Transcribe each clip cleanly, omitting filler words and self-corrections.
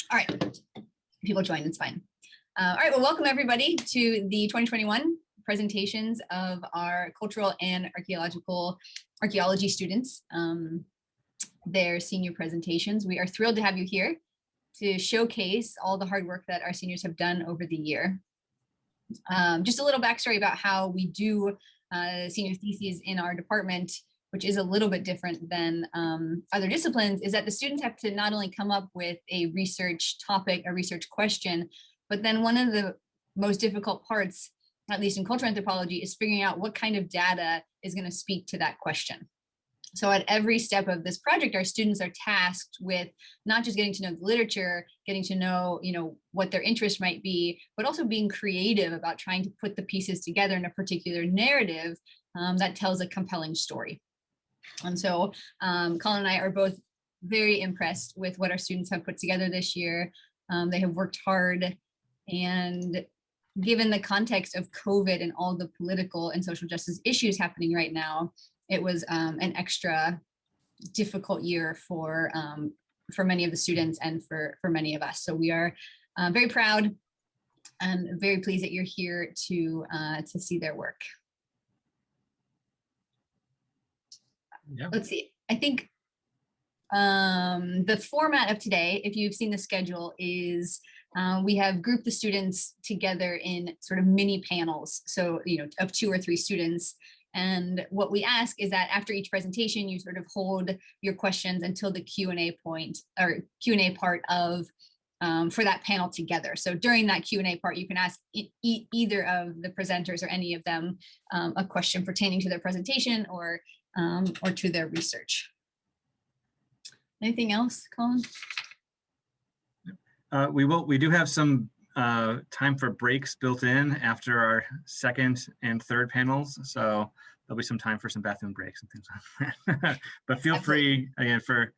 All right, people join, it's fine. All right, well, welcome everybody to the 2021 presentations of our cultural and archaeology students, their senior presentations. We are thrilled to have you here to showcase all the hard work that our seniors have done over the year. Just a little backstory about how we do senior theses in our department, which is a little bit different than other disciplines, is that the students have to not only come up with a research topic, a research question, but then one of the most difficult parts, at least in cultural anthropology, is figuring out what kind of data is going to speak to that question. So at every step of this project, our students are tasked with not just getting to know the literature, getting to know, what their interest might be, but also being creative about trying to put the pieces together in a particular narrative that tells a compelling story. And so Colin and I are both very impressed with what our students have put together this year. They have worked hard, and given the context of COVID and all the political and social justice issues happening right now, it was an extra difficult year for many of the students and for many of us. So we are very proud and very pleased that you're here to see their work. Yeah. Let's see. I think the format of today, if you've seen the schedule, is we have grouped the students together in sort of mini panels. So, of 2 or 3 students. And what we ask is that after each presentation, you sort of hold your questions until the Q&A point or Q&A part of for that panel together. So during that Q&A part, you can ask either of the presenters or any of them a question pertaining to their presentation or to their research. Anything else, Colin? We do have some time for breaks built in after our second and third panels, so there'll be some time for some bathroom breaks and things like that. But feel free, again, for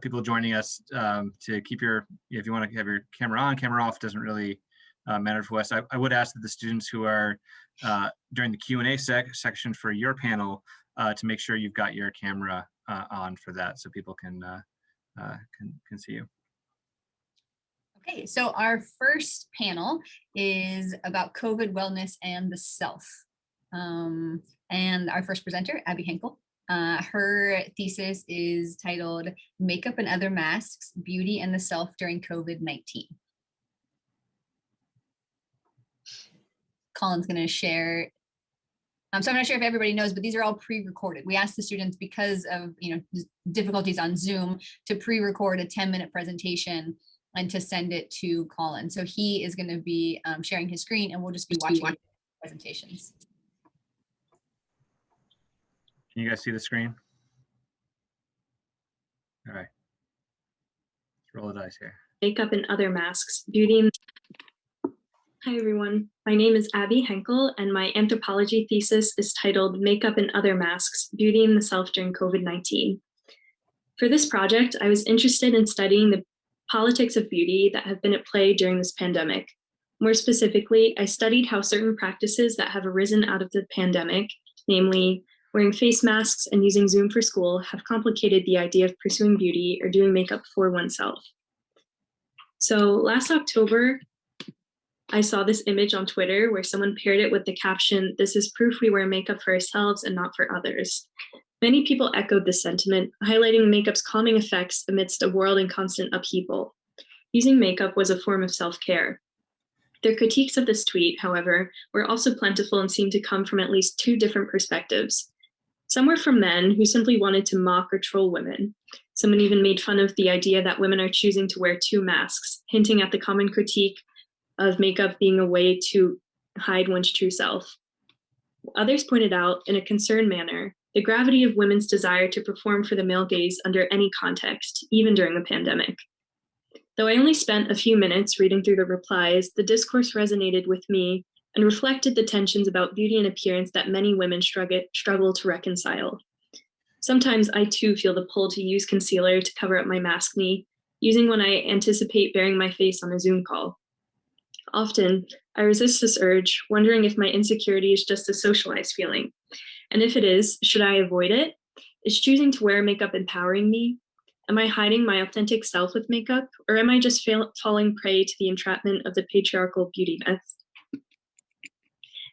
people joining us to keep if you want to have your camera on, camera off, doesn't really matter for us. I would ask that the students who are during the Q&A section for your panel to make sure you've got your camera on for that, so people can see you. Okay, so our first panel is about COVID wellness and the self. And our first presenter, Abby Henkel, her thesis is titled Makeup and Other Masks, Beauty and the Self During COVID-19. Colin's going to share. So I'm not sure if everybody knows, but these are all pre-recorded. We asked the students, because of difficulties on Zoom, to pre-record a 10-minute presentation and to send it to Colin. So he is going to be sharing his screen, and we'll just be watching presentations. Can you guys see the screen? All right. Let's roll the dice here. Makeup and Other Masks, Beauty and... Hi, everyone. My name is Abby Henkel, and my anthropology thesis is titled Makeup and Other Masks, Beauty and the Self During COVID-19. For this project, I was interested in studying the politics of beauty that have been at play during this pandemic. More specifically, I studied how certain practices that have arisen out of the pandemic, namely wearing face masks and using Zoom for school, have complicated the idea of pursuing beauty or doing makeup for oneself. So last October, I saw this image on Twitter where someone paired it with the caption, "This is proof we wear makeup for ourselves and not for others." Many people echoed this sentiment, highlighting makeup's calming effects amidst a world in constant upheaval. Using makeup was a form of self-care. Their critiques of this tweet, however, were also plentiful and seemed to come from at least 2 different perspectives. Some were from men who simply wanted to mock or troll women. Someone even made fun of the idea that women are choosing to wear 2 masks, hinting at the common critique of makeup being a way to hide one's true self. Others pointed out, in a concerned manner, the gravity of women's desire to perform for the male gaze under any context, even during a pandemic. Though I only spent a few minutes reading through the replies, the discourse resonated with me and reflected the tensions about beauty and appearance that many women struggle to reconcile. Sometimes I too feel the pull to use concealer to cover up my maskne, using when I anticipate bearing my face on a Zoom call. Often, I resist this urge, wondering if my insecurity is just a socialized feeling. And if it is, should I avoid it? Is choosing to wear makeup empowering me? Am I hiding my authentic self with makeup, or am I just falling prey to the entrapment of the patriarchal beauty myth?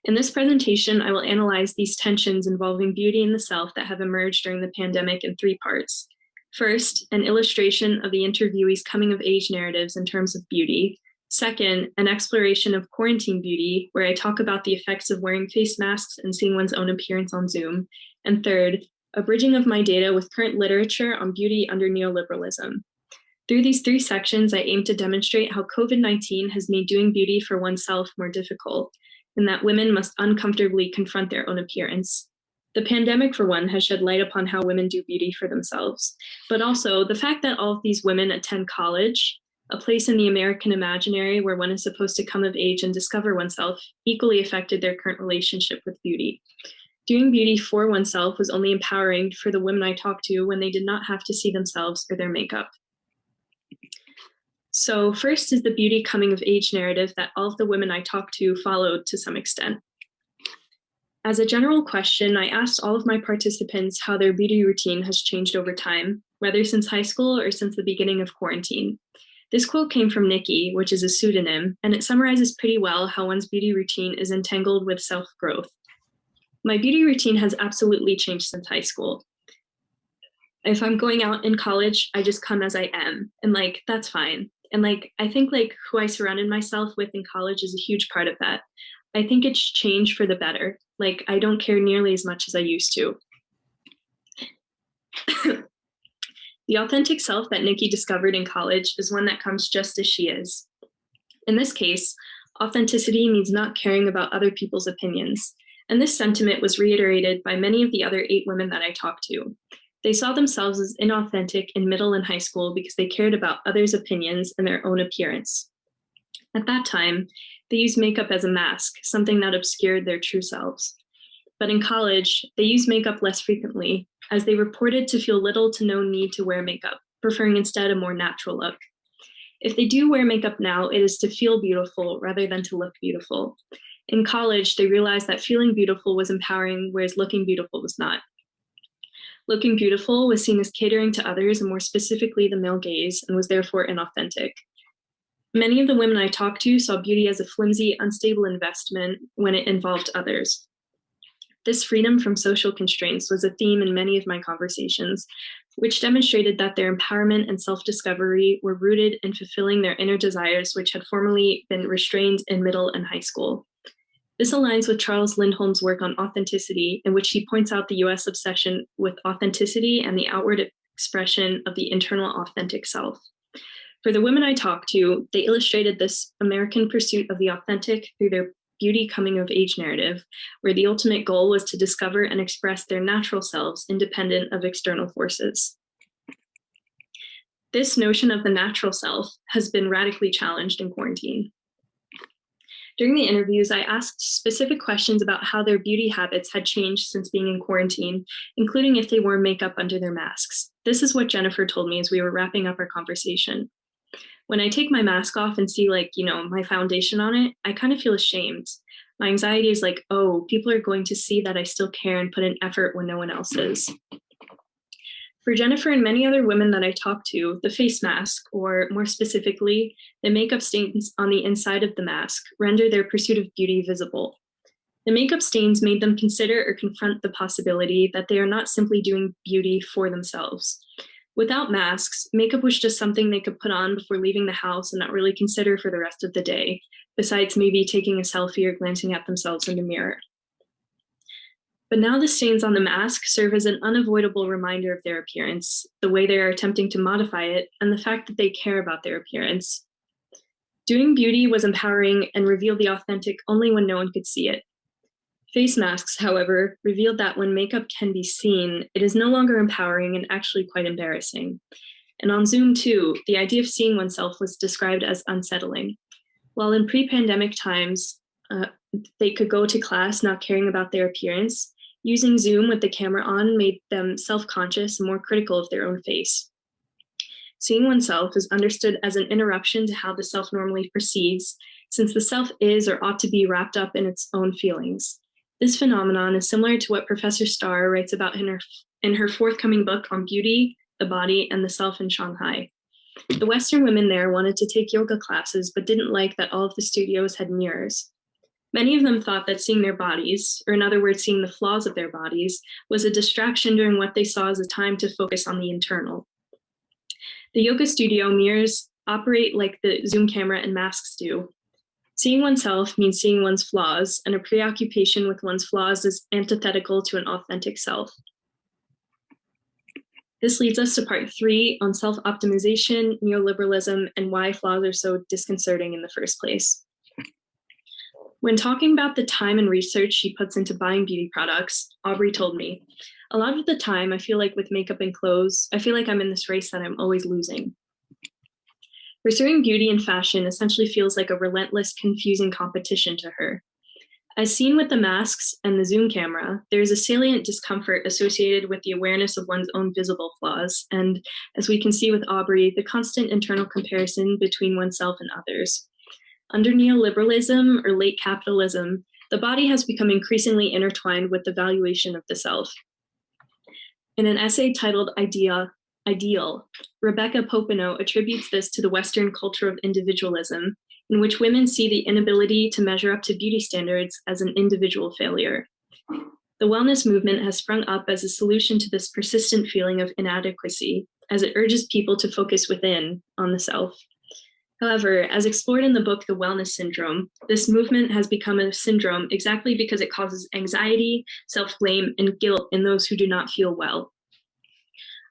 In this presentation, I will analyze these tensions involving beauty and the self that have emerged during the pandemic in 3 parts. First, an illustration of the interviewee's coming-of-age narratives in terms of beauty. Second, an exploration of quarantine beauty, where I talk about the effects of wearing face masks and seeing one's own appearance on Zoom. And third, a bridging of my data with current literature on beauty under neoliberalism. Through these 3 sections, I aim to demonstrate how COVID-19 has made doing beauty for oneself more difficult, and that women must uncomfortably confront their own appearance. The pandemic, for one, has shed light upon how women do beauty for themselves, but also the fact that all of these women attend college, a place in the American imaginary where one is supposed to come of age and discover oneself, equally affected their current relationship with beauty. Doing beauty for oneself was only empowering for the women I talked to when they did not have to see themselves or their makeup. So first is the beauty coming of age narrative that all of the women I talked to followed to some extent. As a general question, I asked all of my participants how their beauty routine has changed over time, whether since high school or since the beginning of quarantine. This quote came from Nikki, which is a pseudonym, and it summarizes pretty well how one's beauty routine is entangled with self-growth. My beauty routine has absolutely changed since high school. If I'm going out in college, I just come as I am, and that's fine. And I think who I surrounded myself with in college is a huge part of that. I think it's changed for the better. I don't care nearly as much as I used to. The authentic self that Nikki discovered in college is one that comes just as she is. In this case, authenticity means not caring about other people's opinions. And this sentiment was reiterated by many of the other 8 women that I talked to. They saw themselves as inauthentic in middle and high school because they cared about others' opinions and their own appearance. At that time, they used makeup as a mask, something that obscured their true selves. But in college, they used makeup less frequently, as they reported to feel little to no need to wear makeup, preferring instead a more natural look. If they do wear makeup now, it is to feel beautiful rather than to look beautiful. In college, they realized that feeling beautiful was empowering, whereas looking beautiful was not. Looking beautiful was seen as catering to others, and more specifically the male gaze, and was therefore inauthentic. Many of the women I talked to saw beauty as a flimsy, unstable investment when it involved others. This freedom from social constraints was a theme in many of my conversations, which demonstrated that their empowerment and self-discovery were rooted in fulfilling their inner desires, which had formerly been restrained in middle and high school. This aligns with Charles Lindholm's work on authenticity, in which he points out the US obsession with authenticity and the outward expression of the internal authentic self. For the women I talked to, they illustrated this American pursuit of the authentic through their beauty coming of age narrative, where the ultimate goal was to discover and express their natural selves independent of external forces. This notion of the natural self has been radically challenged in quarantine. During the interviews, I asked specific questions about how their beauty habits had changed since being in quarantine, including if they wore makeup under their masks. This is what Jennifer told me as we were wrapping up our conversation. When I take my mask off and see my foundation on it, I kind of feel ashamed. My anxiety is oh, people are going to see that I still care and put in effort when no one else is. For Jennifer and many other women that I talked to, the face mask, or more specifically, the makeup stains on the inside of the mask, render their pursuit of beauty visible. The makeup stains made them consider or confront the possibility that they are not simply doing beauty for themselves. Without masks, makeup was just something they could put on before leaving the house and not really consider for the rest of the day, besides maybe taking a selfie or glancing at themselves in the mirror. But now the stains on the mask serve as an unavoidable reminder of their appearance, the way they are attempting to modify it, and the fact that they care about their appearance. Doing beauty was empowering and revealed the authentic only when no one could see it. Face masks, however, revealed that when makeup can be seen, it is no longer empowering and actually quite embarrassing. And on Zoom too, the idea of seeing oneself was described as unsettling. While in pre-pandemic times, they could go to class not caring about their appearance, using Zoom with the camera on made them self-conscious and more critical of their own face. Seeing oneself is understood as an interruption to how the self normally proceeds, since the self is or ought to be wrapped up in its own feelings. This phenomenon is similar to what Professor Starr writes about in her forthcoming book on beauty, the body, and the self in Shanghai. The Western women there wanted to take yoga classes, but didn't like that all of the studios had mirrors. Many of them thought that seeing their bodies, or in other words, seeing the flaws of their bodies, was a distraction during what they saw as a time to focus on the internal. The yoga studio mirrors operate like the Zoom camera and masks do. Seeing oneself means seeing one's flaws, and a preoccupation with one's flaws is antithetical to an authentic self. This leads us to part 3 on self-optimization, neoliberalism, and why flaws are so disconcerting in the first place. When talking about the time and research she puts into buying beauty products, Aubrey told me, a lot of the time I feel like with makeup and clothes, I feel like I'm in this race that I'm always losing. Pursuing beauty and fashion essentially feels like a relentless, confusing competition to her. As seen with the masks and the Zoom camera, there is a salient discomfort associated with the awareness of one's own visible flaws, and as we can see with Aubrey, the constant internal comparison between oneself and others. Under neoliberalism or late capitalism, the body has become increasingly intertwined with the valuation of the self. In an essay titled Ideal, Rebecca Popenoe attributes this to the Western culture of individualism, in which women see the inability to measure up to beauty standards as an individual failure. The wellness movement has sprung up as a solution to this persistent feeling of inadequacy, as it urges people to focus within on the self. However, as explored in the book The Wellness Syndrome, this movement has become a syndrome exactly because it causes anxiety, self-blame, and guilt in those who do not feel well.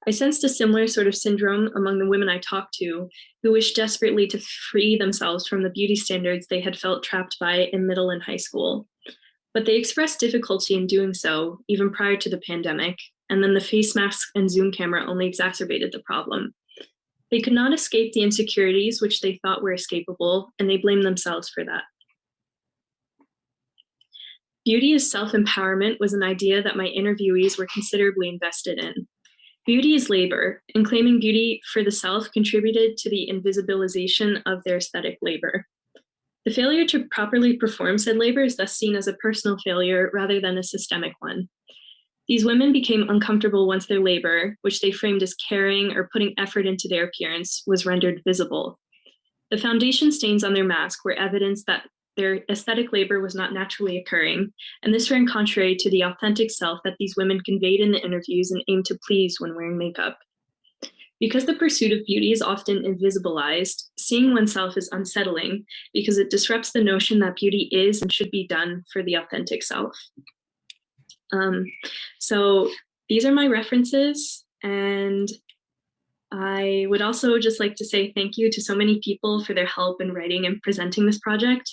I sensed a similar sort of syndrome among the women I talked to, who wished desperately to free themselves from the beauty standards they had felt trapped by in middle and high school. But they expressed difficulty in doing so, even prior to the pandemic, and then the face mask and Zoom camera only exacerbated the problem. They could not escape the insecurities which they thought were escapable, and they blamed themselves for that. Beauty as self-empowerment was an idea that my interviewees were considerably invested in. Beauty is labor, and claiming beauty for the self contributed to the invisibilization of their aesthetic labor. The failure to properly perform said labor is thus seen as a personal failure rather than a systemic one. These women became uncomfortable once their labor, which they framed as caring or putting effort into their appearance, was rendered visible. The foundation stains on their mask were evidence that their aesthetic labor was not naturally occurring, and this ran contrary to the authentic self that these women conveyed in the interviews and aimed to please when wearing makeup. Because the pursuit of beauty is often invisibilized, seeing oneself is unsettling because it disrupts the notion that beauty is and should be done for the authentic self. So these are my references, and I would also just like to say thank you to so many people for their help in writing and presenting this project.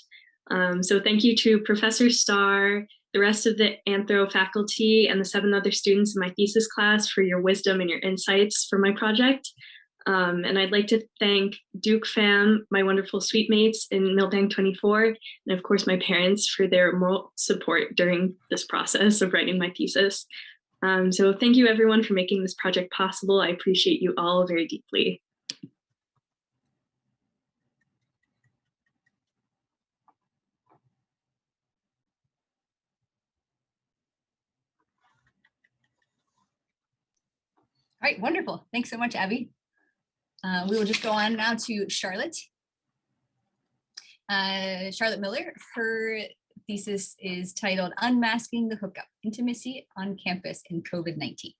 So thank you to Professor Starr, the rest of the Anthro faculty, and the 7 other students in my thesis class for your wisdom and your insights for my project. And I'd like to thank Duke Fam, my wonderful suite mates in Milbank 24, and of course my parents for their moral support during this process of writing my thesis. So thank you everyone for making this project possible. I appreciate you all very deeply. All right, wonderful. Thanks so much, Abby. We will just go on now to Charlotte. Charlotte Miller, her thesis is titled Unmasking the Hookup, Intimacy on Campus in COVID-19.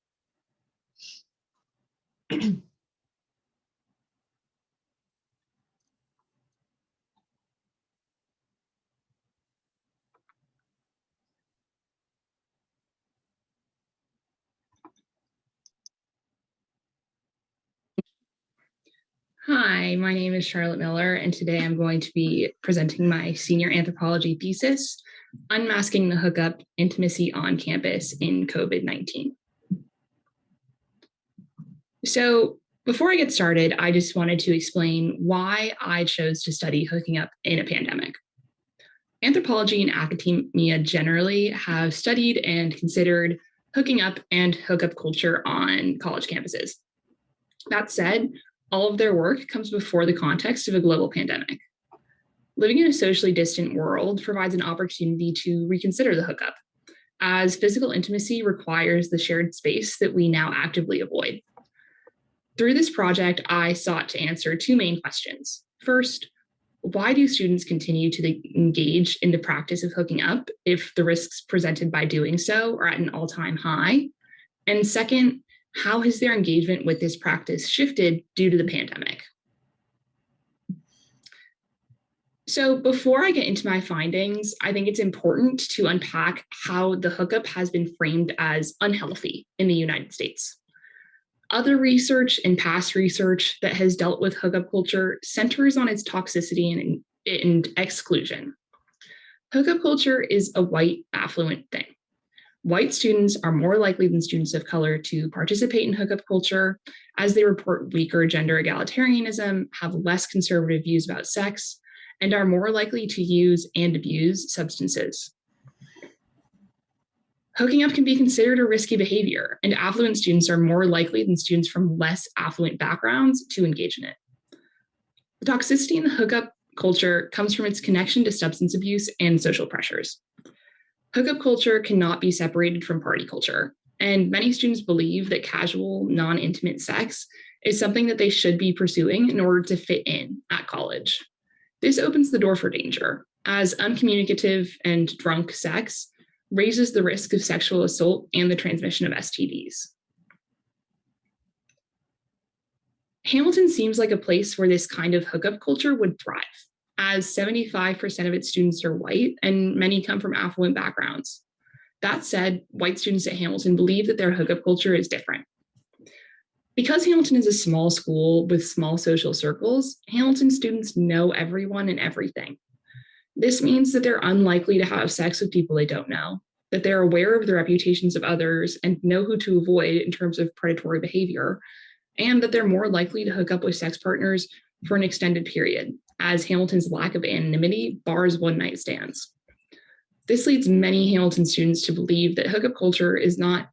Hi, my name is Charlotte Miller, and today I'm going to be presenting my senior anthropology thesis, Unmasking the Hookup, Intimacy on Campus in COVID-19. So before I get started, I just wanted to explain why I chose to study hooking up in a pandemic. Anthropology and academia generally have studied and considered hooking up and hookup culture on college campuses. That said, all of their work comes before the context of a global pandemic. Living in a socially distant world provides an opportunity to reconsider the hookup, as physical intimacy requires the shared space that we now actively avoid. Through this project, I sought to answer two main questions. First, why do students continue to engage in the practice of hooking up if the risks presented by doing so are at an all-time high? And second, how has their engagement with this practice shifted due to the pandemic? So before I get into my findings, I think it's important to unpack how the hookup has been framed as unhealthy in the United States. Other research and past research that has dealt with hookup culture centers on its toxicity and exclusion. Hookup culture is a white, affluent thing. White students are more likely than students of color to participate in hookup culture, as they report weaker gender egalitarianism, have less conservative views about sex, and are more likely to use and abuse substances. Hooking up can be considered a risky behavior, and affluent students are more likely than students from less affluent backgrounds to engage in it. The toxicity in the hookup culture comes from its connection to substance abuse and social pressures. Hookup culture cannot be separated from party culture, and many students believe that casual, non-intimate sex is something that they should be pursuing in order to fit in at college. This opens the door for danger, as uncommunicative and drunk sex raises the risk of sexual assault and the transmission of STDs. Hamilton seems like a place where this kind of hookup culture would thrive, as 75% of its students are white and many come from affluent backgrounds. That said, white students at Hamilton believe that their hookup culture is different. Because Hamilton is a small school with small social circles, Hamilton students know everyone and everything. This means that they're unlikely to have sex with people they don't know, that they're aware of the reputations of others and know who to avoid in terms of predatory behavior, and that they're more likely to hook up with sex partners for an extended period, as Hamilton's lack of anonymity bars one-night stands. This leads many Hamilton students to believe that hookup culture is not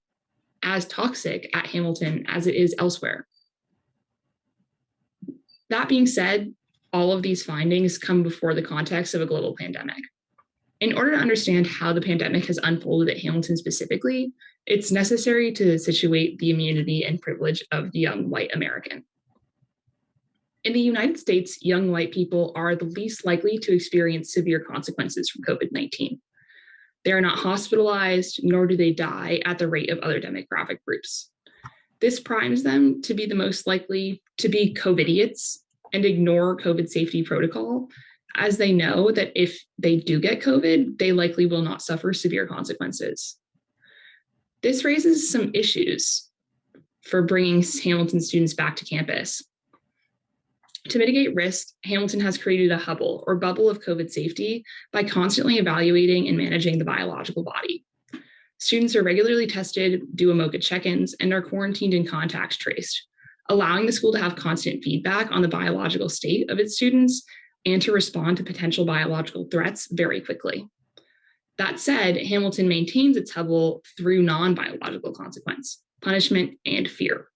as toxic at Hamilton as it is elsewhere. That being said, all of these findings come before the context of a global pandemic. In order to understand how the pandemic has unfolded at Hamilton specifically, it's necessary to situate the immunity and privilege of the young white American. In the United States, young white people are the least likely to experience severe consequences from COVID-19. They are not hospitalized, nor do they die at the rate of other demographic groups. This primes them to be the most likely to be COVIDiots and ignore COVID safety protocol, as they know that if they do get COVID, they likely will not suffer severe consequences. This raises some issues for bringing Hamilton students back to campus. To mitigate risk, Hamilton has created a hubble or bubble of COVID safety by constantly evaluating and managing the biological body. Students are regularly tested, do AMOCA check-ins, and are quarantined and contacts traced, allowing the school to have constant feedback on the biological state of its students and to respond to potential biological threats very quickly. That said, Hamilton maintains its hubble through non-biological consequence, punishment, and fear.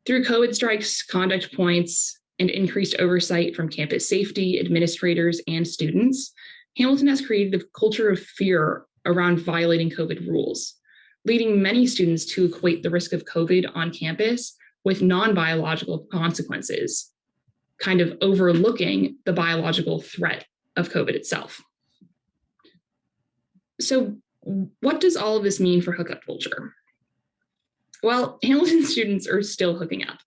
Through COVID strikes, conduct points, and increased oversight from campus safety, administrators, and students, Hamilton has created a culture of fear around violating COVID rules, leading many students to equate the risk of COVID on campus with non-biological consequences, kind of overlooking the biological threat of COVID itself. So what does all of this mean for hookup culture? Well, Hamilton students are still hooking up.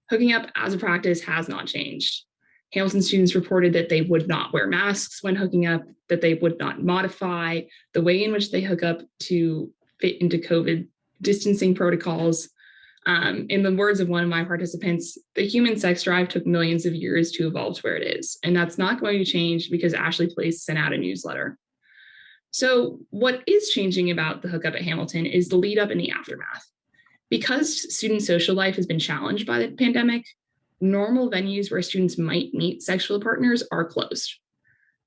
Hooking up as a practice has not changed. Hamilton students reported that they would not wear masks when hooking up, that they would not modify the way in which they hook up to fit into COVID distancing protocols. In the words of one of my participants, the human sex drive took millions of years to evolve to where it is, and that's not going to change because Ashley Place sent out a newsletter. So what is changing about the hookup at Hamilton is the lead up and the aftermath. Because student social life has been challenged by the pandemic, normal venues where students might meet sexual partners are closed.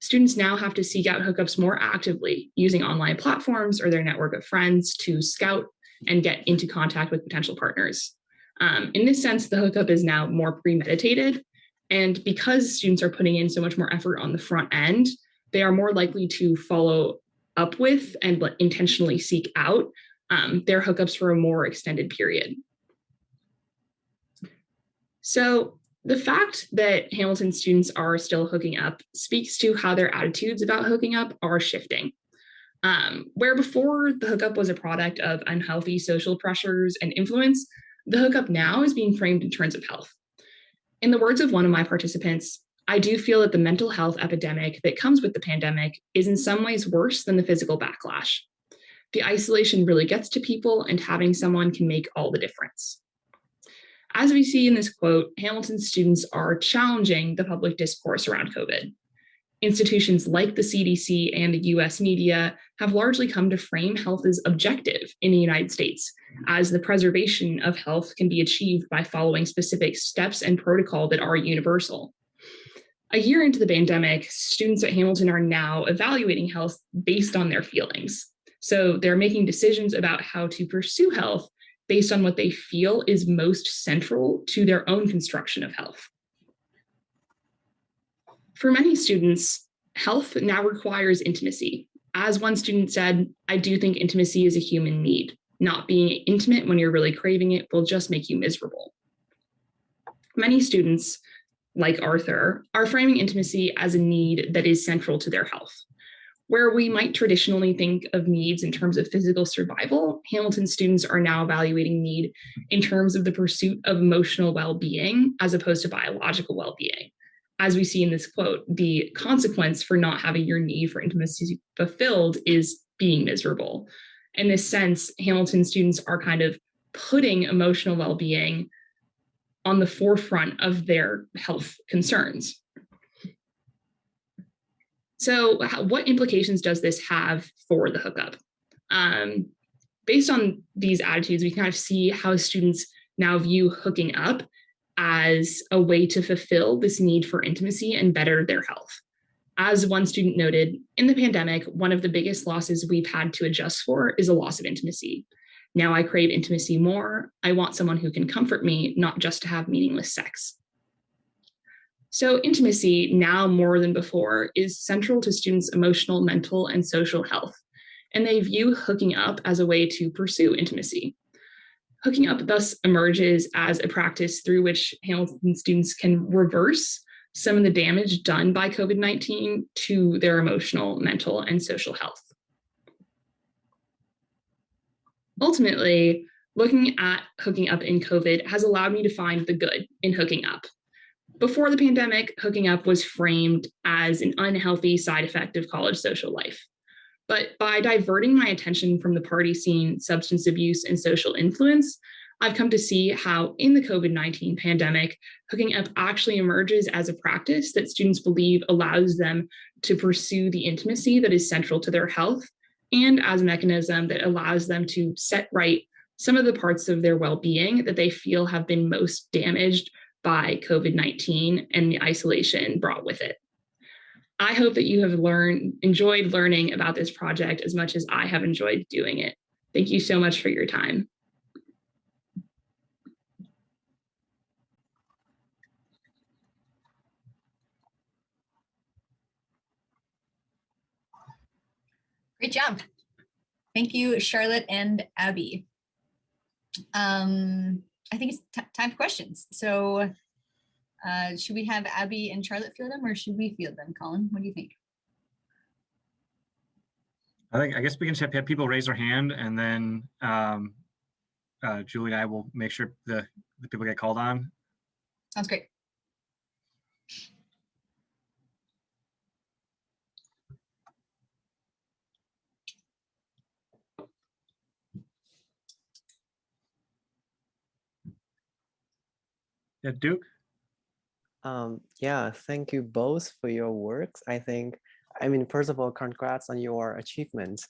Students now have to seek out hookups more actively using online platforms or their network of friends to scout and get into contact with potential partners. In this sense, the hookup is now more premeditated. And because students are putting in so much more effort on the front end, they are more likely to follow up with and intentionally seek out their hookups for a more extended period. So the fact that Hamilton students are still hooking up speaks to how their attitudes about hooking up are shifting. Where before the hookup was a product of unhealthy social pressures and influence, the hookup now is being framed in terms of health. In the words of one of my participants, I do feel that the mental health epidemic that comes with the pandemic is in some ways worse than the physical backlash. The isolation really gets to people, and having someone can make all the difference. As we see in this quote, Hamilton students are challenging the public discourse around COVID. Institutions like the CDC and the US media have largely come to frame health as objective in the United States, as the preservation of health can be achieved by following specific steps and protocol that are universal. A year into the pandemic, students at Hamilton are now evaluating health based on their feelings. So they're making decisions about how to pursue health based on what they feel is most central to their own construction of health. For many students, health now requires intimacy. As one student said, I do think intimacy is a human need. Not being intimate when you're really craving it will just make you miserable. Many students, like Arthur, are framing intimacy as a need that is central to their health. Where we might traditionally think of needs in terms of physical survival, Hamilton students are now evaluating need in terms of the pursuit of emotional well-being as opposed to biological well-being. As we see in this quote, the consequence for not having your need for intimacy fulfilled is being miserable. In this sense, Hamilton students are kind of putting emotional well-being on the forefront of their health concerns. So what implications does this have for the hookup? Based on these attitudes, we can kind of see how students now view hooking up as a way to fulfill this need for intimacy and better their health. As one student noted, in the pandemic, one of the biggest losses we've had to adjust for is a loss of intimacy. Now I crave intimacy more. I want someone who can comfort me, not just to have meaningless sex. So intimacy, now more than before, is central to students' emotional, mental, and social health, and they view hooking up as a way to pursue intimacy. Hooking up thus emerges as a practice through which Hamilton students can reverse some of the damage done by COVID-19 to their emotional, mental, and social health. Ultimately, looking at hooking up in COVID has allowed me to find the good in hooking up. Before the pandemic, hooking up was framed as an unhealthy side effect of college social life. But by diverting my attention from the party scene, substance abuse, and social influence, I've come to see how in the COVID-19 pandemic, hooking up actually emerges as a practice that students believe allows them to pursue the intimacy that is central to their health, and as a mechanism that allows them to set right some of the parts of their well-being that they feel have been most damaged by COVID-19 and the isolation brought with it. I hope that you have enjoyed learning about this project as much as I have enjoyed doing it. Thank you so much for your time. Great job. Thank you, Charlotte and Abby. I think it's time for questions. So should we have Abby and Charlotte field them, or should we field them, Colin? What do you think? I guess we can have people raise their hand, and then Julie and I will make sure the people get called on. Sounds great. Yeah, Duke? Yeah, thank you both for your works. I mean, first of all, congrats on your achievements.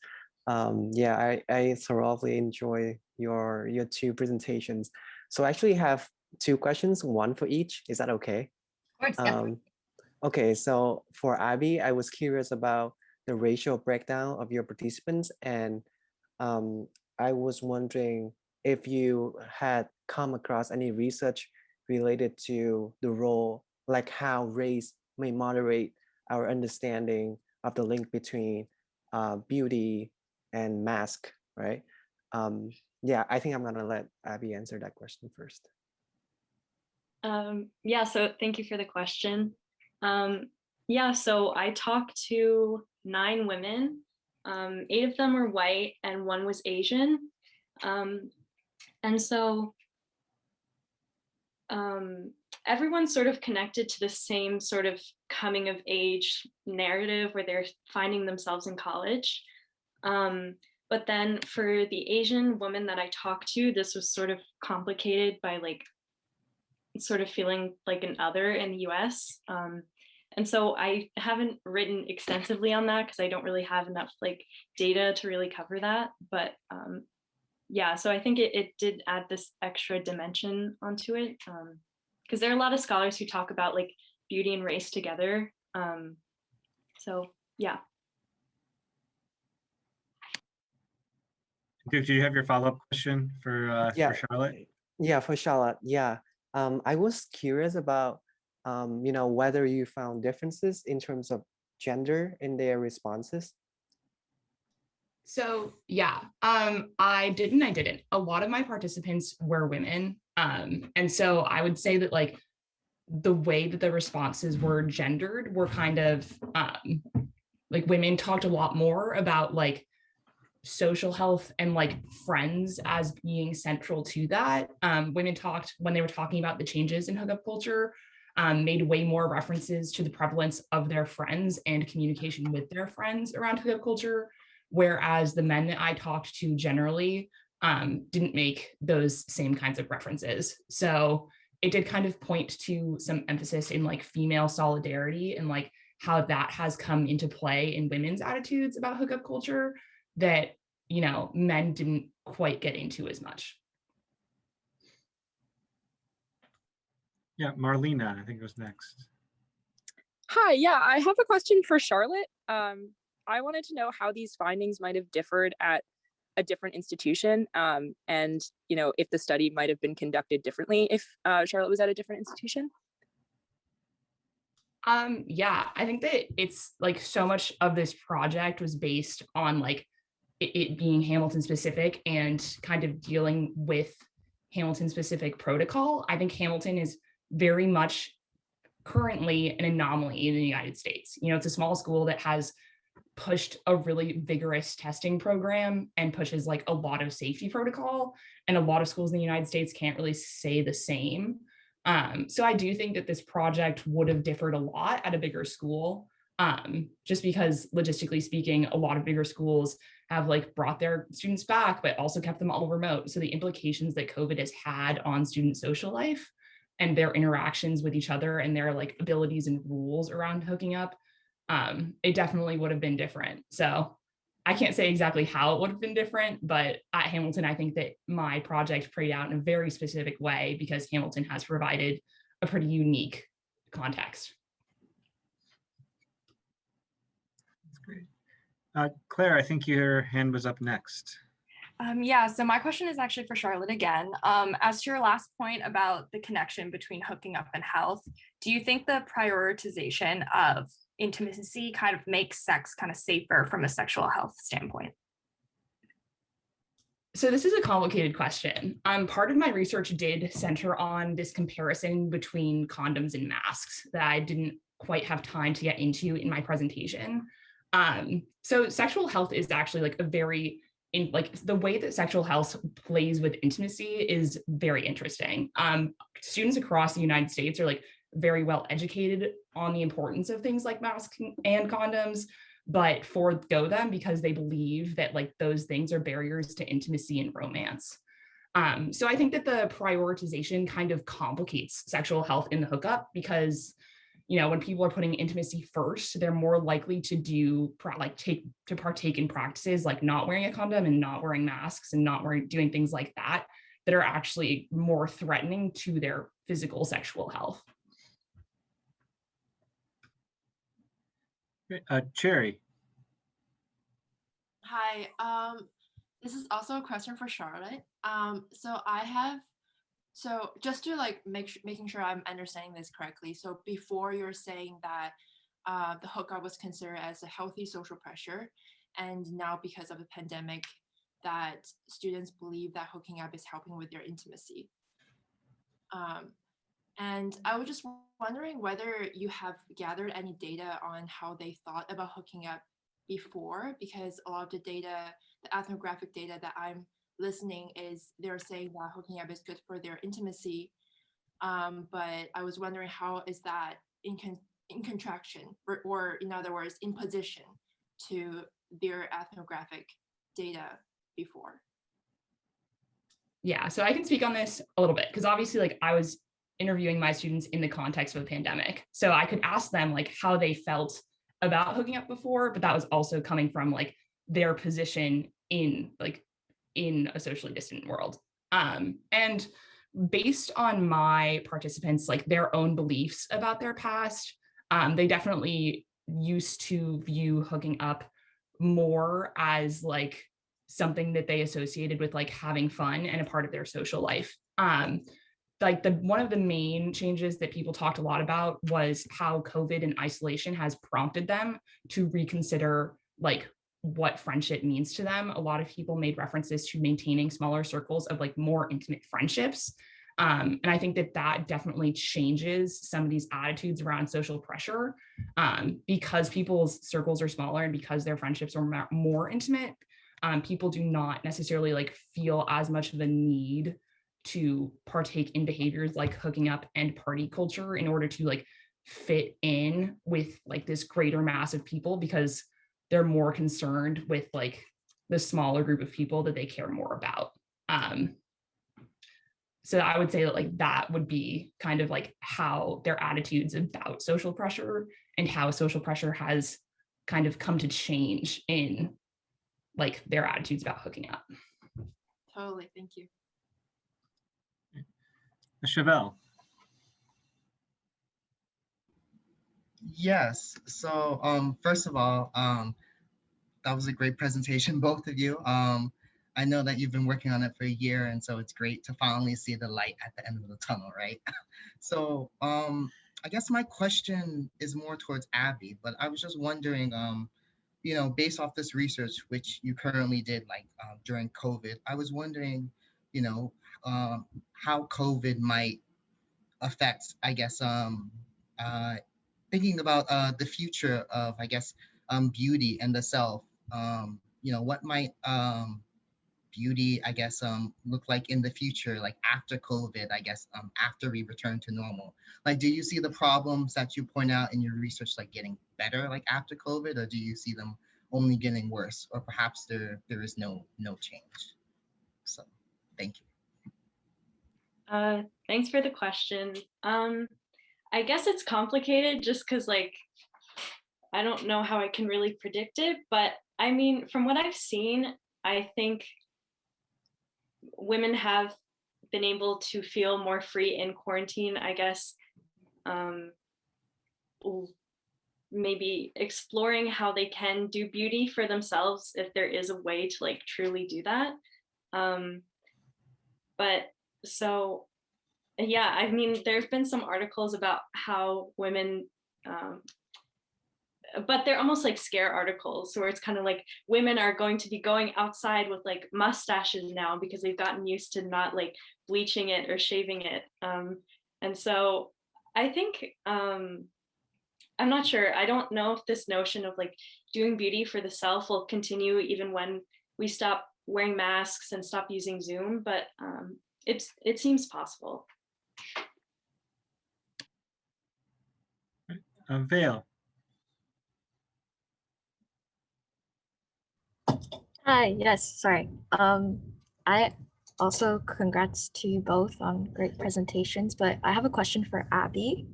Yeah, I thoroughly enjoy your two presentations. So I actually have two questions, one for each. Is that okay? Of course, yeah. Okay, so for Abby, I was curious about the racial breakdown of your participants, and I was wondering if you had come across any research related to the role, like how race may moderate our understanding of the link between beauty and mask, right? Yeah, I think I'm gonna let Abby answer that question first. Yeah, so thank you for the question. Yeah, so I talked to 9 women. 8 of them were white and 1 was Asian. And so everyone's sort of connected to the same sort of coming of age narrative where they're finding themselves in college. But then for the Asian woman that I talked to, this was sort of complicated by like sort of feeling like an other in the US. And so I haven't written extensively on that because I don't really have enough like data to really cover that. But yeah, so I think it did add this extra dimension onto it. Because there are a lot of scholars who talk about like beauty and race together. So yeah. Do you have your follow-up question for Yeah, Charlotte? yeah, for Charlotte. Yeah. I was curious about, whether you found differences in terms of gender in their responses. So yeah, I didn't. A lot of my participants were women. And so I would say that like the way that the responses were gendered were kind of like women talked a lot more about like social health and like friends as being central to that. Women talked when they were talking about the changes in hookup culture, made way more references to the prevalence of their friends and communication with their friends around hookup culture, whereas the men that I talked to generally didn't make those same kinds of references. So it did kind of point to some emphasis in like female solidarity and like how that has come into play in women's attitudes about hookup culture that men didn't quite get into as much. Yeah, Marlena, I think it was next. Hi, yeah, I have a question for Charlotte. I wanted to know how these findings might have differed at a different institution, and if the study might have been conducted differently if Charlotte was at a different institution. Yeah, I think that it's like so much of this project was based on like it being Hamilton specific and kind of dealing with Hamilton specific protocol. I think Hamilton is very much currently an anomaly in the United States. It's a small school that has pushed a really vigorous testing program and pushes like a lot of safety protocol. And a lot of schools in the United States can't really say the same. So I do think that this project would have differed a lot at a bigger school, just because logistically speaking, a lot of bigger schools have like brought their students back, but also kept them all remote. So the implications that COVID has had on student social life and their interactions with each other and their like abilities and rules around hooking up, it definitely would have been different. So I can't say exactly how it would have been different, but at Hamilton, I think that my project played out in a very specific way because Hamilton has provided a pretty unique context. That's great. Claire, I think your hand was up next. Yeah, so my question is actually for Charlotte again. As to your last point about the connection between hooking up and health, do you think the prioritization of intimacy kind of makes sex kind of safer from a sexual health standpoint? So this is a complicated question. Part of my research did center on this comparison between condoms and masks that I didn't quite have time to get into in my presentation. So sexual health is actually like a very the way that sexual health plays with intimacy is very interesting. Students across the United States are like very well educated on the importance of things like masks and condoms, but forego them because they believe that like those things are barriers to intimacy and romance. So I think that the prioritization kind of complicates sexual health in the hookup because when people are putting intimacy first, they're more likely to partake in practices like not wearing a condom and not wearing masks and doing things like that are actually more threatening to their physical sexual health. Cherry. Hi, this is also a question for Charlotte. So just to like making sure I'm understanding this correctly. So before you're saying that the hookup was considered as a healthy social pressure, and now because of the pandemic, that students believe that hooking up is helping with their intimacy. And I was just wondering whether you have gathered any data on how they thought about hooking up before, because a lot of the data, the ethnographic data that I'm listening is they're saying that hooking up is good for their intimacy. But I was wondering how is that in contraction, or in other words, in position to their ethnographic data before? Yeah, so I can speak on this a little bit because obviously like I was interviewing my students in the context of a pandemic. So I could ask them like how they felt about hooking up before, but that was also coming from like their position in a socially distant world. And based on my participants, like their own beliefs about their past, they definitely used to view hooking up more as like something that they associated with like having fun and a part of their social life. Like one of the main changes that people talked a lot about was how COVID and isolation has prompted them to reconsider like what friendship means to them. A lot of people made references to maintaining smaller circles of like more intimate friendships. And I think that that definitely changes some of these attitudes around social pressure, because people's circles are smaller and because their friendships are more intimate. People do not necessarily like feel as much of a need to partake in behaviors like hooking up and party culture in order to like fit in with like this greater mass of people, because they're more concerned with like the smaller group of people that they care more about. So I would say that like that would be kind of like how their attitudes about social pressure and how social pressure has kind of come to change in like their attitudes about hooking up. Totally, thank you. Chevelle. Yes. So first of all, that was a great presentation, both of you. I know that you've been working on it for a year, and so it's great to finally see the light at the end of the tunnel, right? So I guess my question is more towards Abby, but I was just wondering, based off this research, which you currently did like during COVID, I was wondering, how COVID might affect, I guess, uh, thinking about the future of, I guess, beauty and the self. What might beauty, I guess, look like in the future, like after COVID, I guess, after we return to normal? Like, do you see the problems that you point out in your research, like getting better, like after COVID, or do you see them only getting worse, or perhaps there is no change? So, thank you. Thanks for the question. I guess it's complicated just because like I don't know how I can really predict it, but I mean, from what I've seen, I think women have been able to feel more free in quarantine, I guess. Maybe exploring how they can do beauty for themselves if there is a way to like truly do that. But so yeah, I mean, there's been some articles about how women but they're almost like scare articles where it's kind of like women are going to be going outside with like mustaches now because they've gotten used to not like bleaching it or shaving it. And so I think I'm not sure. I don't know if this notion of like doing beauty for the self will continue even when we stop wearing masks and stop using Zoom, but it seems possible. Vale. Hi, yes, sorry. I also congrats to you both on great presentations, but I have a question for Abby.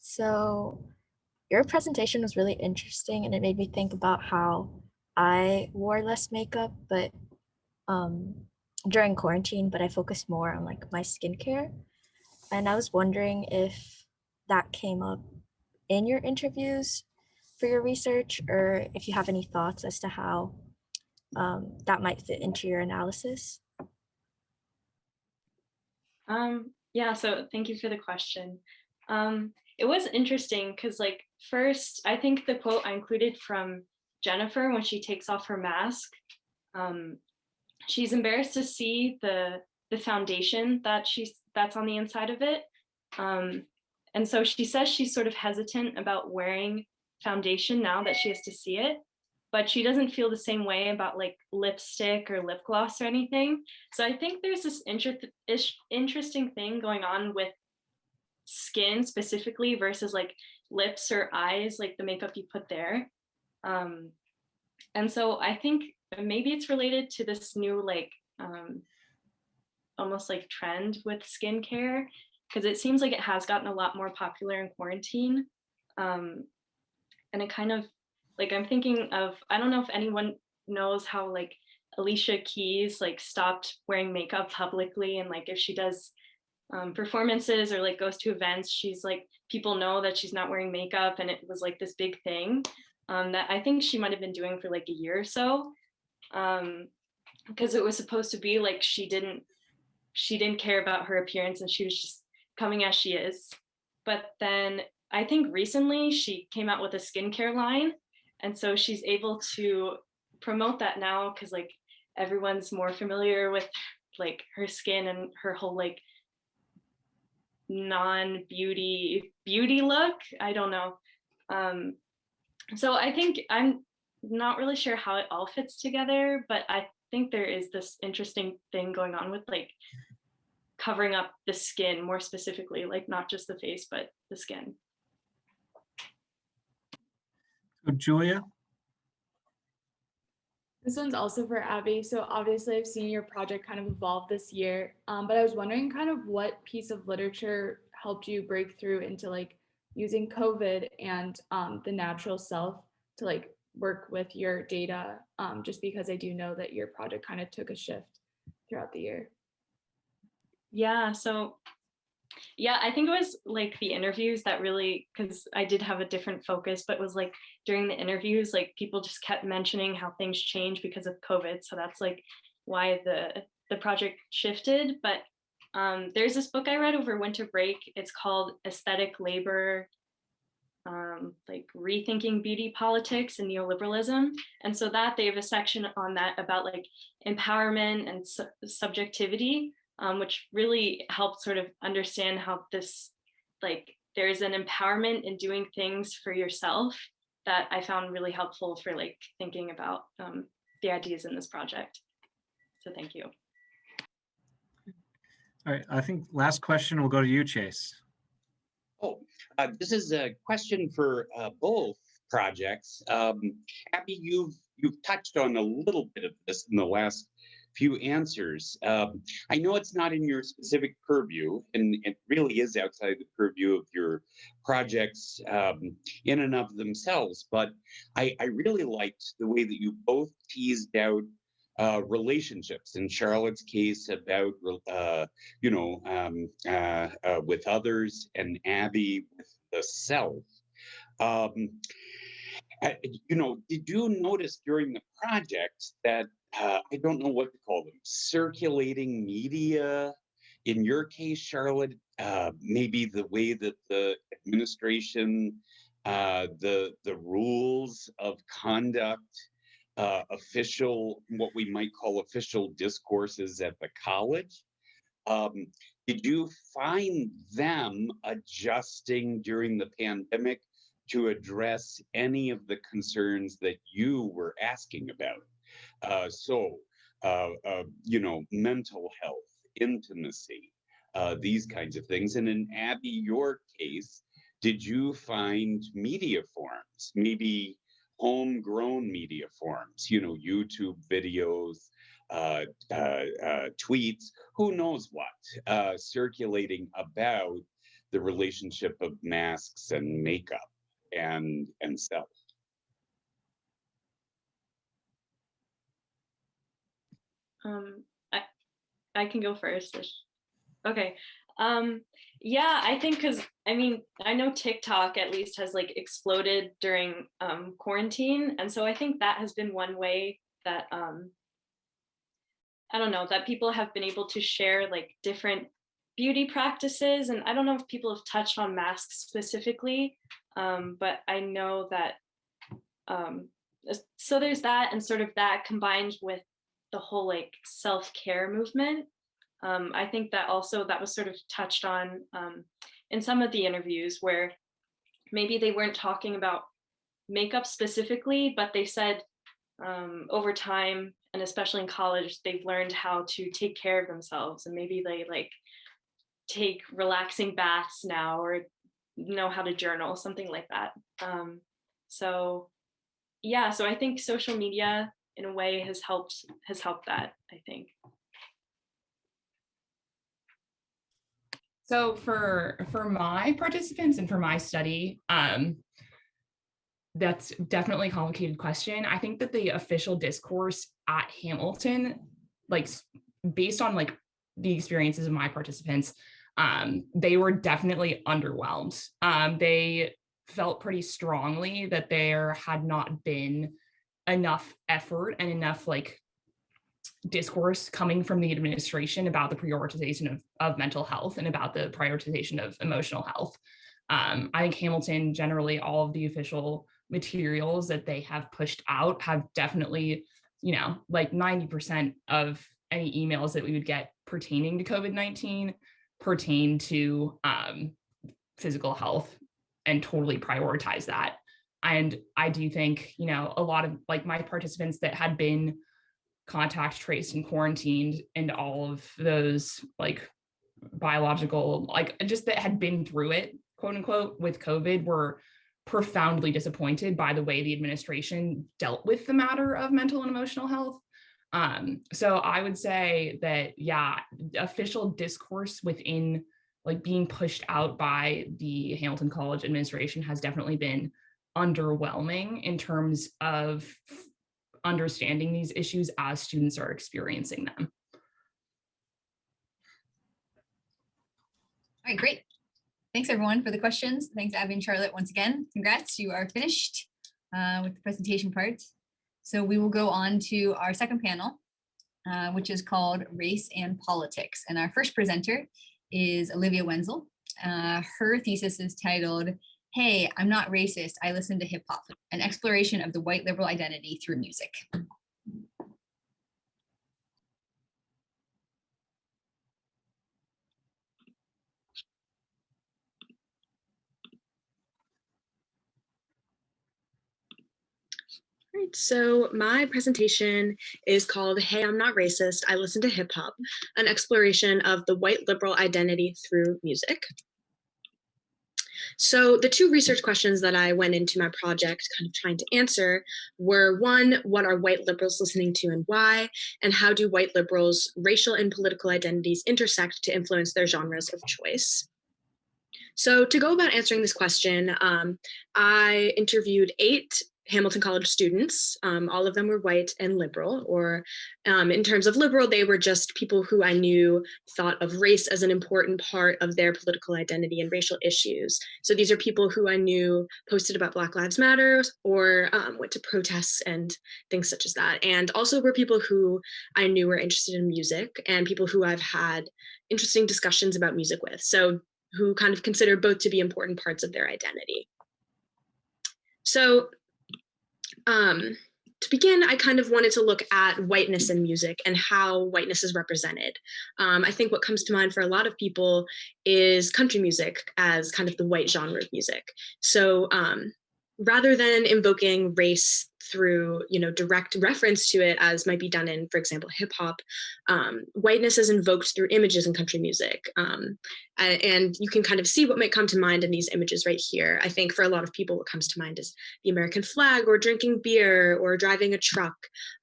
So your presentation was really interesting and it made me think about how I wore less makeup, but during quarantine, but I focused more on like my skincare. And I was wondering if that came up in your interviews for your research, or if you have any thoughts as to how that might fit into your analysis. Yeah, so thank you for the question. It was interesting because like first, I think the quote I included from Jennifer when she takes off her mask, she's embarrassed to see the foundation that that's on the inside of it. And so she says she's sort of hesitant about wearing foundation now that she has to see it, but she doesn't feel the same way about like lipstick or lip gloss or anything. So I think there's this interesting thing going on with skin specifically versus like lips or eyes, like the makeup you put there. And so I think maybe it's related to this new like almost like trend with skincare, because it seems like it has gotten a lot more popular in quarantine. And it kind of like, I'm thinking of, I don't know if anyone knows how like Alicia Keys like stopped wearing makeup publicly, and like if she does performances or like goes to events, she's like, people know that she's not wearing makeup, and it was like this big thing that I think she might have been doing for like a year or so, because it was supposed to be like she didn't care about her appearance and she was just coming as she is. But then I think recently she came out with a skincare line, and so she's able to promote that now because like everyone's more familiar with like her skin and her whole like non-beauty look. I don't know. So I think I'm not really sure how it all fits together, but I think there is this interesting thing going on with like covering up the skin more specifically, like not just the face, but the skin. So Julia? This one's also for Abby. So obviously I've seen your project kind of evolve this year, but I was wondering kind of what piece of literature helped you break through into like using COVID and the natural self to like work with your data, just because I do know that your project kind of took a shift throughout the year. Yeah, so yeah, I think it was like the interviews that really, because I did have a different focus, but it was like during the interviews, like people just kept mentioning how things changed because of COVID. So that's like why the project shifted. But there's this book I read over winter break. It's called Aesthetic Labor, like Rethinking Beauty Politics and Neoliberalism. And so that they have a section on that about like empowerment and subjectivity. Which really helped sort of understand how this, like, there's an empowerment in doing things for yourself that I found really helpful for like thinking about the ideas in this project. So thank you. All right, I think last question will go to you, Chase. Oh, this is a question for both projects. Abby, you've touched on a little bit of this in the last few answers. I know it's not in your specific purview, and it really is outside the purview of your projects in and of themselves, but I really liked the way that you both teased out relationships. In Charlotte's case about, with others, and Abby with the self. Did you notice during the project that I don't know what to call them, circulating media? In your case, Charlotte, maybe the way that the administration, the rules of conduct, what we might call official discourses at the college. Did you find them adjusting during the pandemic to address any of the concerns that you were asking about? Mental health, intimacy, these kinds of things. And in Abby, your case, did you find media forms, maybe homegrown media forms, YouTube videos, tweets, who knows what, circulating about the relationship of masks and makeup and self? I can go first. Okay. Yeah, I think because I know TikTok at least has like exploded during quarantine, and so I think that has been one way that I don't know, that people have been able to share like different beauty practices. And I don't know if people have touched on masks specifically, but I know that so there's that, and sort of that combined with the whole like self-care movement. I think that also that was sort of touched on in some of the interviews where maybe they weren't talking about makeup specifically, but they said over time, and especially in college, they've learned how to take care of themselves, and maybe they like take relaxing baths now, or know how to journal, something like that. So yeah, so I think social media in a way has helped that, I think. So for my participants and for my study, that's definitely a complicated question. I think that the official discourse at Hamilton, like based on like the experiences of my participants, they were definitely underwhelmed. They felt pretty strongly that there had not been enough effort and enough like discourse coming from the administration about the prioritization of mental health and about the prioritization of emotional health. I think Hamilton, generally, all of the official materials that they have pushed out have definitely, like 90% of any emails that we would get pertaining to COVID-19 pertain to physical health and totally prioritize that. And I do think, a lot of like my participants that had been contact traced and quarantined and all of those like biological, like just that had been through it, quote unquote, with COVID were profoundly disappointed by the way the administration dealt with the matter of mental and emotional health. So I would say that, yeah, official discourse within like being pushed out by the Hamilton College administration has definitely been underwhelming in terms of understanding these issues as students are experiencing them. All right, great. Thanks everyone for the questions. Thanks Abby and Charlotte once again. Congrats, you are finished with the presentation part. So we will go on to our second panel, which is called Race and Politics. And our first presenter is Olivia Wenzel. Her thesis is titled, "Hey, I'm not racist, I listen to hip hop, an exploration of the white liberal identity through music." Right, so my presentation is called Hey, I'm Not Racist, I Listen to Hip Hop, an exploration of the white liberal identity through music. So the two research questions that I went into my project kind of trying to answer were, one, what are white liberals listening to and why? And how do white liberals' racial and political identities intersect to influence their genres of choice? So to go about answering this question, I interviewed 8 Hamilton College students. All of them were white and liberal, or in terms of liberal, they were just people who I knew thought of race as an important part of their political identity and racial issues. So these are people who I knew posted about Black Lives Matter or went to protests and things such as that. And also were people who I knew were interested in music and people who I've had interesting discussions about music with. So who kind of consider both to be important parts of their identity. So to begin, I kind of wanted to look at whiteness in music and how whiteness is represented. I think what comes to mind for a lot of people is country music as kind of the white genre of music. So rather than invoking race through, direct reference to it, as might be done in, for example, hip hop, whiteness is invoked through images in country music. And you can kind of see what might come to mind in these images right here. I think for a lot of people, what comes to mind is the American flag or drinking beer or driving a truck.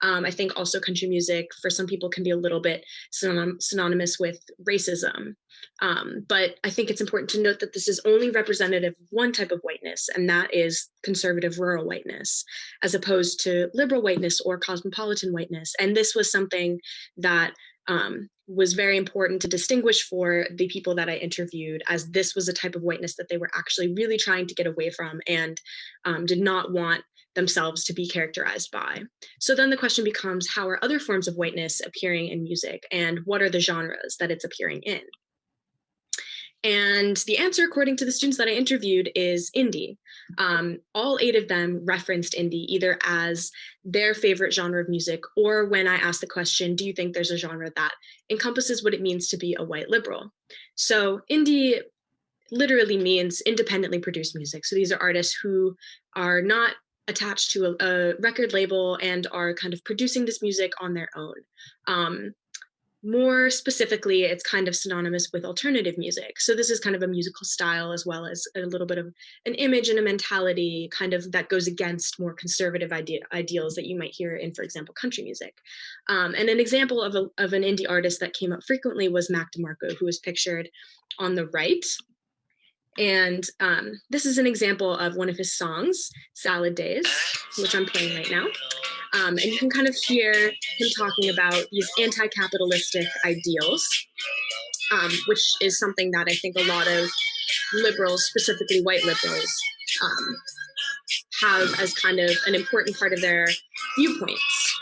I think also country music for some people can be a little bit synonymous with racism. But I think it's important to note that this is only representative of one type of whiteness, and that is conservative rural whiteness, as opposed to liberal whiteness or cosmopolitan whiteness. And this was something that was very important to distinguish for the people that I interviewed, as this was a type of whiteness that they were actually really trying to get away from and did not want themselves to be characterized by. So then the question becomes, how are other forms of whiteness appearing in music, and what are the genres that it's appearing in? And the answer, according to the students that I interviewed, is indie. All 8 of them referenced indie either as their favorite genre of music, or when I asked the question, do you think there's a genre that encompasses what it means to be a white liberal? So indie literally means independently produced music. So these are artists who are not attached to a record label and are kind of producing this music on their own. More specifically, it's kind of synonymous with alternative music. So this is kind of a musical style as well as a little bit of an image and a mentality kind of that goes against more conservative ideals that you might hear in, for example, country music. And an example of an indie artist that came up frequently was Mac DeMarco, who is pictured on the right. And this is an example of one of his songs, Salad Days, which I'm playing right now. And you can kind of hear him talking about these anti-capitalistic ideals, which is something that I think a lot of liberals, specifically white liberals, have as kind of an important part of their viewpoints.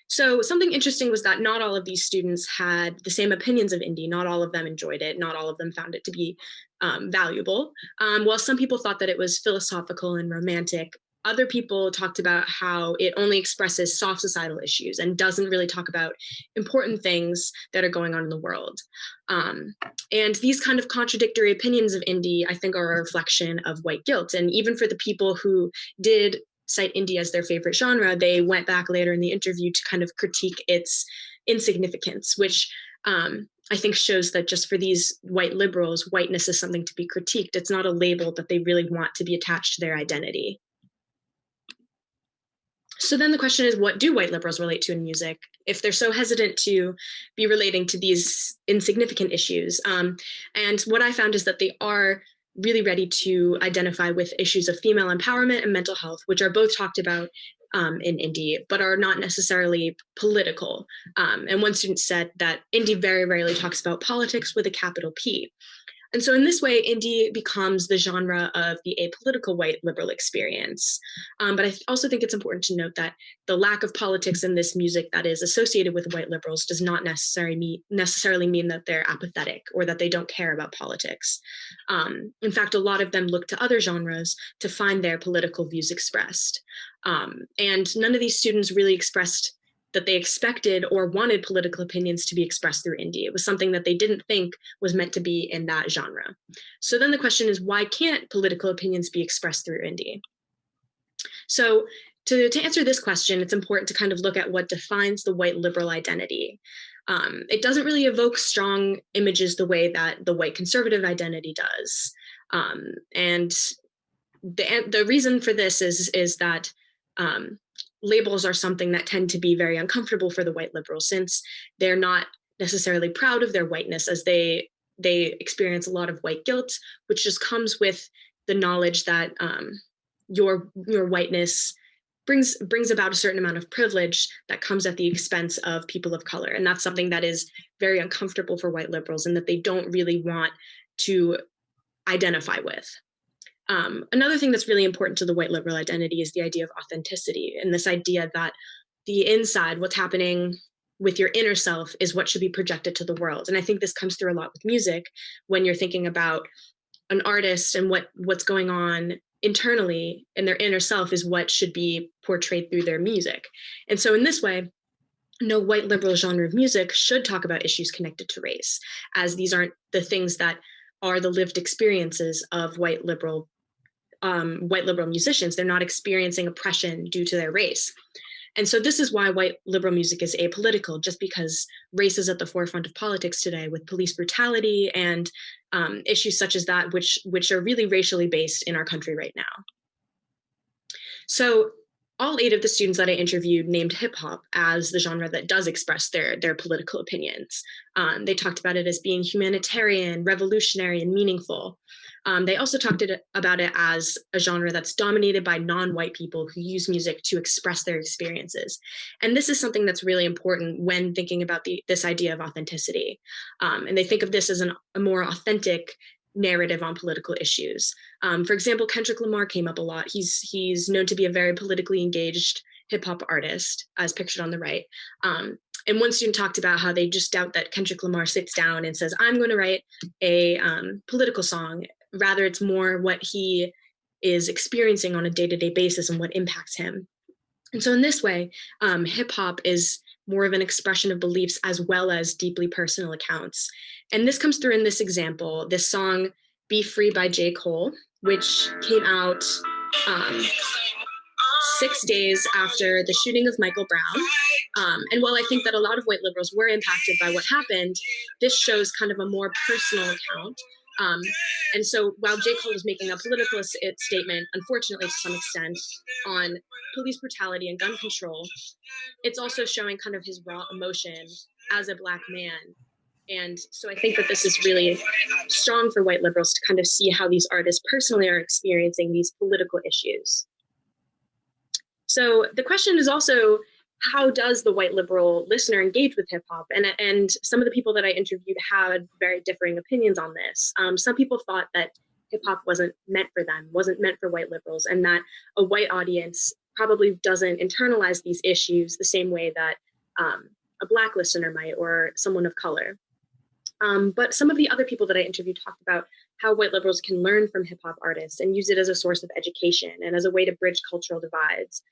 So something interesting was that not all of these students had the same opinions of indie. Not all of them enjoyed it. Not all of them found it to be valuable. While some people thought that it was philosophical and romantic, other people talked about how it only expresses soft societal issues and doesn't really talk about important things that are going on in the world. And these kind of contradictory opinions of indie, I think, are a reflection of white guilt. And even for the people who did cite indie as their favorite genre, they went back later in the interview to kind of critique its insignificance, which I think shows that just for these white liberals, whiteness is something to be critiqued. It's not a label that they really want to be attached to their identity. So then the question is, what do white liberals relate to in music if they're so hesitant to be relating to these insignificant issues? And what I found is that they are really ready to identify with issues of female empowerment and mental health, which are both talked about in indie, but are not necessarily political. And one student said that indie very rarely talks about politics with a capital P. And so in this way, indie becomes the genre of the apolitical white liberal experience. But I also think it's important to note that the lack of politics in this music that is associated with white liberals does not necessarily mean that they're apathetic or that they don't care about politics. In fact, a lot of them look to other genres to find their political views expressed. And none of these students really expressed that they expected or wanted political opinions to be expressed through indie. It was something that they didn't think was meant to be in that genre. So then the question is, why can't political opinions be expressed through indie? So to answer this question, it's important to kind of look at what defines the white liberal identity. It doesn't really evoke strong images the way that the white conservative identity does. And the reason for this is that labels are something that tend to be very uncomfortable for the white liberals, since they're not necessarily proud of their whiteness, as they experience a lot of white guilt, which just comes with the knowledge that your whiteness brings about a certain amount of privilege that comes at the expense of people of color. And that's something that is very uncomfortable for white liberals and that they don't really want to identify with. Another thing that's really important to the white liberal identity is the idea of authenticity, and this idea that the inside, what's happening with your inner self, is what should be projected to the world. And I think this comes through a lot with music when you're thinking about an artist and what's going on internally in their inner self is what should be portrayed through their music. And so in this way, no white liberal genre of music should talk about issues connected to race, as these aren't the things that are the lived experiences of white liberal musicians. They're not experiencing oppression due to their race. And so this is why white liberal music is apolitical, just because race is at the forefront of politics today, with police brutality and issues such as that, which are really racially based in our country right now. So all 8 of the students that I interviewed named hip hop as the genre that does express their political opinions. They talked about it as being humanitarian, revolutionary, and meaningful. They also talked about it as a genre that's dominated by non-white people who use music to express their experiences. And this is something that's really important when thinking about this idea of authenticity. And they think of this as a more authentic narrative on political issues. For example, Kendrick Lamar came up a lot. He's known to be a very politically engaged hip hop artist, as pictured on the right. And one student talked about how they just doubt that Kendrick Lamar sits down and says, I'm going to write a political song. Rather, it's more what he is experiencing on a day-to-day basis and what impacts him. And so in this way, hip hop is more of an expression of beliefs as well as deeply personal accounts. And this comes through in this example, this song, Be Free by J. Cole, which came out 6 days after the shooting of Michael Brown. And while I think that a lot of white liberals were impacted by what happened, this shows kind of a more personal account. And so while J. Cole is making a political statement, unfortunately to some extent, on police brutality and gun control, it's also showing kind of his raw emotion as a Black man. And so I think that this is really strong for white liberals to kind of see how these artists personally are experiencing these political issues. So the question is also, how does the white liberal listener engage with hip hop? And some of the people that I interviewed had very differing opinions on this. Some people thought that hip hop wasn't meant for them, wasn't meant for white liberals, and that a white audience probably doesn't internalize these issues the same way that a Black listener might, or someone of color. But some of the other people that I interviewed talked about how white liberals can learn from hip hop artists and use it as a source of education and as a way to bridge cultural divides.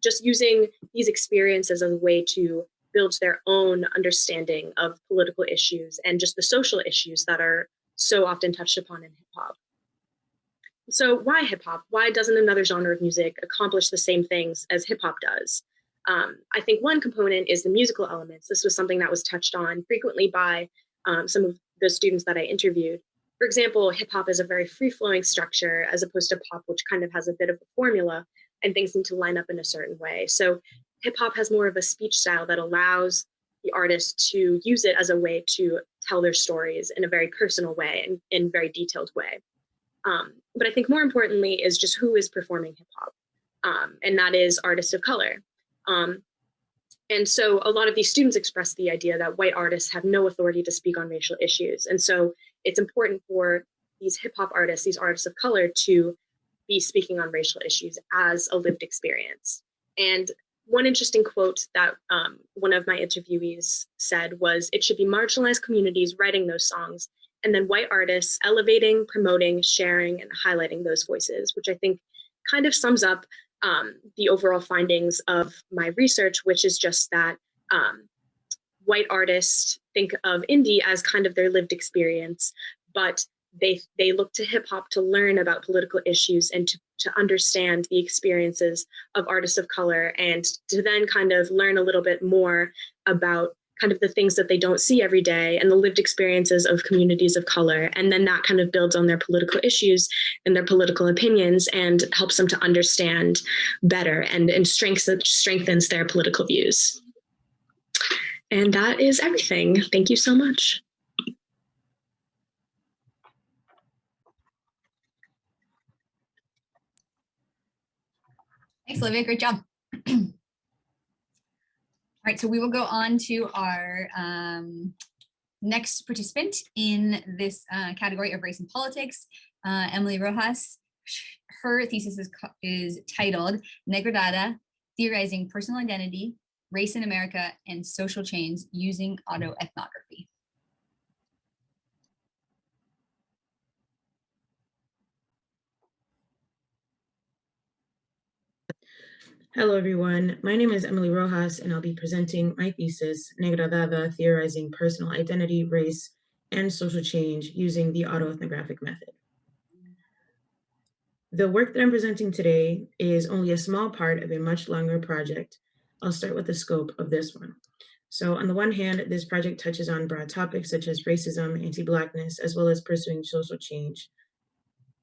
Just using these experiences as a way to build their own understanding of political issues and just the social issues that are so often touched upon in hip hop. So why hip hop? Why doesn't another genre of music accomplish the same things as hip hop does? I think one component is the musical elements. This was something that was touched on frequently by some of the students that I interviewed. For example, hip hop is a very free-flowing structure as opposed to pop, which kind of has a bit of a formula and things need to line up in a certain way. So hip hop has more of a speech style that allows the artist to use it as a way to tell their stories in a very personal way and in very detailed way. But I think more importantly is just who is performing hip hop, and that is artists of color. And so a lot of these students express the idea that white artists have no authority to speak on racial issues. And so it's important for these hip hop artists, these artists of color, to be speaking on racial issues as a lived experience. And one interesting quote that one of my interviewees said was, it should be marginalized communities writing those songs, and then white artists elevating, promoting, sharing, and highlighting those voices, which I think kind of sums up the overall findings of my research, which is just that white artists think of indie as kind of their lived experience, but they look to hip hop to learn about political issues and to understand the experiences of artists of color, and to then kind of learn a little bit more about kind of the things that they don't see every day and the lived experiences of communities of color. And then that kind of builds on their political issues and their political opinions and helps them to understand better and strengthens their political views. And that is everything. Thank you so much. Thanks, Olivia. Great job. All right, so we will go on to our next participant in this category of race and politics, Emily Rojas. Her thesis is titled Negra Dada, Theorizing Personal Identity, Race in America, and Social Change Using Autoethnography. Hello, everyone. My name is Emily Rojas, and I'll be presenting my thesis, Negra Dada, Theorizing Personal Identity, Race, and Social Change Using the Autoethnographic Method. The work that I'm presenting today is only a small part of a much longer project. I'll start with the scope of this one. So on the one hand, this project touches on broad topics such as racism, anti-Blackness, as well as pursuing social change.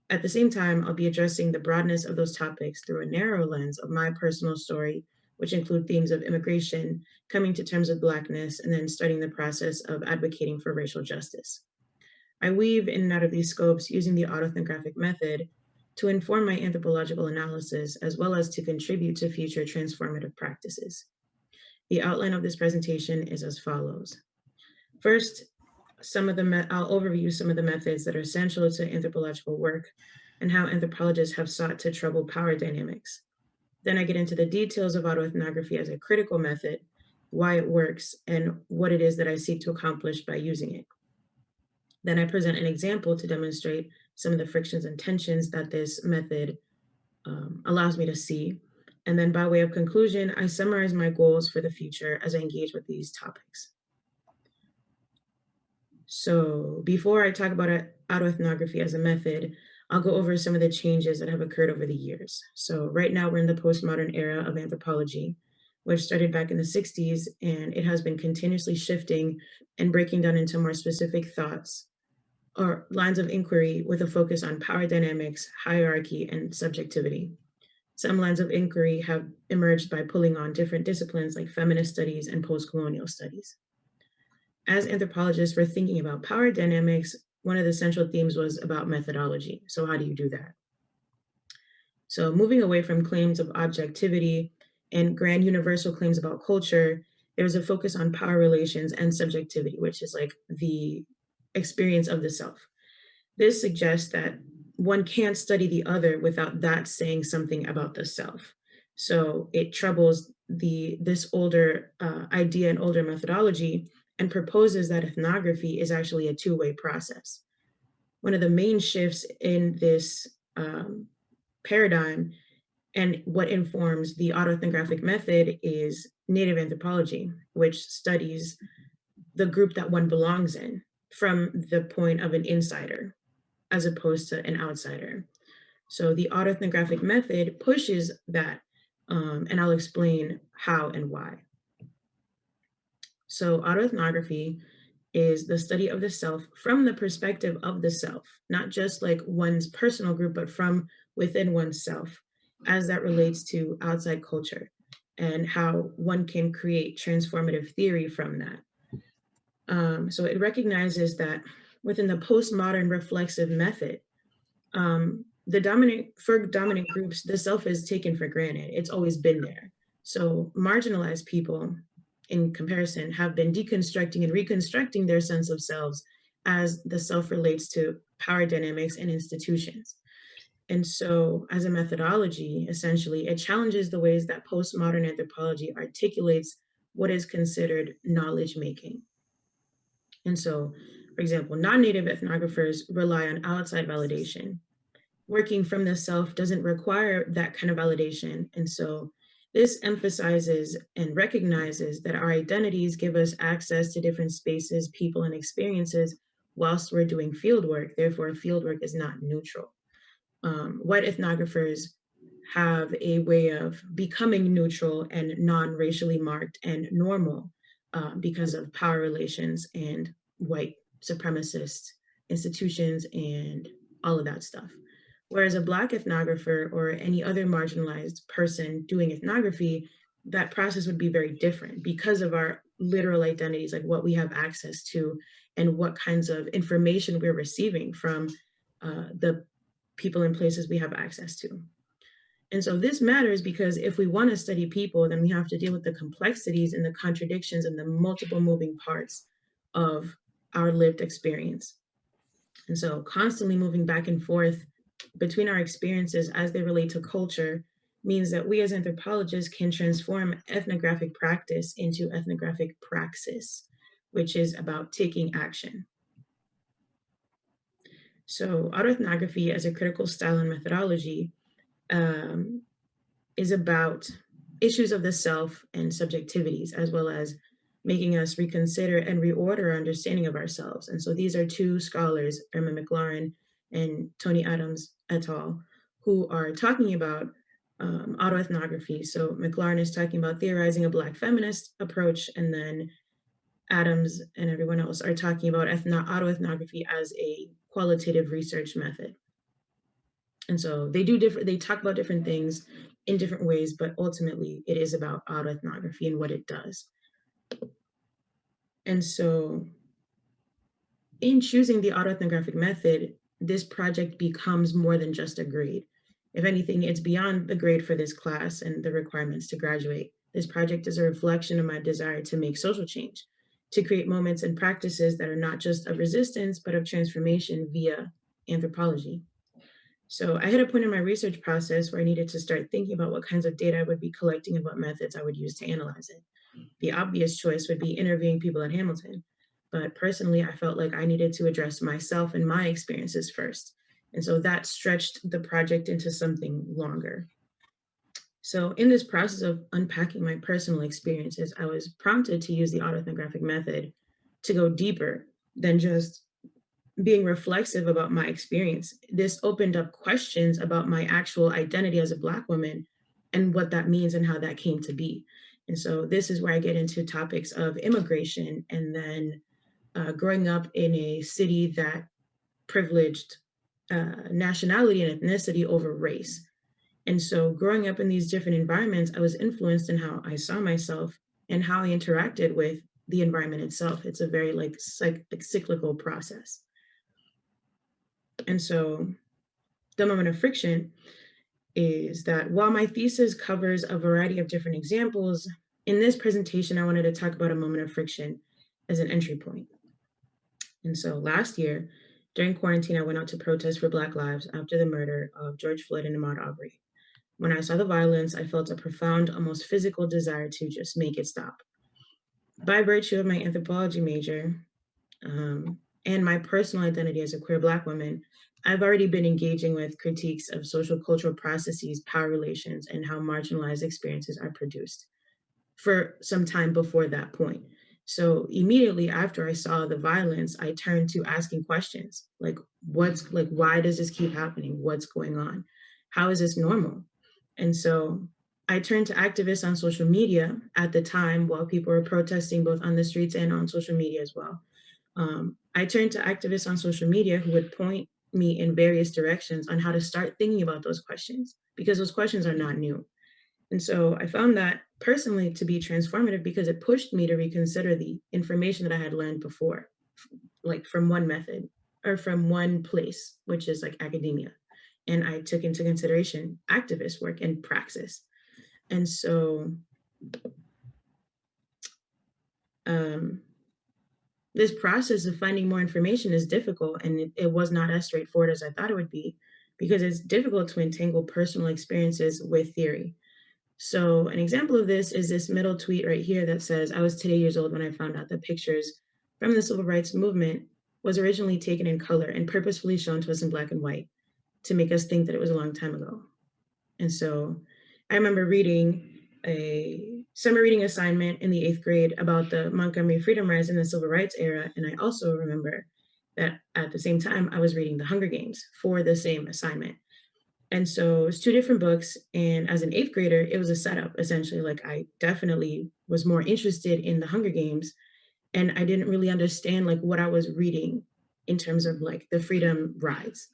At the same time, I'll be addressing the broadness of those topics through a narrow lens of my personal story, which include themes of immigration, coming to terms with Blackness, and then studying the process of advocating for racial justice. I weave in and out of these scopes using the autoethnographic method to inform my anthropological analysis, as well as to contribute to future transformative practices. The outline of this presentation is as follows. First, I'll overview some of the methods that are essential to anthropological work and how anthropologists have sought to trouble power dynamics. Then I get into the details of autoethnography as a critical method why it works, and what it is that I seek to accomplish by using it. Then I present an example to demonstrate some of the frictions and tensions that this method allows me to see. And then by way of conclusion, I summarize my goals for the future as I engage with these topics. So before I talk about autoethnography as a method, I'll go over some of the changes that have occurred over the years. So right now we're in the postmodern era of anthropology, which started back in the 60s, and it has been continuously shifting and breaking down into more specific thoughts or lines of inquiry with a focus on power dynamics, hierarchy, and subjectivity. Some lines of inquiry have emerged by pulling on different disciplines like feminist studies and post-colonial studies. As anthropologists, we're thinking about power dynamics. One of the central themes was about methodology. So how do you do that? So moving away from claims of objectivity and grand universal claims about culture, there's a focus on power relations and subjectivity, which is like the experience of the self. This suggests that one can't study the other without that saying something about the self. So it troubles this older idea and older methodology and proposes that ethnography is actually a two-way process. One of the main shifts in this paradigm and what informs the autoethnographic method is native anthropology, which studies the group that one belongs in from the point of an insider, as opposed to an outsider. So the autoethnographic method pushes that, and I'll explain how and why. So autoethnography is the study of the self from the perspective of the self, not just like one's personal group, but from within oneself, as that relates to outside culture and how one can create transformative theory from that. So it recognizes that within the postmodern reflexive method, for dominant groups, the self is taken for granted. It's always been there. So marginalized people, in comparison, have been deconstructing and reconstructing their sense of selves as the self relates to power dynamics and institutions. And so as a methodology, essentially, it challenges the ways that postmodern anthropology articulates what is considered knowledge making. And so, for example, non-native ethnographers rely on outside validation. Working from the self doesn't require that kind of validation. And so this emphasizes and recognizes that our identities give us access to different spaces, people, and experiences whilst we're doing fieldwork. Therefore, fieldwork is not neutral. White ethnographers have a way of becoming neutral and non-racially marked and normal because of power relations and white supremacist institutions and all of that stuff. Whereas a Black ethnographer or any other marginalized person doing ethnography, that process would be very different because of our literal identities, like what we have access to and what kinds of information we're receiving from the people and places we have access to. And so this matters because if we want to study people, then we have to deal with the complexities and the contradictions and the multiple moving parts of our lived experience. And so constantly moving back and forth between our experiences as they relate to culture means that we as anthropologists can transform ethnographic practice into ethnographic praxis, which is about taking action. So autoethnography as a critical style and methodology is about issues of the self and subjectivities, as well as making us reconsider and reorder our understanding of ourselves. And so these are two scholars, Irma McLaurin and Tony Adams et al., who are talking about autoethnography. So McLaurin is talking about theorizing a Black feminist approach, and then Adams and everyone else are talking about autoethnography as a qualitative research method. And so they talk about different things in different ways, but ultimately it is about autoethnography and what it does. And so in choosing the autoethnographic method, this project becomes more than just a grade. If anything, it's beyond the grade for this class and the requirements to graduate. This project is a reflection of my desire to make social change, to create moments and practices that are not just of resistance, but of transformation via anthropology. So I hit a point in my research process where I needed to start thinking about what kinds of data I would be collecting and what methods I would use to analyze it. The obvious choice would be interviewing people at Hamilton, but personally, I felt like I needed to address myself and my experiences first. And so that stretched the project into something longer. So in this process of unpacking my personal experiences, I was prompted to use the autoethnographic method to go deeper than just being reflexive about my experience. This opened up questions about my actual identity as a Black woman and what that means and how that came to be. And so this is where I get into topics of immigration and then growing up in a city that privileged nationality and ethnicity over race. And so growing up in these different environments, I was influenced in how I saw myself and how I interacted with the environment itself. It's a very like cyclical process. And so the moment of friction is that while my thesis covers a variety of different examples, in this presentation, I wanted to talk about a moment of friction as an entry point. And so last year, during quarantine, I went out to protest for Black lives after the murder of George Floyd and Ahmaud Arbery. When I saw the violence, I felt a profound, almost physical desire to just make it stop. By virtue of my anthropology major and my personal identity as a queer Black woman, I've already been engaging with critiques of social cultural processes, power relations, and how marginalized experiences are produced for some time before that point. So immediately after I saw the violence, I turned to asking questions like, why does this keep happening? What's going on? How is this normal? And so I turned to activists on social media at the time while people were protesting both on the streets and on social media as well. I turned to activists on social media who would point me in various directions on how to start thinking about those questions, because those questions are not new. And so I found that personally to be transformative because it pushed me to reconsider the information that I had learned before, like from one method or from one place, which is like academia. And I took into consideration activist work and praxis. And so this process of finding more information is difficult, and it was not as straightforward as I thought it would be, because it's difficult to entangle personal experiences with theory. So an example of this is this middle tweet right here that says, I was today years old when I found out that pictures from the civil rights movement was originally taken in color and purposefully shown to us in black and white to make us think that it was a long time ago. And so I remember reading a summer reading assignment in the 8th grade about the Montgomery Freedom Rise in the Civil Rights era. And I also remember that at the same time, I was reading The Hunger Games for the same assignment. And so it's two different books. And as an 8th grader, it was a setup, essentially. Like I definitely was more interested in The Hunger Games. And I didn't really understand like what I was reading in terms of like the freedom rides.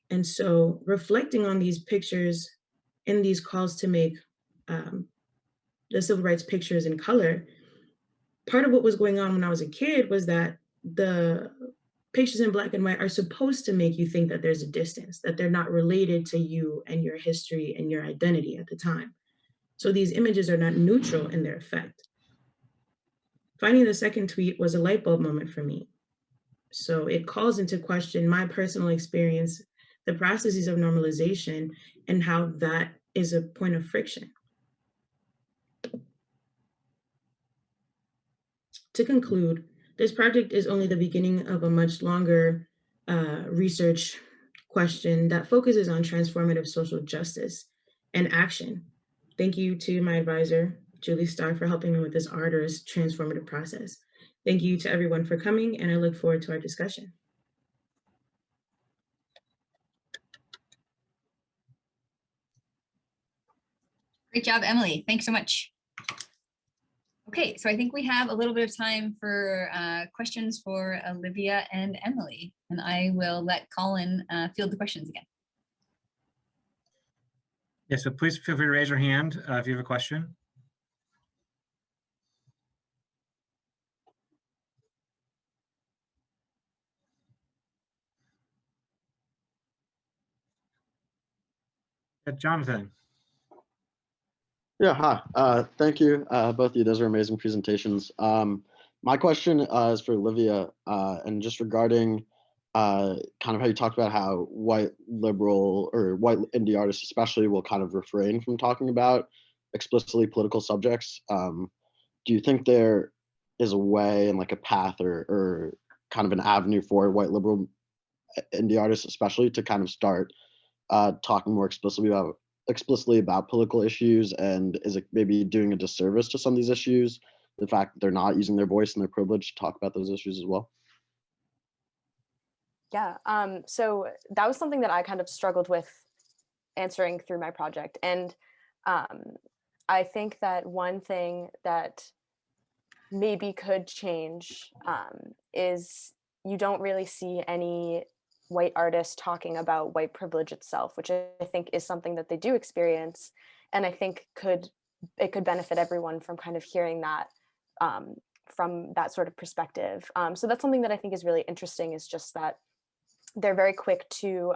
And so reflecting on these pictures and these calls to make the civil rights pictures in color, part of what was going on when I was a kid was that the pictures in black and white are supposed to make you think that there's a distance, that they're not related to you and your history and your identity at the time. So these images are not neutral in their effect. Finding the second tweet was a light bulb moment for me. So it calls into question my personal experience, the processes of normalization, and how that is a point of friction. To conclude, this project is only the beginning of a much longer research question that focuses on transformative social justice and action. Thank you to my advisor, Julie Starr, for helping me with this arduous transformative process. Thank you to everyone for coming, and I look forward to our discussion. Great job, Emily. Thanks so much. Okay, so I think we have a little bit of time for questions for Olivia and Emily, and I will let Colin field the questions again. Yeah, so please feel free to raise your hand if you have a question. Jonathan. Yeah, hi. Thank you, both of you. Those are amazing presentations. My question is for Olivia, and just regarding kind of how you talked about how white liberal or white indie artists especially will kind of refrain from talking about explicitly political subjects. Do you think there is a way and like a path or kind of an avenue for white liberal indie artists especially to kind of start talking more explicitly about political issues? And is it maybe doing a disservice to some of these issues, the fact that they're not using their voice and their privilege to talk about those issues as well? Yeah, so that was something that I kind of struggled with answering through my project. And I think that one thing that maybe could change is you don't really see any white artists talking about white privilege itself, which I think is something that they do experience. And I think it could benefit everyone from kind of hearing that from that sort of perspective. So that's something that I think is really interesting, is just that they're very quick to,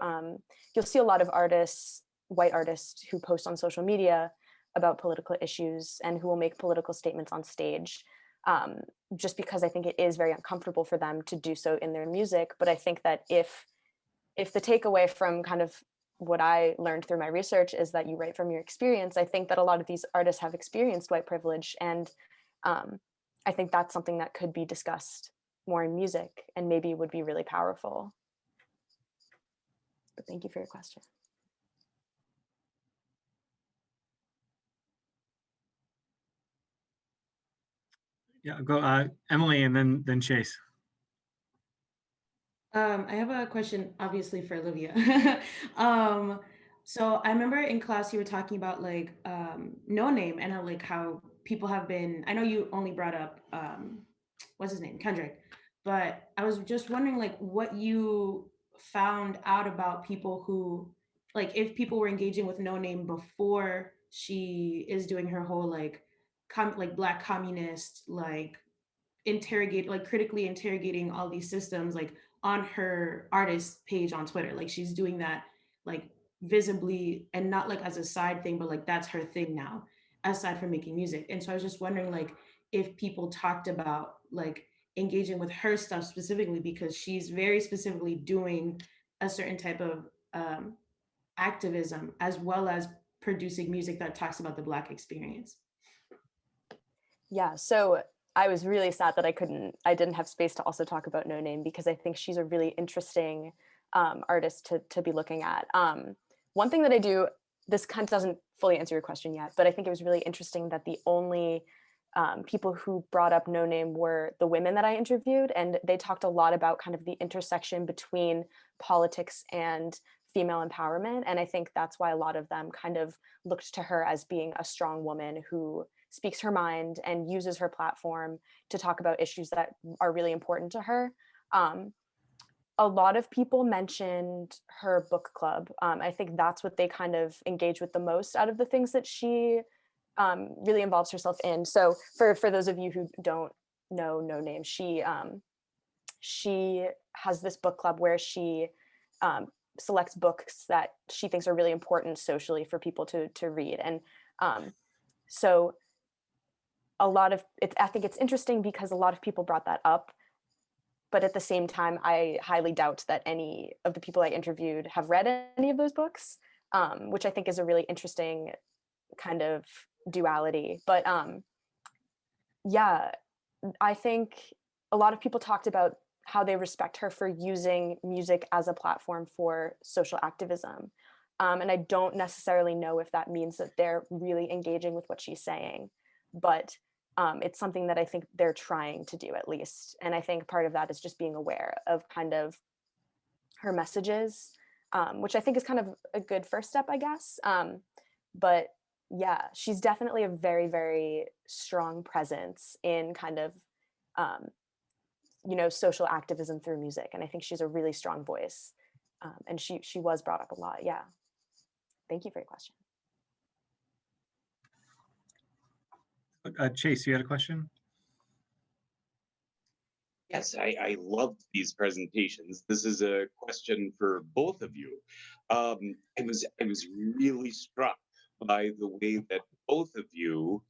you'll see a lot of artists, white artists, who post on social media about political issues and who will make political statements on stage, just because I think it is very uncomfortable for them to do so in their music. But I think that if the takeaway from kind of what I learned through my research is that you write from your experience, I think that a lot of these artists have experienced white privilege. And I think that's something that could be discussed more in music and maybe would be really powerful. But thank you for your question. Yeah, go Emily, and then Chase. I have a question, obviously, for Olivia. So I remember in class you were talking about like No Name and how people have been. I know you only brought up what's his name, Kendrick, but I was just wondering like what you found out about people who, like, if people were engaging with No Name before she is doing her whole like black communist critically interrogating all these systems like on her artist page on Twitter. Like she's doing that like visibly and not like as a side thing, but like that's her thing now, aside from making music. And so I was just wondering like if people talked about like engaging with her stuff specifically, because she's very specifically doing a certain type of activism as well as producing music that talks about the Black experience. Yeah, so I was really sad that I didn't have space to also talk about No Name, because I think she's a really interesting artist to be looking at. One thing that I do, this kind of doesn't fully answer your question yet, but I think it was really interesting that the only people who brought up No Name were the women that I interviewed, and they talked a lot about kind of the intersection between politics and female empowerment. And I think that's why a lot of them kind of looked to her as being a strong woman who speaks her mind and uses her platform to talk about issues that are really important to her. A lot of people mentioned her book club. I think that's what they kind of engage with the most out of the things that she really involves herself in. So for those of you who don't know No Name, she has this book club where she selects books that she thinks are really important socially for people to read. And so I think it's interesting because a lot of people brought that up, but at the same time, I highly doubt that any of the people I interviewed have read any of those books, which I think is a really interesting kind of duality. But yeah, I think a lot of people talked about how they respect her for using music as a platform for social activism. And I don't necessarily know if that means that they're really engaging with what she's saying, but it's something that I think they're trying to do, at least. And I think part of that is just being aware of kind of her messages, which I think is kind of a good first step, I guess. But yeah, she's definitely a very, very strong presence in kind of, social activism through music. And I think she's a really strong voice. And she was brought up a lot. Yeah. Thank you for your question. Chase, you had a question? Yes, I loved these presentations. This is a question for both of you. I was really struck by the way that both of you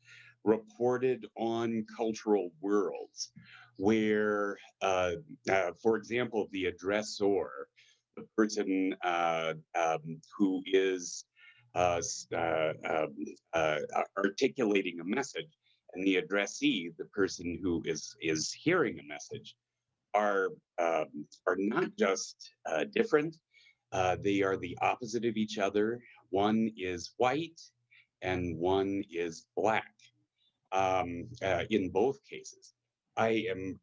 reported on cultural worlds where, for example, the addressor, the person who is articulating a message, and the addressee, the person who is hearing a message, are not just different, they are the opposite of each other. One is white and one is black in both cases. I am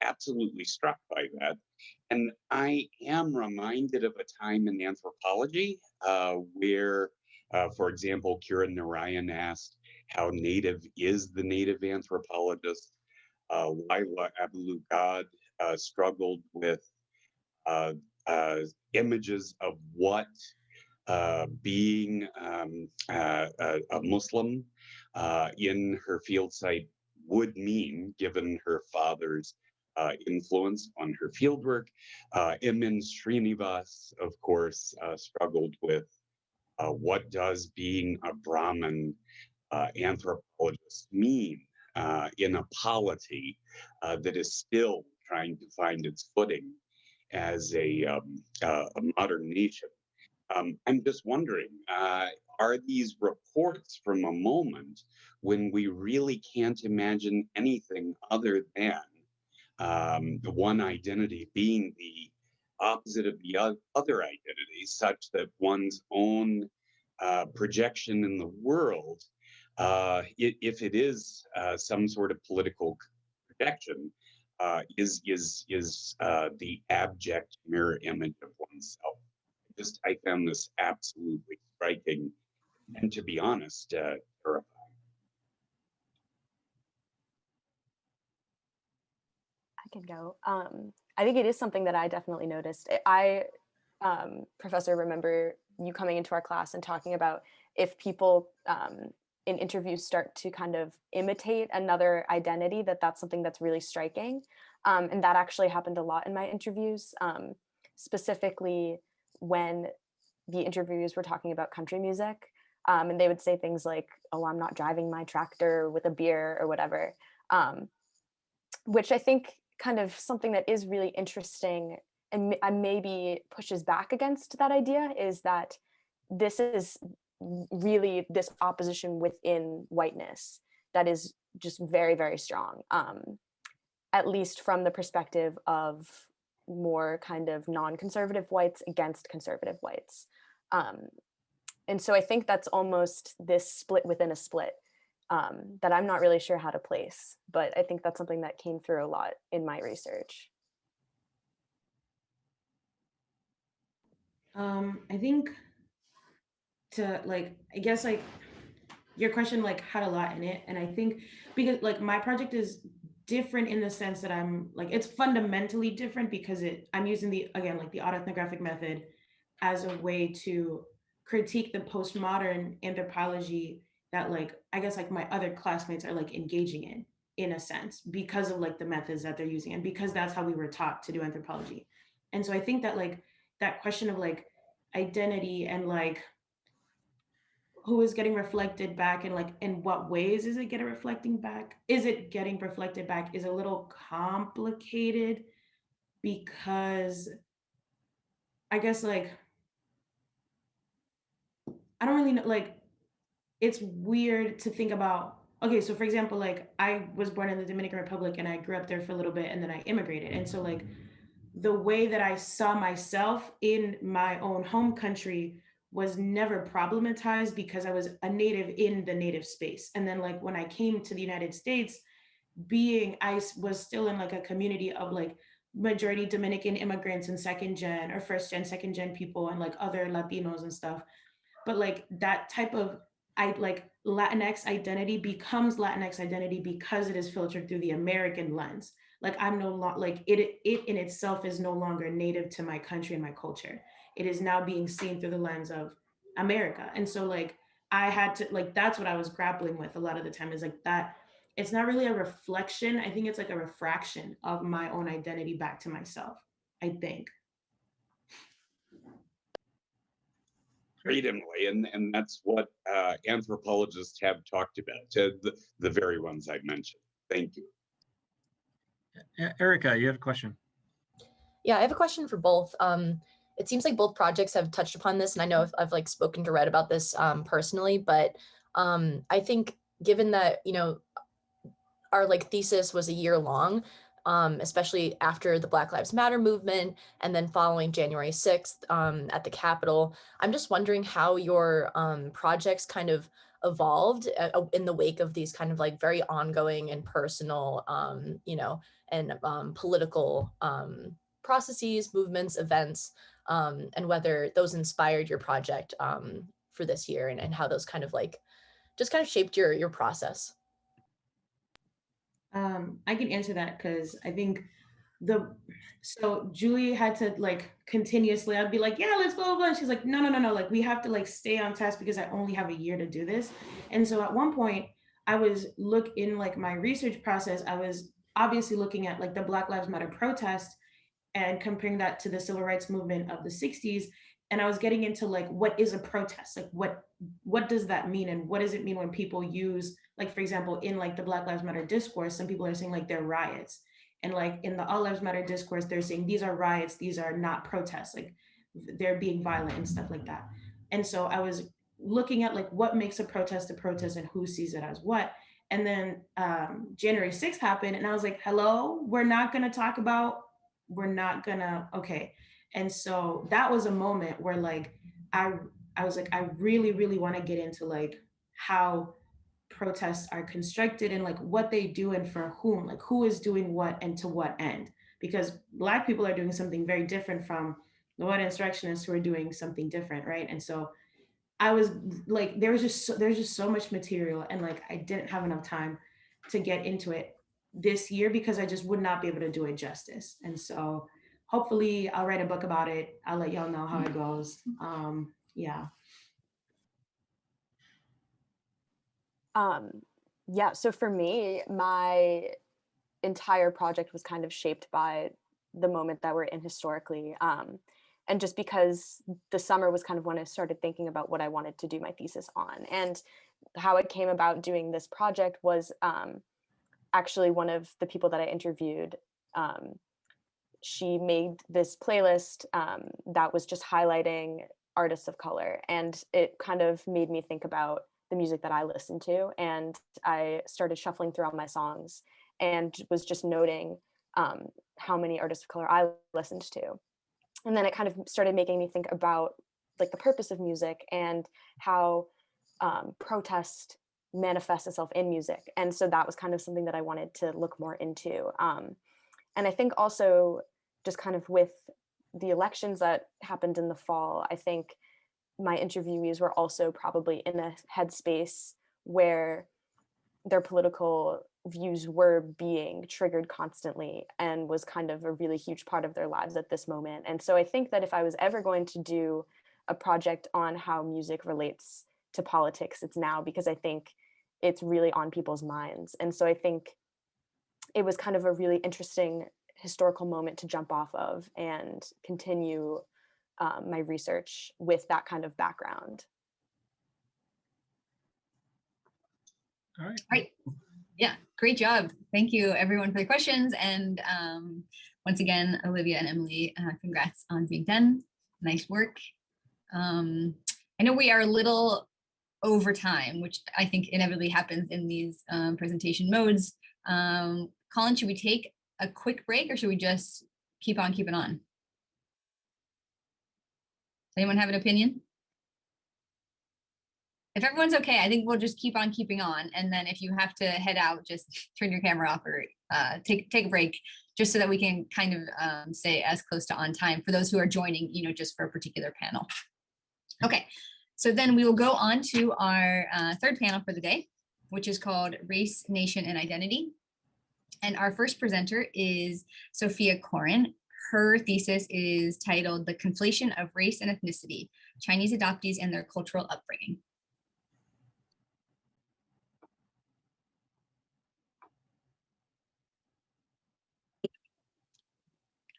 absolutely struck by that. And I am reminded of a time in anthropology where, for example, Kiran Narayan asked, how native is the native anthropologist? Laila Abulugad struggled with uh, images of what being a Muslim in her field site would mean, given her father's influence on her fieldwork. Emin Srinivas, of course, struggled with what does being a Brahmin anthropologist mean in a polity that is still trying to find its footing as a modern nation. I'm just wondering, are these reports from a moment when we really can't imagine anything other than the one identity being the opposite of the other identity, such that one's own projection in the world, if it is some sort of political projection, is the abject mirror image of oneself? I found this absolutely striking, and to be honest, terrifying. I can go. I think it is something that I definitely noticed. Professor, remember you coming into our class and talking about if people in interviews start to kind of imitate another identity, that's something that's really striking. And that actually happened a lot in my interviews, specifically when the interviewers were talking about country music. And they would say things like, oh, I'm not driving my tractor with a beer or whatever, which I think kind of something that is really interesting and maybe pushes back against that idea is that this is really this opposition within whiteness that is just very, very strong, at least from the perspective of more kind of non-conservative whites against conservative whites. And so I think that's almost this split within a split that I'm not really sure how to place, but I think that's something that came through a lot in my research. I think I guess your question had a lot in it. And I think because my project is different in the sense that it's fundamentally different because I'm using the autoethnographic method as a way to critique the postmodern anthropology that I guess my other classmates are engaging in a sense because of the methods that they're using and because that's how we were taught to do anthropology. And so I think that that question of identity and who is getting reflected back and in what ways is it getting reflected back is a little complicated because I guess I don't really know, it's weird to think about, okay, so for example, I was born in the Dominican Republic and I grew up there for a little bit and then I immigrated. And so the way that I saw myself in my own home country was never problematized because I was a native in the native space. And then when I came to the United States, I was still in a community of majority Dominican immigrants and second gen or first gen, second gen people and other Latinos and stuff. But that type of Latinx identity becomes Latinx identity because it is filtered through the American lens. I'm no longer it in itself is no longer native to my country and my culture. It is now being seen through the lens of America. And so I had to that's what I was grappling with a lot of the time is that it's not really a reflection. I think it's a refraction of my own identity back to myself, I think. Great, Emily, and that's what anthropologists have talked about, the very ones I mentioned. Thank you. Erica, you have a question. Yeah, I have a question for both. It seems like both projects have touched upon this, and I know I've like spoken to Red about this personally, but I think given that, you know, our like thesis was a year long, especially after the Black Lives Matter movement and then following January 6th at the Capitol, I'm just wondering how your projects kind of evolved in the wake of these kind of like very ongoing and personal, you know, and political processes, movements, events, and whether those inspired your project for this year and how those kind of like just kind of shaped your process. I can answer that because I think so Julie had to like continuously, I'd be like, yeah, let's blah, blah, blah. And she's like, no. Like we have to like stay on task because I only have a year to do this. And so at one point I was in like my research process, I was obviously looking at like the Black Lives Matter protest and comparing that to the civil rights movement of the 60s. And I was getting into like, what is a protest? Like what does that mean? And what does it mean when people use, like, for example, in like the Black Lives Matter discourse, some people are saying like they're riots. And like in the All Lives Matter discourse, they're saying these are riots, these are not protests, like they're being violent and stuff like that. And so I was looking at like what makes a protest and who sees it as what. And then January 6th happened and I was like, hello, we're not gonna, okay. And so that was a moment where like, I was like, I really, really wanna get into like how protests are constructed and like what they do and for whom, like who is doing what and to what end, because Black people are doing something very different from the white insurrectionists who are doing something different, right? And so I was like, there's just so much material and like I didn't have enough time to get into it this year because I just would not be able to do it justice. And so hopefully I'll write a book about it. I'll let y'all know how it goes. Yeah. Yeah, so for me, my entire project was kind of shaped by the moment that we're in historically. And just because the summer was kind of when I started thinking about what I wanted to do my thesis on. And how I came about doing this project was actually one of the people that I interviewed. She made this playlist that was just highlighting artists of color. And it kind of made me think about the music that I listened to. And I started shuffling through all my songs and was just noting how many artists of color I listened to. And then it kind of started making me think about like the purpose of music and how protest manifests itself in music. And so that was kind of something that I wanted to look more into. And I think also just kind of with the elections that happened in the fall, I think my interviewees were also probably in a headspace where their political views were being triggered constantly and was kind of a really huge part of their lives at this moment. And so I think that if I was ever going to do a project on how music relates to politics, it's now, because I think it's really on people's minds. And so I think it was kind of a really interesting historical moment to jump off of and continue my research with that kind of background. All right. Right. Yeah, great job. Thank you everyone for the questions. And once again, Olivia and Emily, congrats on being done. Nice work. I know we are a little over time, which I think inevitably happens in these presentation modes. Colin, should we take a quick break or should we just keep on keeping on? Does anyone have an opinion? If everyone's okay, I think we'll just keep on keeping on. And then if you have to head out, just turn your camera off or take a break, just so that we can kind of stay as close to on time for those who are joining, you know, just for a particular panel. Okay, so then we will go on to our third panel for the day, which is called Race, Nation, and Identity. And our first presenter is Sophia Koren. Her thesis is titled The Conflation of Race and Ethnicity, Chinese Adoptees and Their Cultural Upbringing.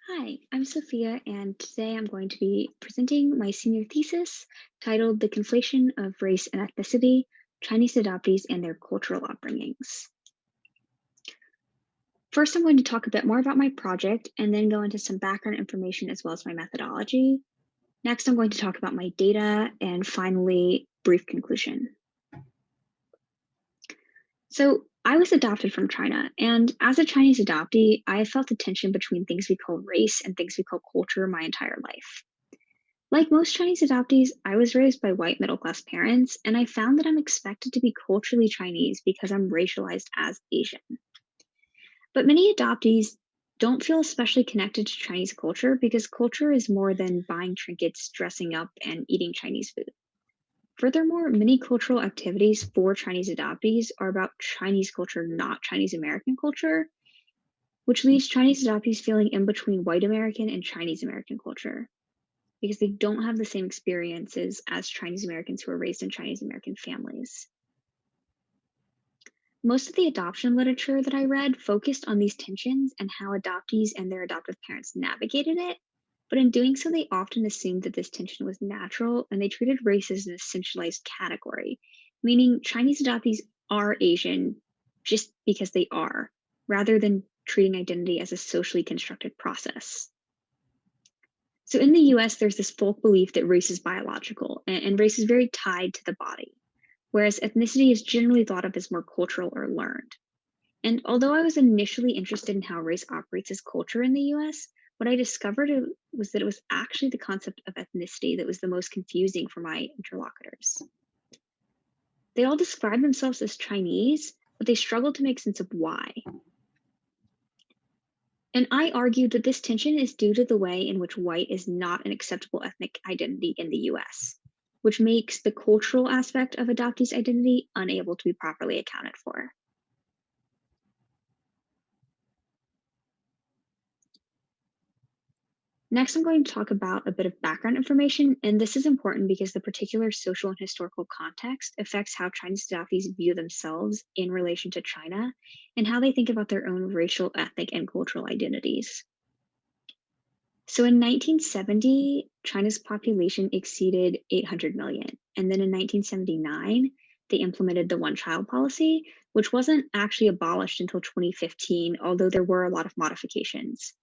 Hi, I'm Sophia, and today I'm going to be presenting my senior thesis titled The Conflation of Race and Ethnicity, Chinese Adoptees and Their Cultural Upbringings. First, I'm going to talk a bit more about my project and then go into some background information as well as my methodology. Next, I'm going to talk about my data and finally, brief conclusion. So I was adopted from China, and as a Chinese adoptee, I have felt the tension between things we call race and things we call culture my entire life. Like most Chinese adoptees, I was raised by white middle-class parents, and I found that I'm expected to be culturally Chinese because I'm racialized as Asian. But many adoptees don't feel especially connected to Chinese culture because culture is more than buying trinkets, dressing up, and eating Chinese food. Furthermore, many cultural activities for Chinese adoptees are about Chinese culture, not Chinese American culture, which leaves Chinese adoptees feeling in between white American and Chinese American culture because they don't have the same experiences as Chinese Americans who are raised in Chinese American families. Most of the adoption literature that I read focused on these tensions and how adoptees and their adoptive parents navigated it, but in doing so, they often assumed that this tension was natural and they treated race as an essentialized category, meaning Chinese adoptees are Asian just because they are, rather than treating identity as a socially constructed process. So in the US, there's this folk belief that race is biological and race is very tied to the body, whereas ethnicity is generally thought of as more cultural or learned. And although I was initially interested in how race operates as culture in the US, what I discovered was that it was actually the concept of ethnicity that was the most confusing for my interlocutors. They all described themselves as Chinese, but they struggled to make sense of why. And I argued that this tension is due to the way in which white is not an acceptable ethnic identity in the US, which makes the cultural aspect of adoptees' identity unable to be properly accounted for. Next, I'm going to talk about a bit of background information, and this is important because the particular social and historical context affects how Chinese adoptees view themselves in relation to China and how they think about their own racial, ethnic, and cultural identities. So in 1970, China's population exceeded 800 million, and then in 1979, they implemented the one-child policy, which wasn't actually abolished until 2015, although there were a lot of modifications.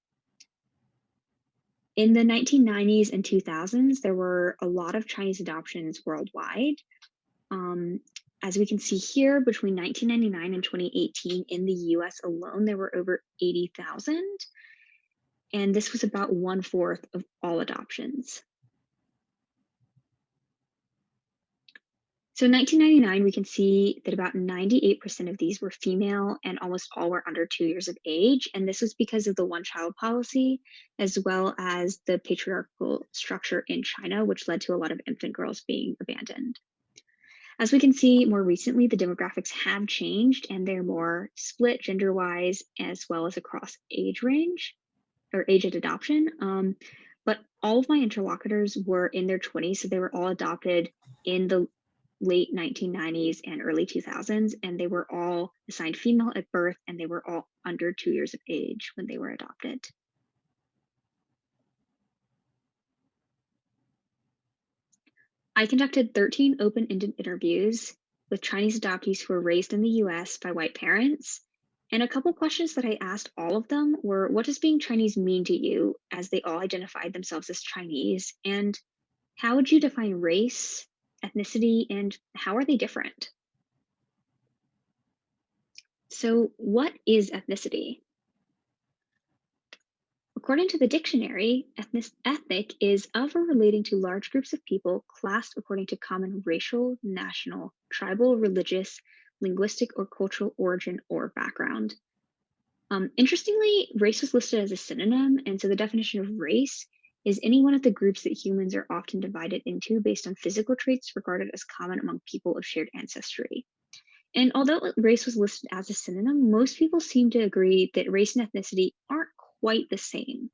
In the 1990s and 2000s, there were a lot of Chinese adoptions worldwide. As we can see here, between 1999 and 2018 in the US alone, there were over 80,000. And this was about 1/4 of all adoptions. So in 1999, we can see that about 98% of these were female and almost all were under 2 years of age. And this was because of the one-child policy, as well as the patriarchal structure in China, which led to a lot of infant girls being abandoned. As we can see more recently, the demographics have changed and they're more split gender-wise, as well as across age range or age at adoption. But all of my interlocutors were in their 20s, so they were all adopted in the late 1990s and early 2000s, and they were all assigned female at birth, and they were all under 2 years of age when they were adopted. I conducted 13 open-ended interviews with Chinese adoptees who were raised in the US by white parents. And a couple questions that I asked all of them were, what does being Chinese mean to you, as they all identified themselves as Chinese? And how would you define race, ethnicity, and how are they different? So what is ethnicity? According to the dictionary, ethnic is of or relating to large groups of people classed according to common racial, national, tribal, religious, linguistic, or cultural origin or background. Interestingly, race was listed as a synonym, and so the definition of race is any one of the groups that humans are often divided into based on physical traits regarded as common among people of shared ancestry. And although race was listed as a synonym, most people seem to agree that race and ethnicity aren't quite the same.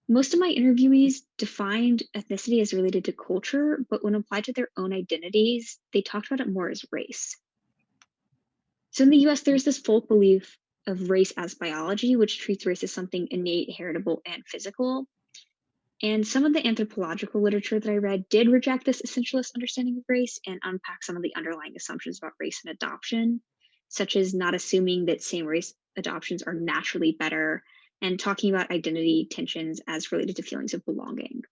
Most of my interviewees defined ethnicity as related to culture, but when applied to their own identities, they talked about it more as race. So in the US, there's this folk belief of race as biology, which treats race as something innate, heritable, and physical. And some of the anthropological literature that I read did reject this essentialist understanding of race and unpack some of the underlying assumptions about race and adoption, such as not assuming that same race adoptions are naturally better and talking about identity tensions as related to feelings of belonging.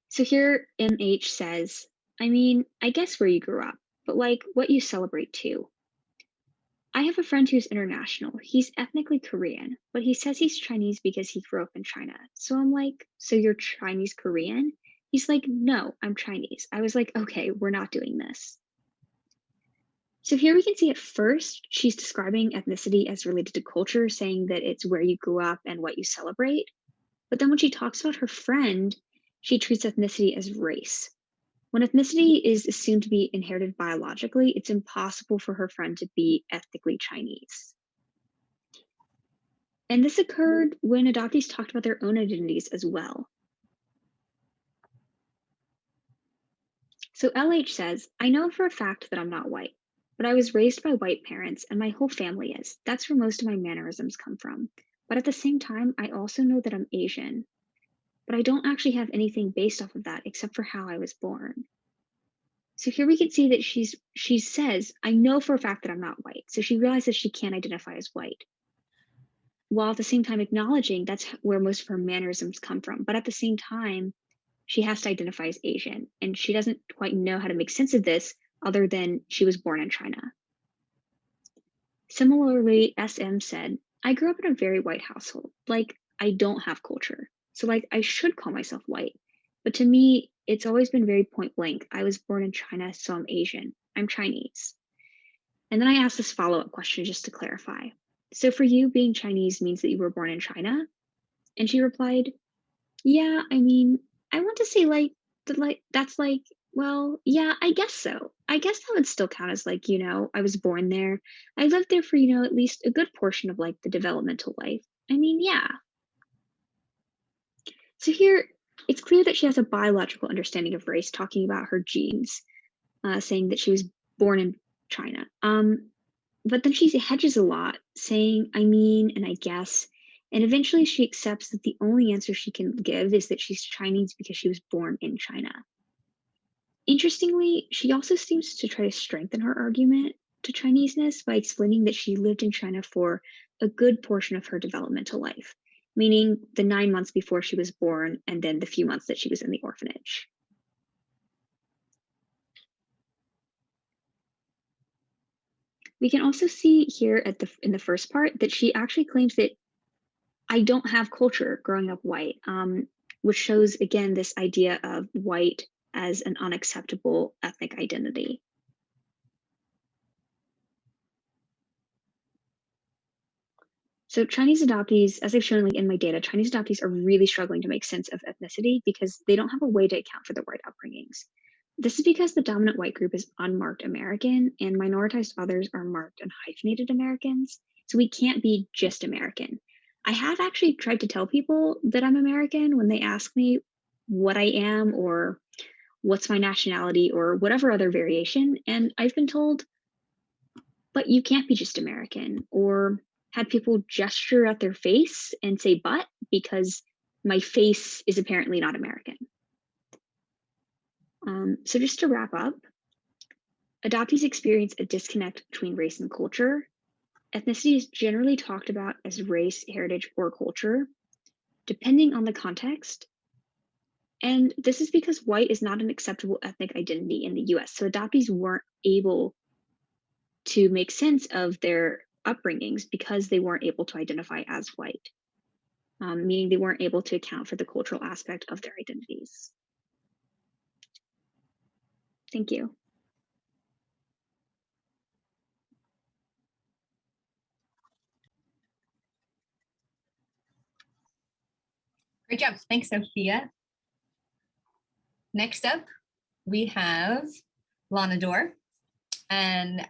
So here MH says, I mean, I guess where you grew up, but like what you celebrate too. I have a friend who's international. He's ethnically Korean, but he says he's Chinese because he grew up in China. So I'm like, so you're Chinese Korean? He's like, no, I'm Chinese. I was like, okay, we're not doing this. So here we can see at first, she's describing ethnicity as related to culture, saying that it's where you grew up and what you celebrate. But then when she talks about her friend, she treats ethnicity as race. When ethnicity is assumed to be inherited biologically, it's impossible for her friend to be ethnically Chinese. And this occurred when adoptees talked about their own identities as well. So LH says, I know for a fact that I'm not white, but I was raised by white parents and my whole family is. That's where most of my mannerisms come from. But at the same time, I also know that I'm Asian. But I don't actually have anything based off of that except for how I was born. So here we can see that she says, I know for a fact that I'm not white. So she realizes she can't identify as white, while at the same time acknowledging that's where most of her mannerisms come from. But at the same time, she has to identify as Asian, and she doesn't quite know how to make sense of this other than she was born in China. Similarly, SM said, I grew up in a very white household. Like, I don't have culture. So like, I should call myself white. But to me, it's always been very point blank. I was born in China, so I'm Asian. I'm Chinese. And then I asked this follow-up question just to clarify. So for you, being Chinese means that you were born in China? And she replied, yeah, I mean, I want to say that's like, well, yeah, I guess so. I guess that would still count as like, I was born there. I lived there for, at least a good portion of like the developmental life. I mean, yeah. So here, it's clear that she has a biological understanding of race, talking about her genes, saying that she was born in China. But then she hedges a lot, saying, I mean, and I guess, and eventually she accepts that the only answer she can give is that she's Chinese because she was born in China. Interestingly, she also seems to try to strengthen her argument to Chineseness by explaining that she lived in China for a good portion of her developmental life, meaning the 9 months before she was born and then the few months that she was in the orphanage. We can also see here in the first part that she actually claims that I don't have culture growing up white, which shows again this idea of white as an unacceptable ethnic identity. So Chinese adoptees, as I've shown in my data, Chinese adoptees are really struggling to make sense of ethnicity because they don't have a way to account for their white upbringings. This is because the dominant white group is unmarked American and minoritized others are marked and hyphenated Americans. So we can't be just American. I have actually tried to tell people that I'm American when they ask me what I am or what's my nationality or whatever other variation. And I've been told, but you can't be just American, or had people gesture at their face and say, but, because my face is apparently not American. So just to wrap up, adoptees experience a disconnect between race and culture. Ethnicity is generally talked about as race, heritage, or culture, depending on the context. And this is because white is not an acceptable ethnic identity in the US. So adoptees weren't able to make sense of their upbringings because they weren't able to identify as white, meaning they weren't able to account for the cultural aspect of their identities. Thank you. Great job. Thanks, Sophia. Next up, we have Lana Dorr, and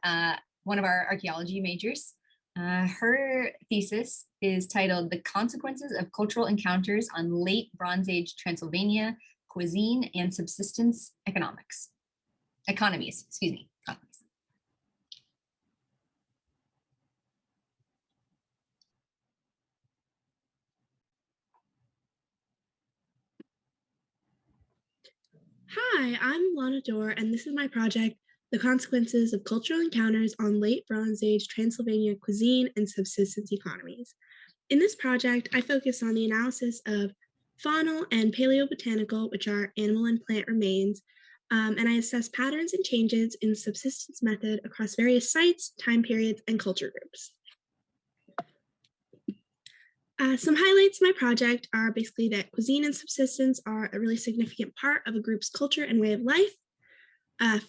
one of our archaeology majors. Her thesis is titled The Consequences of Cultural Encounters on Late Bronze Age Transylvania, Cuisine and Subsistence Economies. Hi, I'm Lana Dorr, and this is my project, The Consequences of Cultural Encounters on Late Bronze Age Transylvania Cuisine and Subsistence Economies. In this project, I focus on the analysis of faunal and paleobotanical, which are animal and plant remains, and I assess patterns and changes in subsistence method across various sites, time periods, and culture groups. Some highlights of my project are basically that cuisine and subsistence are a really significant part of a group's culture and way of life.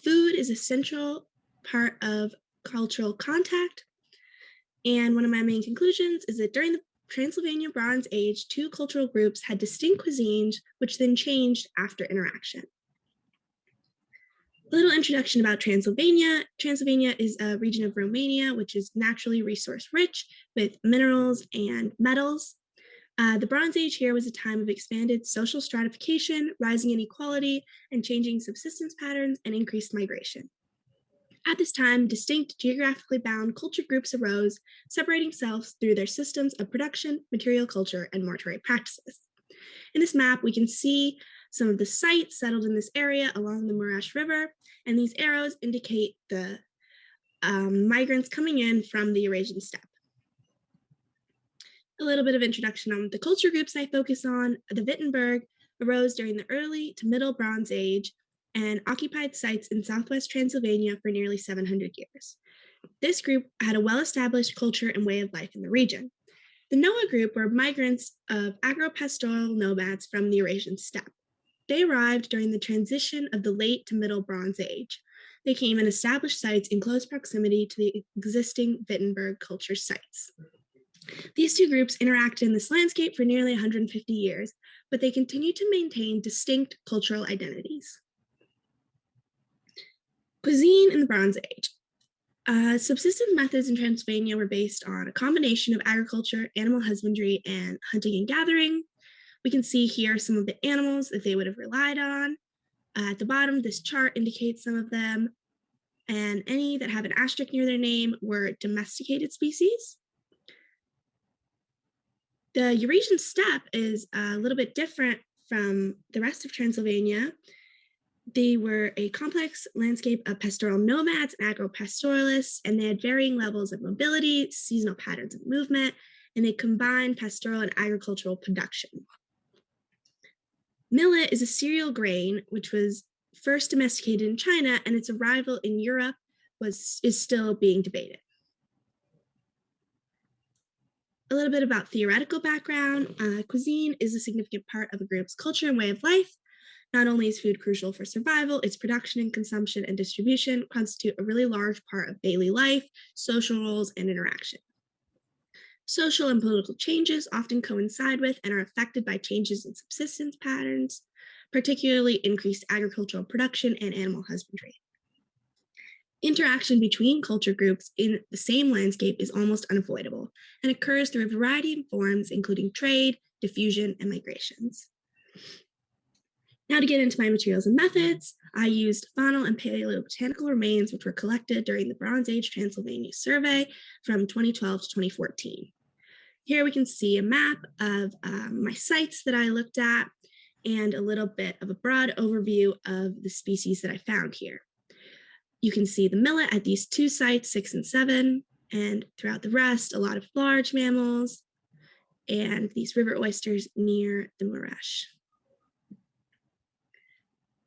Food is a central part of cultural contact. And one of my main conclusions is that during the Transylvania Bronze Age, two cultural groups had distinct cuisines, which then changed after interaction. A little introduction about Transylvania. Transylvania is a region of Romania, which is naturally resource rich with minerals and metals. The Bronze Age here was a time of expanded social stratification, rising inequality, and changing subsistence patterns and increased migration. At this time, distinct geographically bound culture groups arose, separating selves through their systems of production, material culture, and mortuary practices. In this map, we can see some of the sites settled in this area along the Murash River, and these arrows indicate the migrants coming in from the Eurasian steppe. A little bit of introduction on the culture groups I focus on. The Wittenberg arose during the early to middle Bronze Age and occupied sites in southwest Transylvania for nearly 700 years. This group had a well-established culture and way of life in the region. The Noah group were migrants of agro-pastoral nomads from the Eurasian steppe. They arrived during the transition of the late to middle Bronze Age. They came and established sites in close proximity to the existing Wittenberg culture sites. These two groups interacted in this landscape for nearly 150 years, but they continued to maintain distinct cultural identities. Cuisine in the Bronze Age. Subsistence methods in Transylvania were based on a combination of agriculture, animal husbandry, and hunting and gathering. We can see here some of the animals that they would have relied on. At the bottom, this chart indicates some of them, and any that have an asterisk near their name were domesticated species. The Eurasian steppe is a little bit different from the rest of Transylvania. They were a complex landscape of pastoral nomads and agro-pastoralists, and they had varying levels of mobility, seasonal patterns of movement, and they combined pastoral and agricultural production. Millet is a cereal grain, which was first domesticated in China, and its arrival in Europe is still being debated. A little bit about theoretical background. Cuisine is a significant part of a group's culture and way of life. Not only is food crucial for survival, its production and consumption and distribution constitute a really large part of daily life, social roles, and interaction. Social and political changes often coincide with and are affected by changes in subsistence patterns, particularly increased agricultural production and animal husbandry. Interaction between culture groups in the same landscape is almost unavoidable and occurs through a variety of forms, including trade, diffusion, and migrations. Now to get into my materials and methods, I used faunal and paleobotanical remains which were collected during the Bronze Age Transylvania survey from 2012 to 2014. Here we can see a map of my sites that I looked at and a little bit of a broad overview of the species that I found here. You can see the millet at these two sites, 6 and 7, and throughout the rest, a lot of large mammals and these river oysters near the Murash.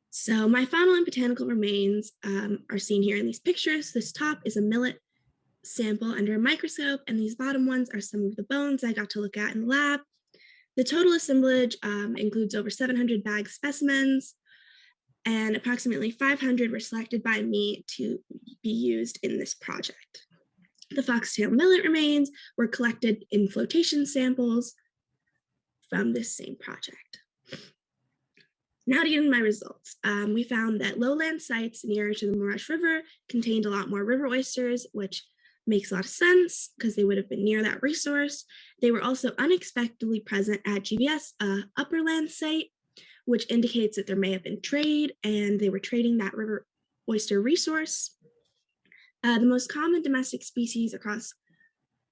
So my faunal and botanical remains are seen here in these pictures. This top is a millet sample under a microscope, and these bottom ones are some of the bones I got to look at in the lab. The total assemblage includes over 700 bagged specimens, and approximately 500 were selected by me to be used in this project. The foxtail millet remains were collected in flotation samples from this same project. Now to get into my results. We found that lowland sites near to the Murash River contained a lot more river oysters, which makes a lot of sense because they would have been near that resource. They were also unexpectedly present at GBS upperland site, which indicates that there may have been trade and they were trading that river oyster resource. The most common domestic species across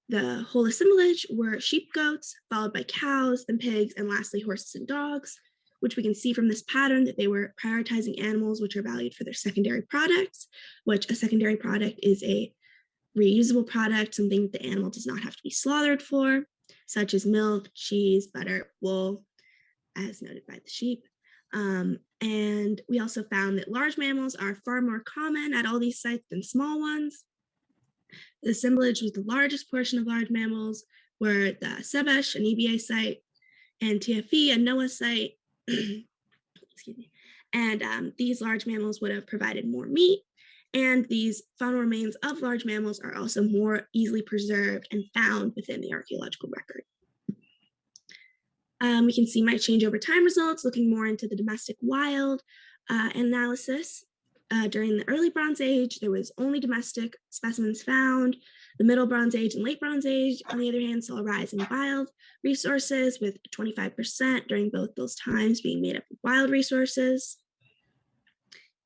the whole assemblage were sheep, goats, followed by cows and pigs, and lastly horses and dogs. which we can see from this pattern that they were prioritizing animals which are valued for their secondary products, which a secondary product is a reusable product, something that the animal does not have to be slaughtered for, such as milk, cheese, butter, wool, as noted by the sheep. And we also found that large mammals are far more common at all these sites than small ones. The assemblage with the largest portion of large mammals were the Sebesh, an EBA site, and TFE, a NOAA site. Excuse me. And these large mammals would have provided more meat, and these faunal remains of large mammals are also more easily preserved and found within the archaeological record. We can see my change over time results, looking more into the domestic wild analysis. During the early Bronze Age, there was only domestic specimens found. The Middle Bronze Age and Late Bronze Age, on the other hand, saw a rise in wild resources, with 25% during both those times being made up of wild resources.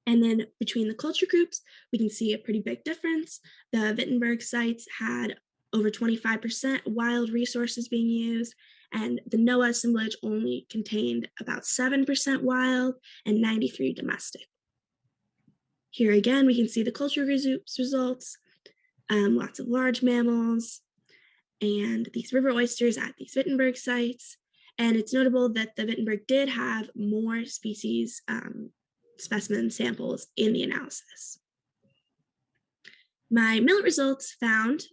And then between the culture groups, we can see a pretty big difference. The Wittenberg sites had over 25% wild resources being used, and the NOAA assemblage only contained about 7% wild and 93% domestic. Here again, we can see the culture groups results, lots of large mammals, and these river oysters at these Wittenberg sites. And it's notable that the Wittenberg did have more species specimen samples in the analysis. My millet results found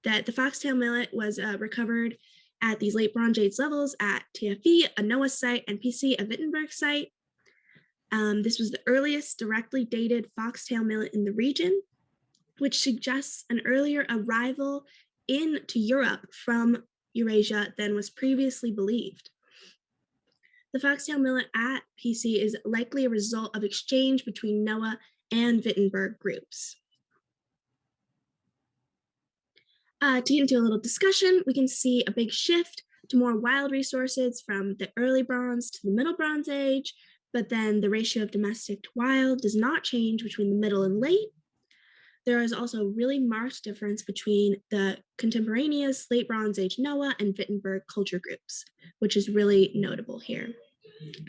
that the foxtail millet was recovered at these late Bronze Age levels at TFE, a NOAA site, and PC, a Wittenberg site. This was the earliest directly dated foxtail millet in the region, which suggests an earlier arrival into Europe from Eurasia than was previously believed. The foxtail millet at PC is likely a result of exchange between NOAA and Wittenberg groups. To get into a little discussion, we can see a big shift to more wild resources from the early Bronze to the Middle Bronze Age, but then the ratio of domestic to wild does not change between the middle and late. There is also a really marked difference between the contemporaneous late Bronze Age NOAA and Wittenberg culture groups, which is really notable here.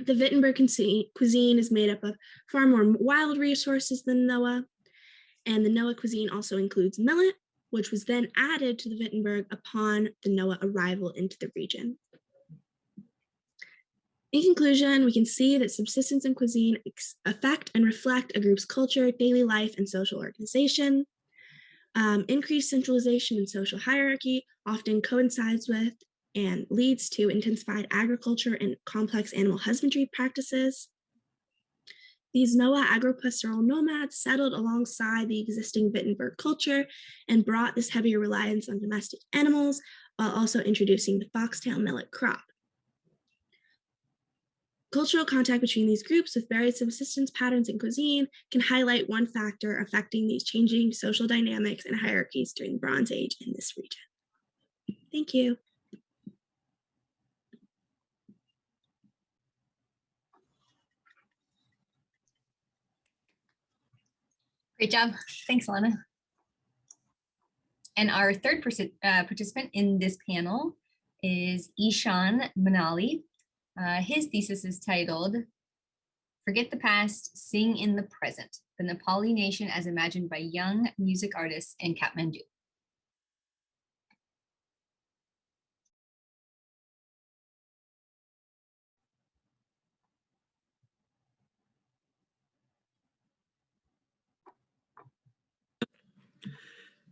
The Wittenberg cuisine is made up of far more wild resources than NOAA, and the NOAA cuisine also includes millet, which was then added to the Wittenberg upon the NOAA arrival into the region. In conclusion, we can see that subsistence and cuisine affect and reflect a group's culture, daily life, and social organization. Increased centralization and social hierarchy often coincides with and leads to intensified agriculture and complex animal husbandry practices. These NOAA agropastoral nomads settled alongside the existing Wittenberg culture and brought this heavier reliance on domestic animals while also introducing the foxtail millet crop. Cultural contact between these groups with varied subsistence patterns and cuisine can highlight one factor affecting these changing social dynamics and hierarchies during the Bronze Age in this region. Thank you. Great job. Thanks, Alana. And our third participant in this panel is Ishan Manali. His thesis is titled, Forget the Past, Sing in the Present, the Nepali Nation as Imagined by Young Music Artists in Kathmandu.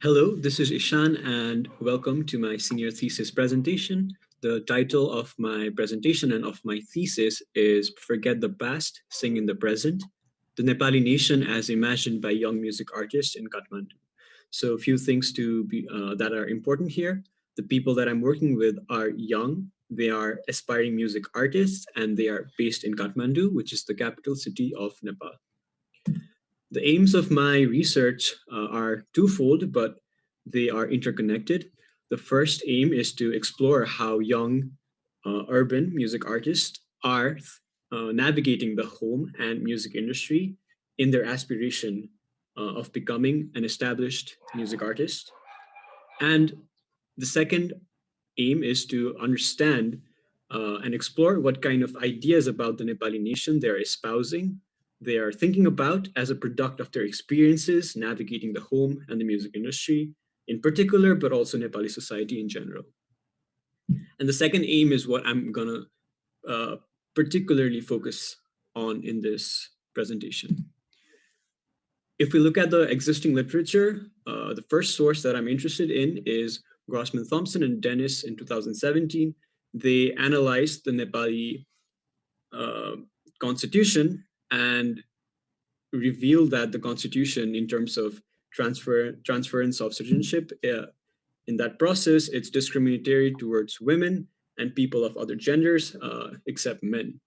Hello, this is Ishan, and welcome to my senior thesis presentation. The title of my presentation and of my thesis is Forget the Past, Sing in the Present, the Nepali Nation as Imagined by Young Music Artists in Kathmandu. So a few things that are important here. The people that I'm working with are young, they are aspiring music artists, and they are based in Kathmandu, which is the capital city of Nepal. The aims of my research are twofold, but they are interconnected. The first aim is to explore how young urban music artists are navigating the home and music industry in their aspiration of becoming an established music artist. And the second aim is to understand and explore what kind of ideas about the Nepali nation they are espousing, they are thinking about as a product of their experiences navigating the home and the music industry in particular, but also Nepali society in general. And the second aim is what I'm gonna particularly focus on in this presentation. If we look at the existing literature, the first source that I'm interested in is Grossman Thompson and Dennis in 2017. They analyzed the Nepali constitution and revealed that the constitution, in terms of transference of citizenship, in that process, it's discriminatory towards women and people of other genders except men.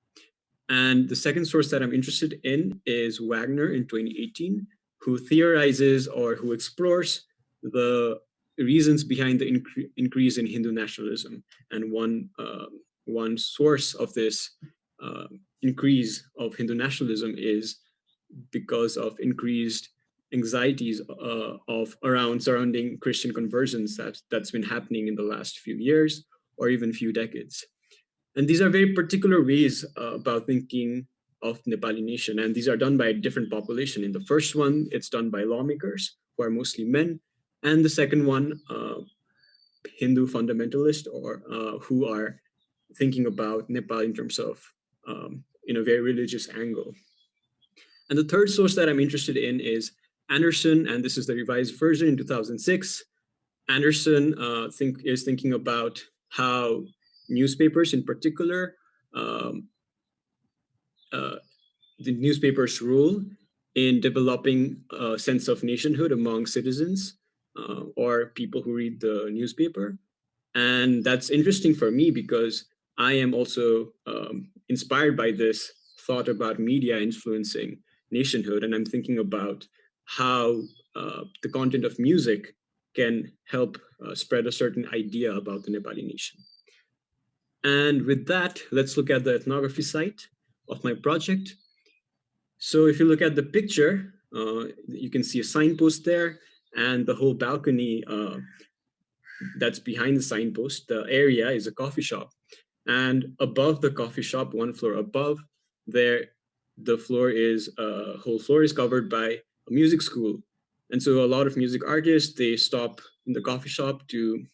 And the second source that I'm interested in is Wagner in 2018, who theorizes or who explores the reasons behind the increase in Hindu nationalism. And one source of this increase of Hindu nationalism is because of increased anxieties surrounding Christian conversions that's been happening in the last few years or even few decades. And these are very particular ways about thinking of Nepali nation. And these are done by a different population. In the first one, it's done by lawmakers who are mostly men. And the second one, Hindu fundamentalists or who are thinking about Nepal in terms of in a very religious angle. And the third source that I'm interested in is Anderson, and this is the revised version in 2006. Anderson is thinking about how newspapers in particular, the newspapers' role in developing a sense of nationhood among citizens or people who read the newspaper. And that's interesting for me because I am also inspired by this thought about media influencing nationhood. And I'm thinking about how the content of music can help spread a certain idea about the Nepali nation. And with that, let's look at the ethnography site of my project. So if you look at the picture, you can see a signpost there and the whole balcony that's behind the signpost. The area is a coffee shop. And above the coffee shop, one floor above, there, the whole floor is covered by a music school. And so a lot of music artists, they stop in the coffee shop to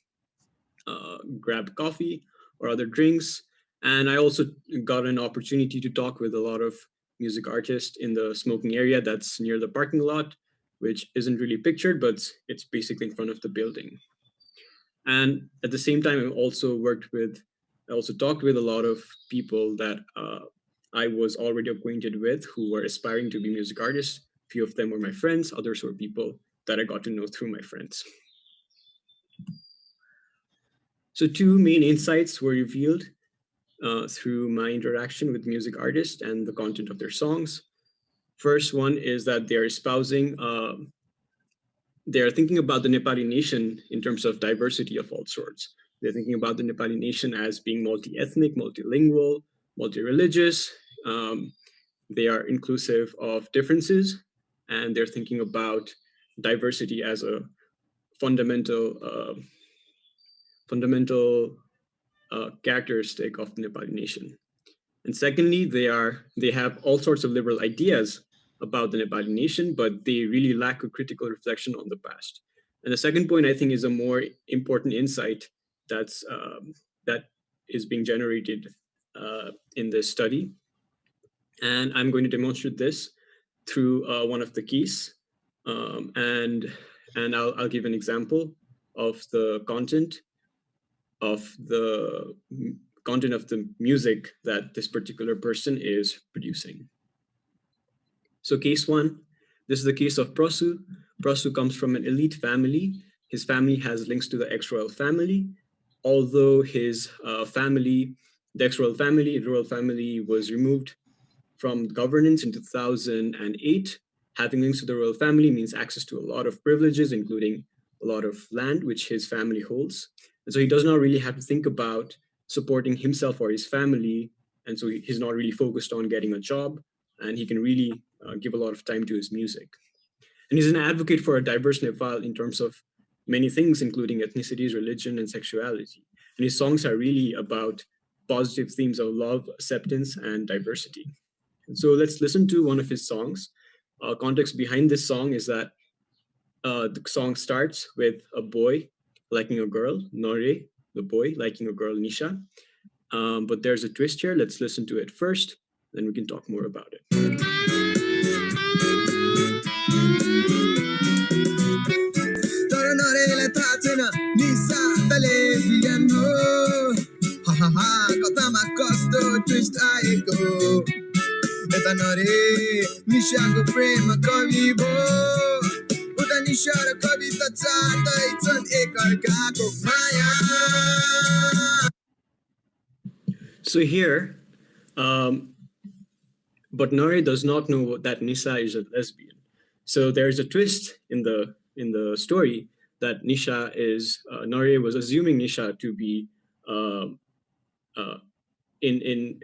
grab coffee or other drinks. And I also got an opportunity to talk with a lot of music artists in the smoking area that's near the parking lot, which isn't really pictured, but it's basically in front of the building. And at the same time, I also talked with a lot of people that I was already acquainted with who were aspiring to be music artists. A few of them were my friends, others were people that I got to know through my friends. So two main insights were revealed through my interaction with music artists and the content of their songs. First one is that they're espousing, they're thinking about the Nepali nation in terms of diversity of all sorts. They're thinking about the Nepali nation as being multi-ethnic, multilingual, multi-religious. They are inclusive of differences, and they're thinking about diversity as a fundamental characteristic of the Nepali nation. And secondly, they have all sorts of liberal ideas about the Nepali nation, but they really lack a critical reflection on the past. And the second point, I think, is a more important insight that is being generated in this study. And I'm going to demonstrate this through one of the keys. And I'll give an example of the content of the music that this particular person is producing. So case one, this is the case of Prasu. Prasu comes from an elite family. His family has links to the ex-royal family. Although his family, the ex-royal family, the royal family was removed from governance in 2008. Having links to the royal family means access to a lot of privileges, including a lot of land, which his family holds. And so he does not really have to think about supporting himself or his family. And so he's not really focused on getting a job, and he can really give a lot of time to his music. And he's an advocate for a diverse Nepal in terms of many things, including ethnicities, religion, and sexuality. And his songs are really about positive themes of love, acceptance, and diversity. And so let's listen to one of his songs. Context behind this song is that the song starts with a boy liking a girl, Nore, the boy liking a girl, Nisha. But there's a twist here. Let's listen to it first, then we can talk more about it. So here, but Nore does not know that Nisha is a lesbian. So there's a twist in the story that Nisha is Nore was assuming Nisha to be in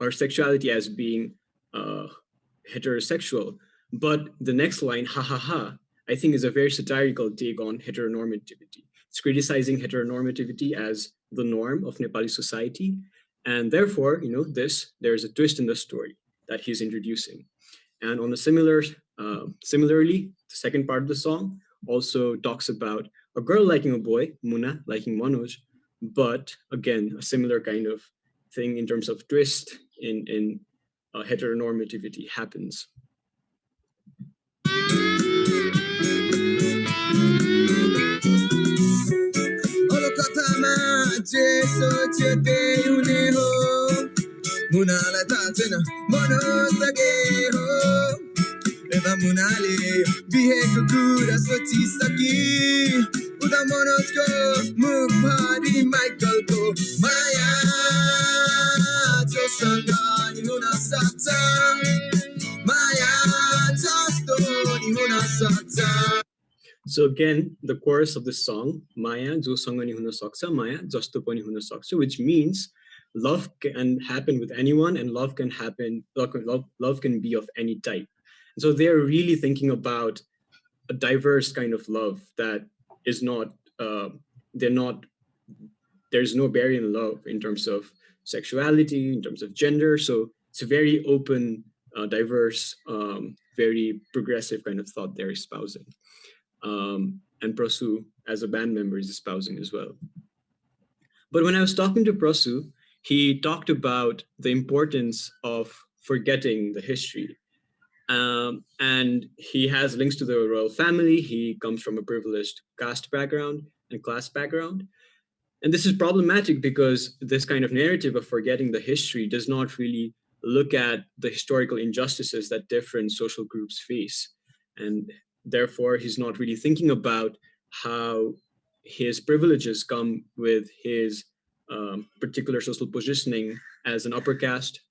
her sexuality as being heterosexual. But the next line, ha ha ha, I think is a very satirical take on heteronormativity. It's criticizing heteronormativity as the norm of Nepali society. And therefore, there's a twist in the story that he's introducing. And on a similarly, the second part of the song also talks about a girl liking a boy, Muna liking Manoj, but again, a similar kind of thing in terms of twist in heteronormativity happens. So again, the chorus of the song, Maya, joसँग नि हुन सक्छ, Maya, जस्तो पनि हुन सक्छ, which means love can happen with anyone and love can be of any type. And so they're really thinking about a diverse kind of love that is not, there's no barrier in love in terms of sexuality, in terms of gender. So it's a very open, diverse, very progressive kind of thought they're espousing. And Prasu, as a band member, is espousing as well. But when I was talking to Prasu, he talked about the importance of forgetting the history. And he has links to the royal family. He comes from a privileged caste background and class background. And this is problematic because this kind of narrative of forgetting the history does not really look at the historical injustices that different social groups face. And therefore, he's not really thinking about how his privileges come with his particular social positioning as an upper caste,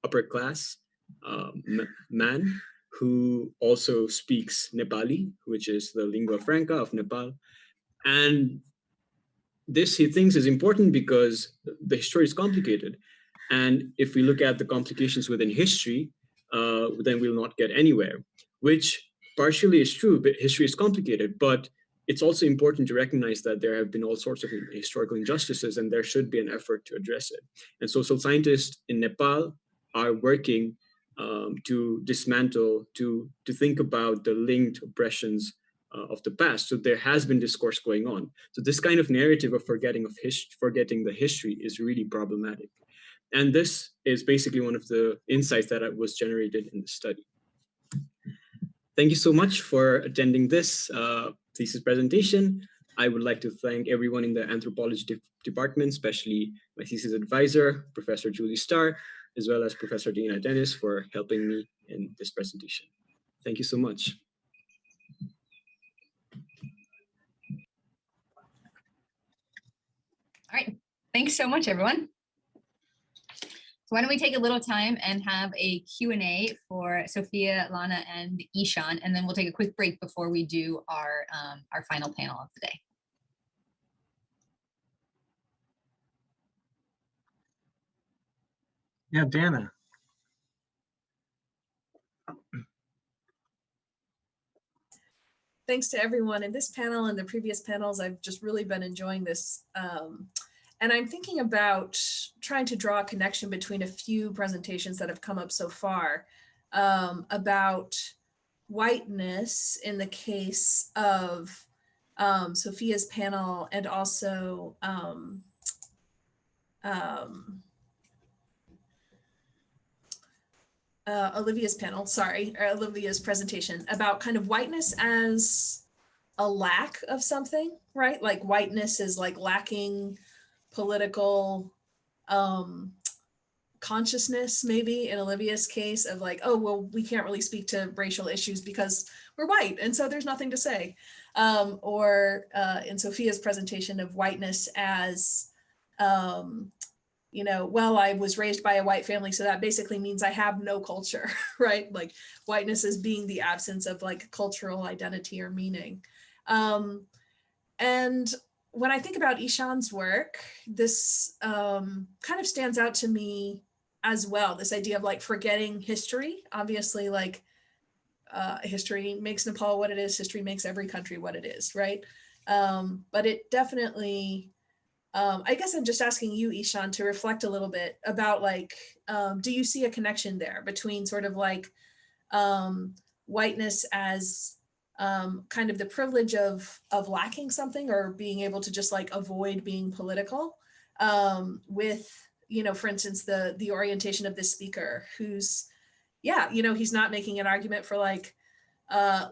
upper class man who also speaks Nepali, which is the lingua franca of Nepal. And this, he thinks, is important because the history is complicated. And if we look at the complications within history, then we'll not get anywhere, which partially is true, but history is complicated. But it's also important to recognize that there have been all sorts of historical injustices and there should be an effort to address it. And social scientists in Nepal are working to dismantle, to think about the linked oppressions of the past. So there has been discourse going on. So this kind of narrative of forgetting the history is really problematic. And this is basically one of the insights that was generated in the study. Thank you so much for attending this thesis presentation. I would like to thank everyone in the anthropology department, especially my thesis advisor, Professor Julie Starr, as well as Professor Dana Dennis for helping me in this presentation. Thank you so much. All right, thanks so much, everyone. So why don't we take a little time and have a Q&A for Sophia, Lana, and Ishan, and then we'll take a quick break before we do our final panel of the day. Yeah, Dana. Thanks to everyone in this panel and the previous panels. I've just really been enjoying this. And I'm thinking about trying to draw a connection between a few presentations that have come up so far about whiteness in the case of Sophia's panel and also Olivia's panel, or Olivia's presentation about kind of whiteness as a lack of something, right? Like whiteness is like lacking political consciousness, maybe in Olivia's case of like, oh, well, we can't really speak to racial issues because we're white. And so there's nothing to say. Or in Sophia's presentation of whiteness as, you know, well, I was raised by a white family, so that basically means I have no culture, right? Like whiteness as being the absence of like cultural identity or meaning. And when I think about Ishan's work, this kind of stands out to me as well, this idea of like forgetting history. Obviously, like history makes Nepal what it is, history makes every country what it is, right? But it definitely, I guess I'm just asking you, Ishan, to reflect a little bit about like, do you see a connection there between sort of like whiteness as kind of the privilege of lacking something or being able to just like avoid being political with, you know, for instance, the orientation of this speaker who's, yeah, you know, he's not making an argument for like,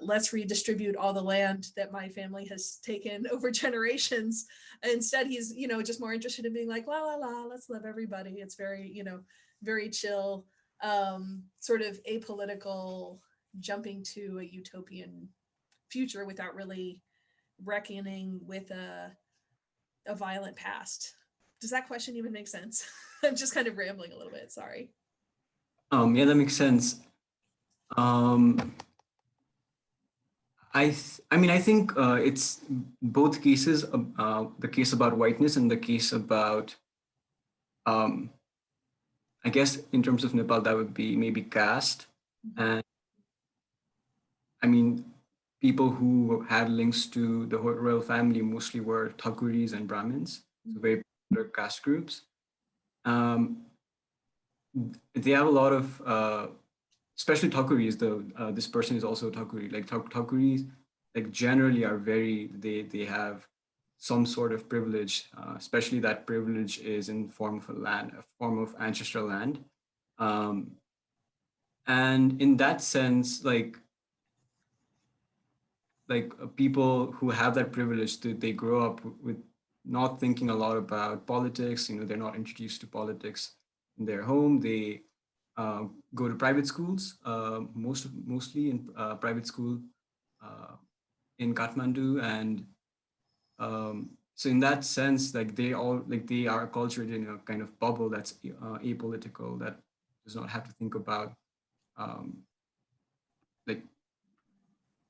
let's redistribute all the land that my family has taken over generations. Instead, he's, you know, just more interested in being like, la, la, la, let's love everybody. It's very, you know, very chill, sort of apolitical, jumping to a utopian future without really reckoning with a violent past. Does that question even make sense? I'm just kind of rambling a little bit, sorry. Yeah, that makes sense. I mean, I think it's both cases, the case about whiteness and the case about, I guess in terms of Nepal, that would be maybe caste. And I mean, people who had links to the royal family mostly were Thakuris and Brahmins, so very popular caste groups. They have a lot of, especially Thakuris, this person is also a Thakuri, like Thakuris, like generally are very, they have some sort of privilege, especially that privilege is in form of a form of ancestral land. And in that sense, like people who have that privilege, they grow up with not thinking a lot about politics, you know, they're not introduced to politics in their home. They go to private schools, mostly in private school in Kathmandu. And so in that sense, like they are cultured in a kind of bubble that's apolitical, that does not have to think about like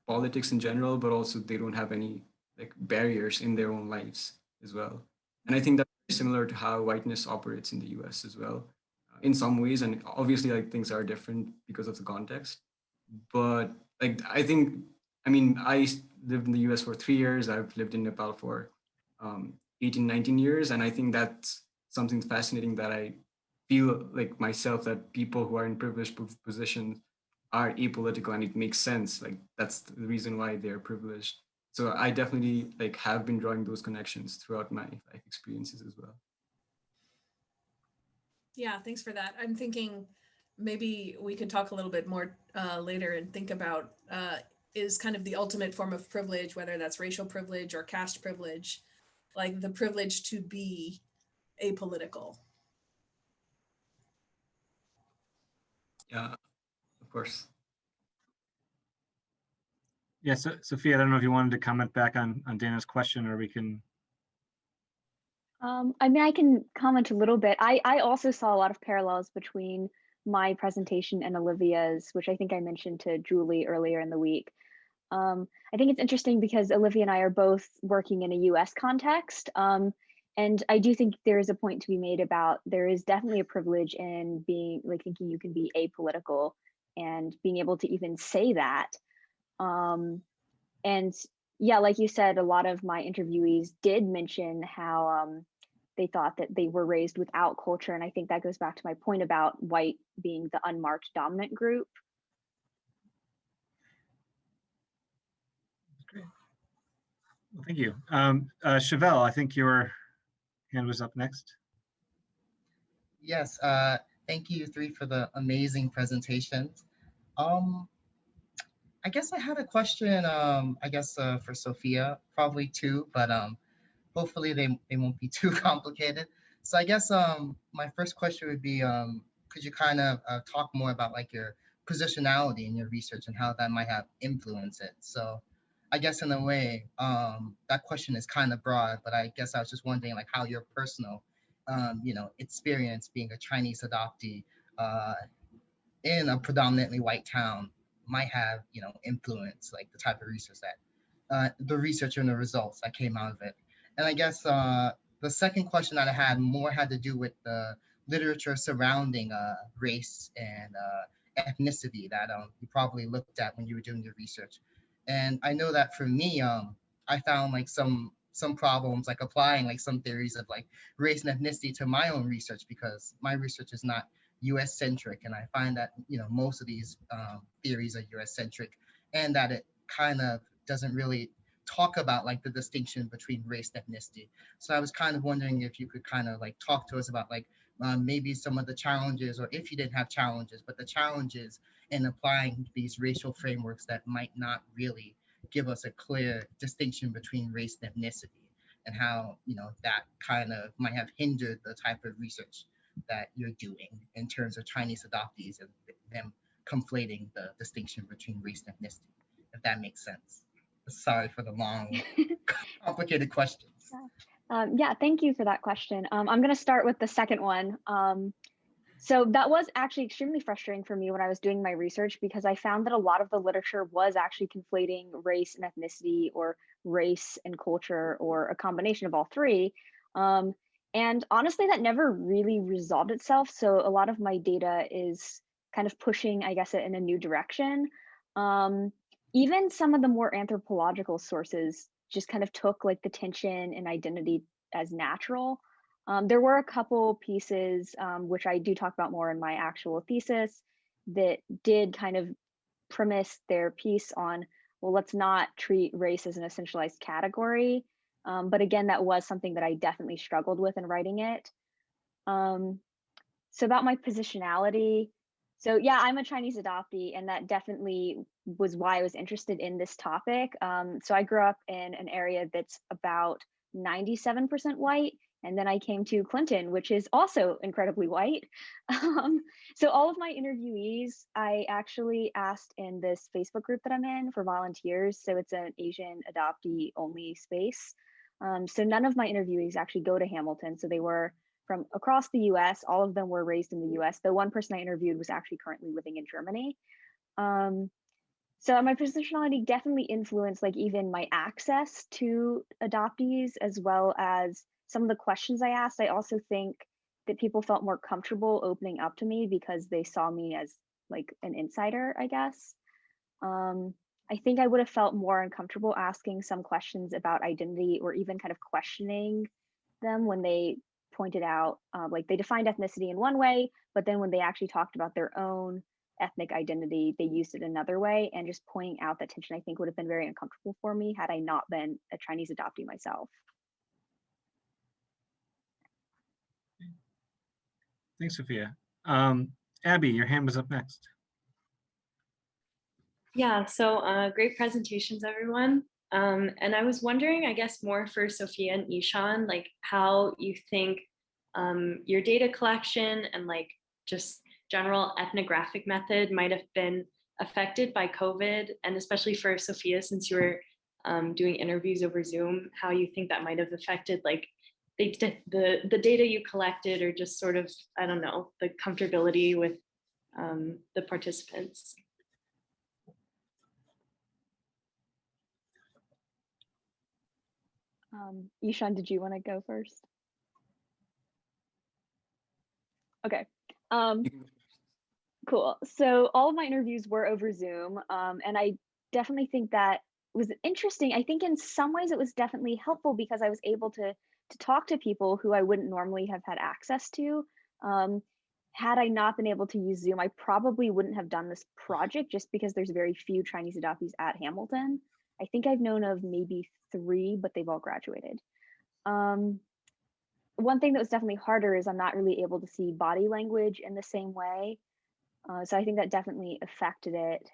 politics in general, but also they don't have any like barriers in their own lives as well. And I think that's similar to how whiteness operates in the US as well, in some ways. And obviously like things are different because of the context. But like, I think, I mean, I lived in the US for 3 years. I've lived in Nepal for 18, 19 years. And I think that's something fascinating that I feel like myself, that people who are in privileged positions are apolitical, and it makes sense. Like that's the reason why they're privileged. So I definitely like have been drawing those connections throughout my life experiences as well. Yeah, thanks for that. I'm thinking maybe we could talk a little bit more later and think about is kind of the ultimate form of privilege, whether that's racial privilege or caste privilege, like the privilege to be apolitical. Yeah, of course. Yeah, so Sophia, I don't know if you wanted to comment back on Dana's question, or we can. I mean, I can comment a little bit. I also saw a lot of parallels between my presentation and Olivia's, which I think I mentioned to Julie earlier in the week. I think it's interesting because Olivia and I are both working in a US context. And I do think there is a point to be made about there is definitely a privilege in being like thinking you can be apolitical and being able to even say that. And yeah, like you said, a lot of my interviewees did mention how they thought that they were raised without culture. And I think that goes back to my point about white being the unmarked dominant group. Well, thank you. Chevelle, I think your hand was up next. Yes, thank you three for the amazing presentations. I guess I had a question, I guess for Sophia, probably two, but hopefully they won't be too complicated. So I guess my first question would be, could you kind of talk more about like your positionality in your research and how that might have influenced it? So I guess in a way, that question is kind of broad, but I guess I was just wondering like how your personal, experience being a Chinese adoptee in a predominantly white town might have, influenced like the type of research that the research and the results that came out of it. And I guess the second question that I had more had to do with the literature surrounding race and ethnicity that you probably looked at when you were doing your research. And I know that for me, I found like some problems like applying like some theories of like race and ethnicity to my own research because my research is not US centric, and I find that most of these theories are US centric, and that it kind of doesn't really talk about like the distinction between race and ethnicity. So I was kind of wondering if you could kind of like talk to us about like maybe some of the challenges, or if you didn't have challenges, but the challenges in applying these racial frameworks that might not really give us a clear distinction between race and ethnicity, and how that kind of might have hindered the type of research that you're doing in terms of Chinese adoptees and them conflating the distinction between race and ethnicity, if that makes sense. Sorry for the long, complicated questions. Yeah, thank you for that question. I'm going to start with the second one. So that was actually extremely frustrating for me when I was doing my research, because I found that a lot of the literature was actually conflating race and ethnicity, or race and culture, or a combination of all three. And honestly, that never really resolved itself. So a lot of my data is kind of pushing, I guess, it in a new direction. Even some of the more anthropological sources just kind of took like the tension and identity as natural. There were a couple pieces, which I do talk about more in my actual thesis, that did kind of premise their piece on, well, let's not treat race as an essentialized category. But again, that was something that I definitely struggled with in writing it. So about my positionality. So yeah, I'm a Chinese adoptee, and that definitely was why I was interested in this topic. So I grew up in an area that's about 97% white, and then I came to Clinton, which is also incredibly white. So all of my interviewees, I actually asked in this Facebook group that I'm in for volunteers. So it's an Asian adoptee only space. So none of my interviewees actually go to Hamilton. So they were from across the US. All of them were raised in the US. The one person I interviewed was actually currently living in Germany. So my positionality definitely influenced like even my access to adoptees, as well as some of the questions I asked. I also think that people felt more comfortable opening up to me because they saw me as like an insider, I guess. I think I would have felt more uncomfortable asking some questions about identity, or even kind of questioning them when they pointed out, like they defined ethnicity in one way, but then when they actually talked about their own ethnic identity, they used it another way. And just pointing out that tension, I think, would have been very uncomfortable for me had I not been a Chinese adoptee myself. Thanks, Sophia. Abby, your hand was up next. Yeah, so great presentations, everyone. And I was wondering, I guess, more for Sophia and Ishan, like how you think your data collection and like just general ethnographic method might have been affected by COVID, and especially for Sophia, since you were doing interviews over Zoom, how you think that might have affected like the data you collected, or just sort of, I don't know, the comfortability with the participants. Ishan, did you want to go first? Okay. Cool. So all of my interviews were over Zoom, and I definitely think that was interesting. I think in some ways it was definitely helpful because I was able to to talk to people who I wouldn't normally have had access to. Um, had I not been able to use Zoom, I probably wouldn't have done this project just because there's very few Chinese adoptees at Hamilton. I think I've known of maybe 3, but they've all graduated. One thing that was definitely harder is I'm not really able to see body language in the same way. So I think that definitely affected it.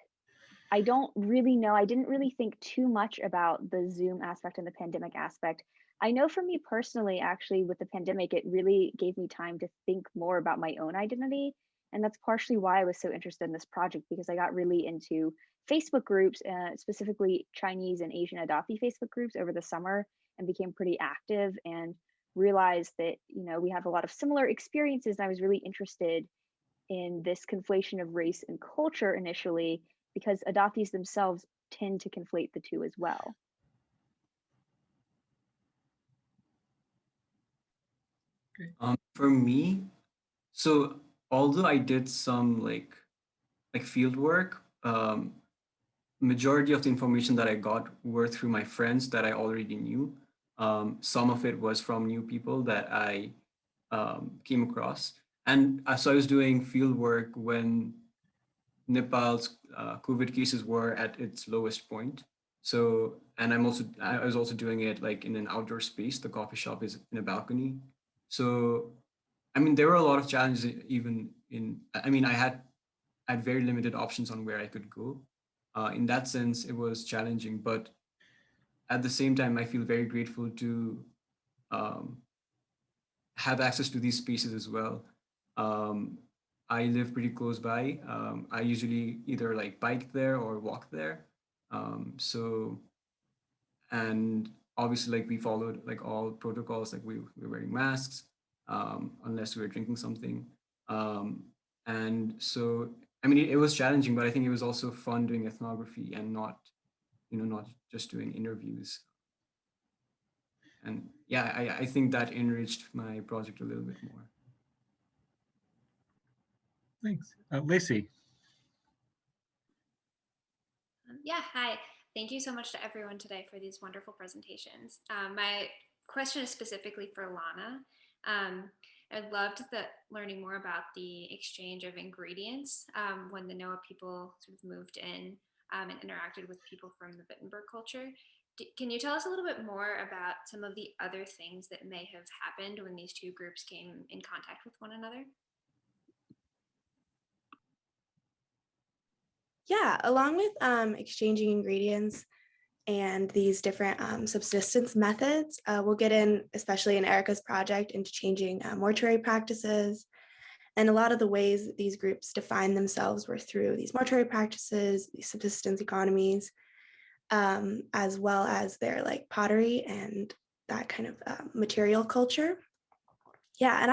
I don't really know. I didn't really think too much about the Zoom aspect and the pandemic aspect. I know for me personally, actually, with the pandemic, it really gave me time to think more about my own identity. And that's partially why I was so interested in this project, because I got really into Facebook groups, specifically Chinese and Asian adoptee Facebook groups over the summer, and became pretty active and realized that, we have a lot of similar experiences. And I was really interested in this conflation of race and culture initially, because adoptees themselves tend to conflate the two as well. For me, so although I did some like field work, majority of the information that I got were through my friends that I already knew. Some of it was from new people that I came across. And so I was doing field work when Nepal's COVID cases were at its lowest point. So, and I was also doing it like in an outdoor space. The coffee shop is in a balcony. So, I mean, there were a lot of challenges even I had very limited options on where I could go. In that sense, it was challenging, but at the same time, I feel very grateful to have access to these spaces as well. I live pretty close by. I usually either like bike there or walk there. So, and obviously like we followed like all protocols, like we were wearing masks, unless we were drinking something. And so, I mean, it was challenging, but I think it was also fun doing ethnography and not just doing interviews. And yeah, I think that enriched my project a little bit more. Thanks. Lacey. Yeah, hi. Thank you so much to everyone today for these wonderful presentations. My question is specifically for Lana. I loved learning more about the exchange of ingredients when the Noah people sort of moved in and interacted with people from the Wittenberg culture. Can you tell us a little bit more about some of the other things that may have happened when these two groups came in contact with one another? Yeah, along with exchanging ingredients and these different subsistence methods, we'll get in, especially in Erica's project, into changing mortuary practices. And a lot of the ways that these groups define themselves were through these mortuary practices, these subsistence economies, as well as their like pottery and that kind of material culture. Yeah, and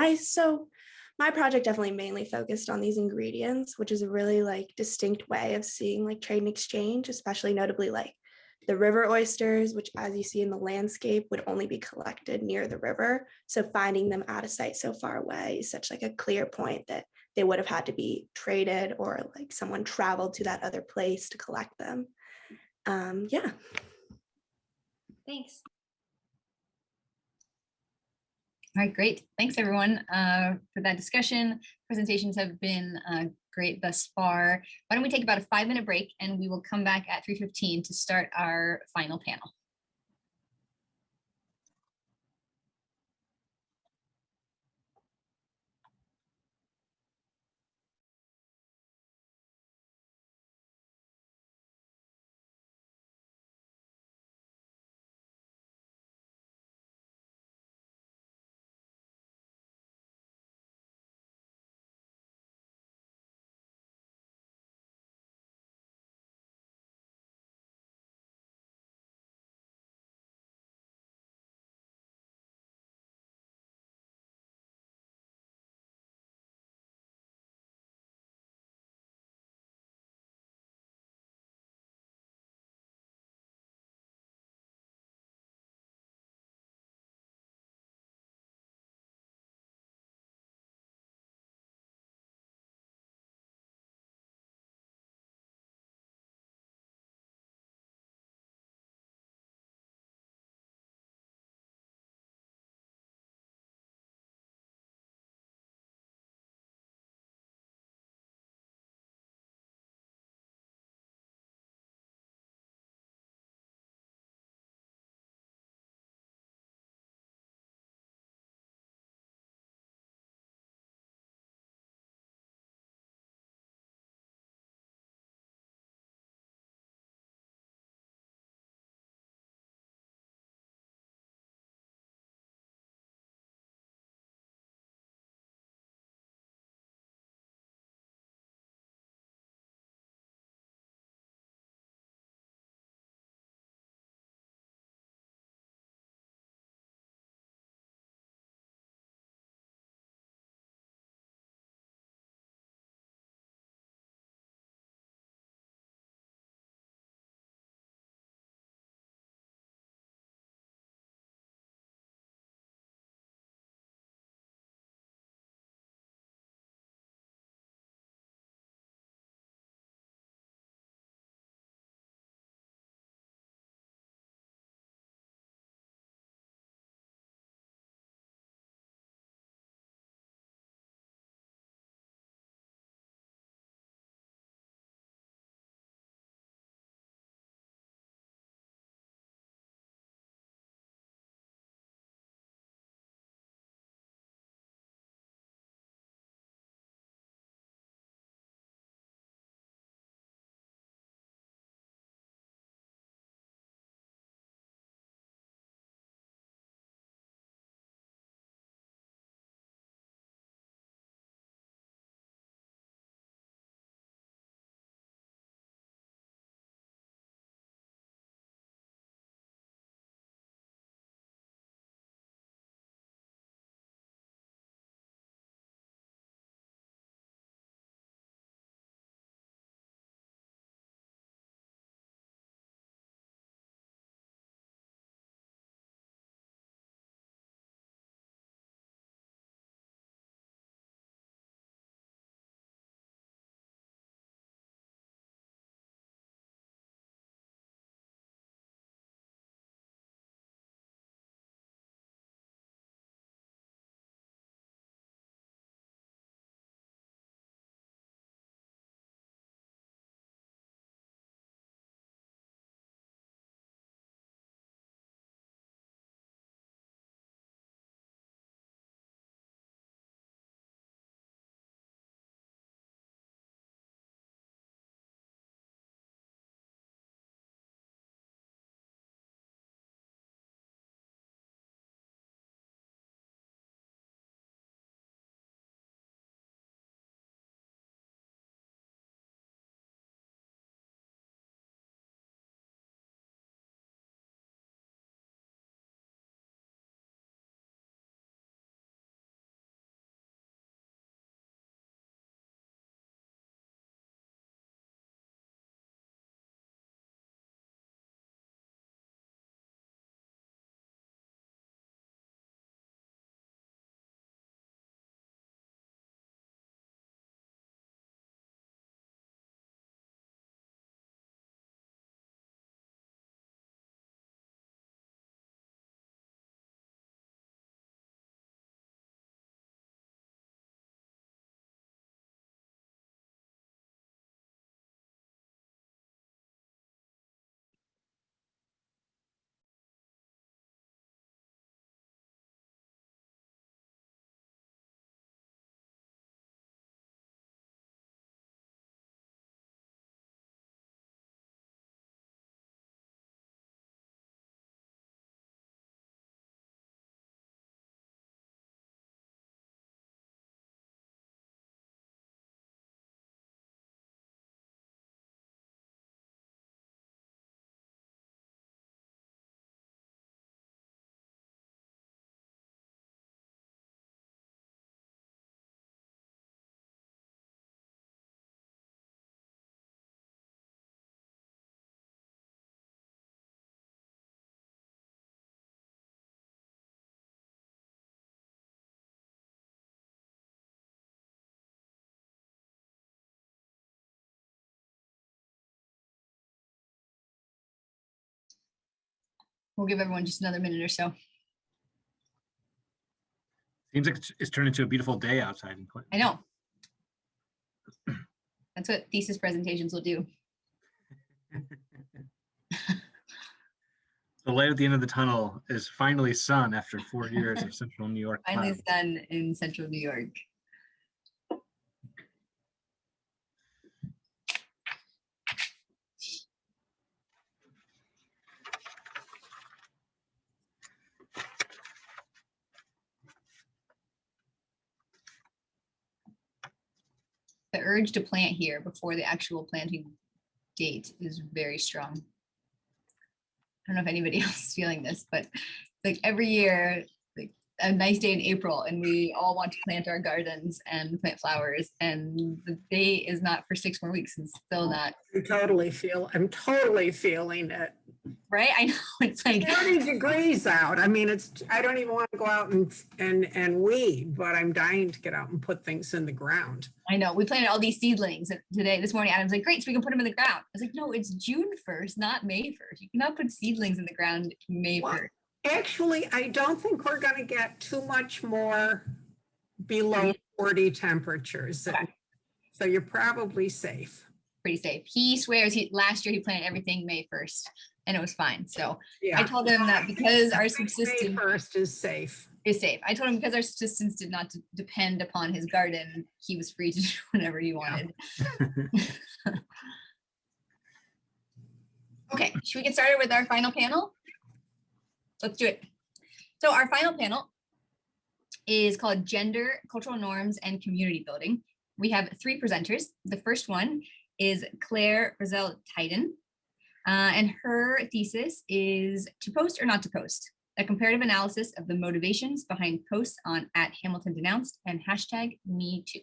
my project definitely mainly focused on these ingredients, which is a really like distinct way of seeing like trade and exchange, especially notably like the river oysters, which as you see in the landscape would only be collected near the river. So finding them at a site so far away is such like a clear point that they would have had to be traded or like someone traveled to that other place to collect them. Yeah. Thanks. All right, great. Thanks everyone for that discussion. Presentations have been great thus far. Why don't we take about a 5-minute break and we will come back at 3:15 to start our final panel. We'll give everyone just another minute or so. Seems like it's turned into a beautiful day outside in Clinton. I know. That's what thesis presentations will do. The light at the end of the tunnel is finally sun after 4 years of central New York Finally clouds. sun in central New York. The urge to plant here before the actual planting date is very strong. I don't know if anybody else is feeling this, but like every year, like a nice day in April, and we all want to plant our gardens and plant flowers, and the day is not for 6 more weeks and still not. I'm totally feeling it. Right? I know, it's like 30 degrees out. I mean, I don't even want to go out and weed, but I'm dying to get out and put things in the ground. I know. We planted all these seedlings this morning. Adam's like, great, so we can put them in the ground. I was like, no, it's June 1st, not May 1st. You cannot put seedlings in the ground May 1st. Actually, I don't think we're going to get too much more below 40 temperatures. Okay. So you're probably safe. Pretty safe. He swears last year he planted everything May 1st and it was fine. So yeah. I told him that because our subsistence May 1st is safe. I told him because our subsistence did not depend upon his garden, he was free to do whatever he wanted. Yeah. Okay, should we get started with our final panel? Let's do it. So our final panel is called Gender, Cultural Norms, and Community Building. We have 3 presenters. The first one is Claire Rosell-Tyden, and her thesis is To Post or Not to Post, a comparative analysis of the motivations behind posts on @HamiltonDenounced and #MeToo.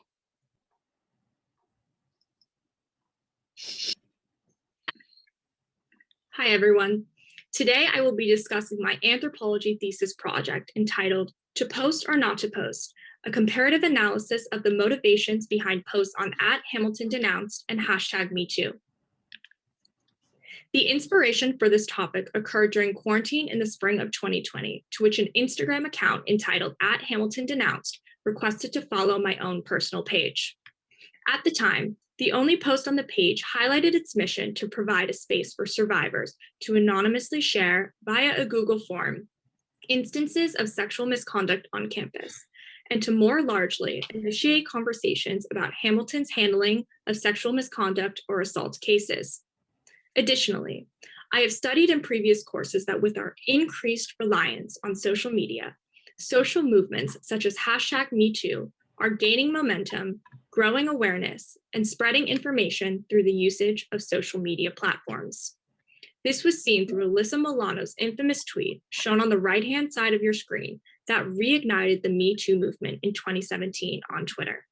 Hi, everyone. Today, I will be discussing my anthropology thesis project entitled To Post or Not to Post, a comparative analysis of the motivations behind posts on @HamiltonDenounced and #MeToo. The inspiration for this topic occurred during quarantine in the spring of 2020, to which an Instagram account entitled @HamiltonDenounced requested to follow my own personal page. At the time, the only post on the page highlighted its mission to provide a space for survivors to anonymously share via a Google form instances of sexual misconduct on campus, and to more largely initiate conversations about Hamilton's handling of sexual misconduct or assault cases. Additionally, I have studied in previous courses that with our increased reliance on social media, social movements such as #MeToo are gaining momentum, growing awareness, and spreading information through the usage of social media platforms. This was seen through Alyssa Milano's infamous tweet, shown on the right-hand side of your screen, that reignited the Me Too movement in 2017 on Twitter.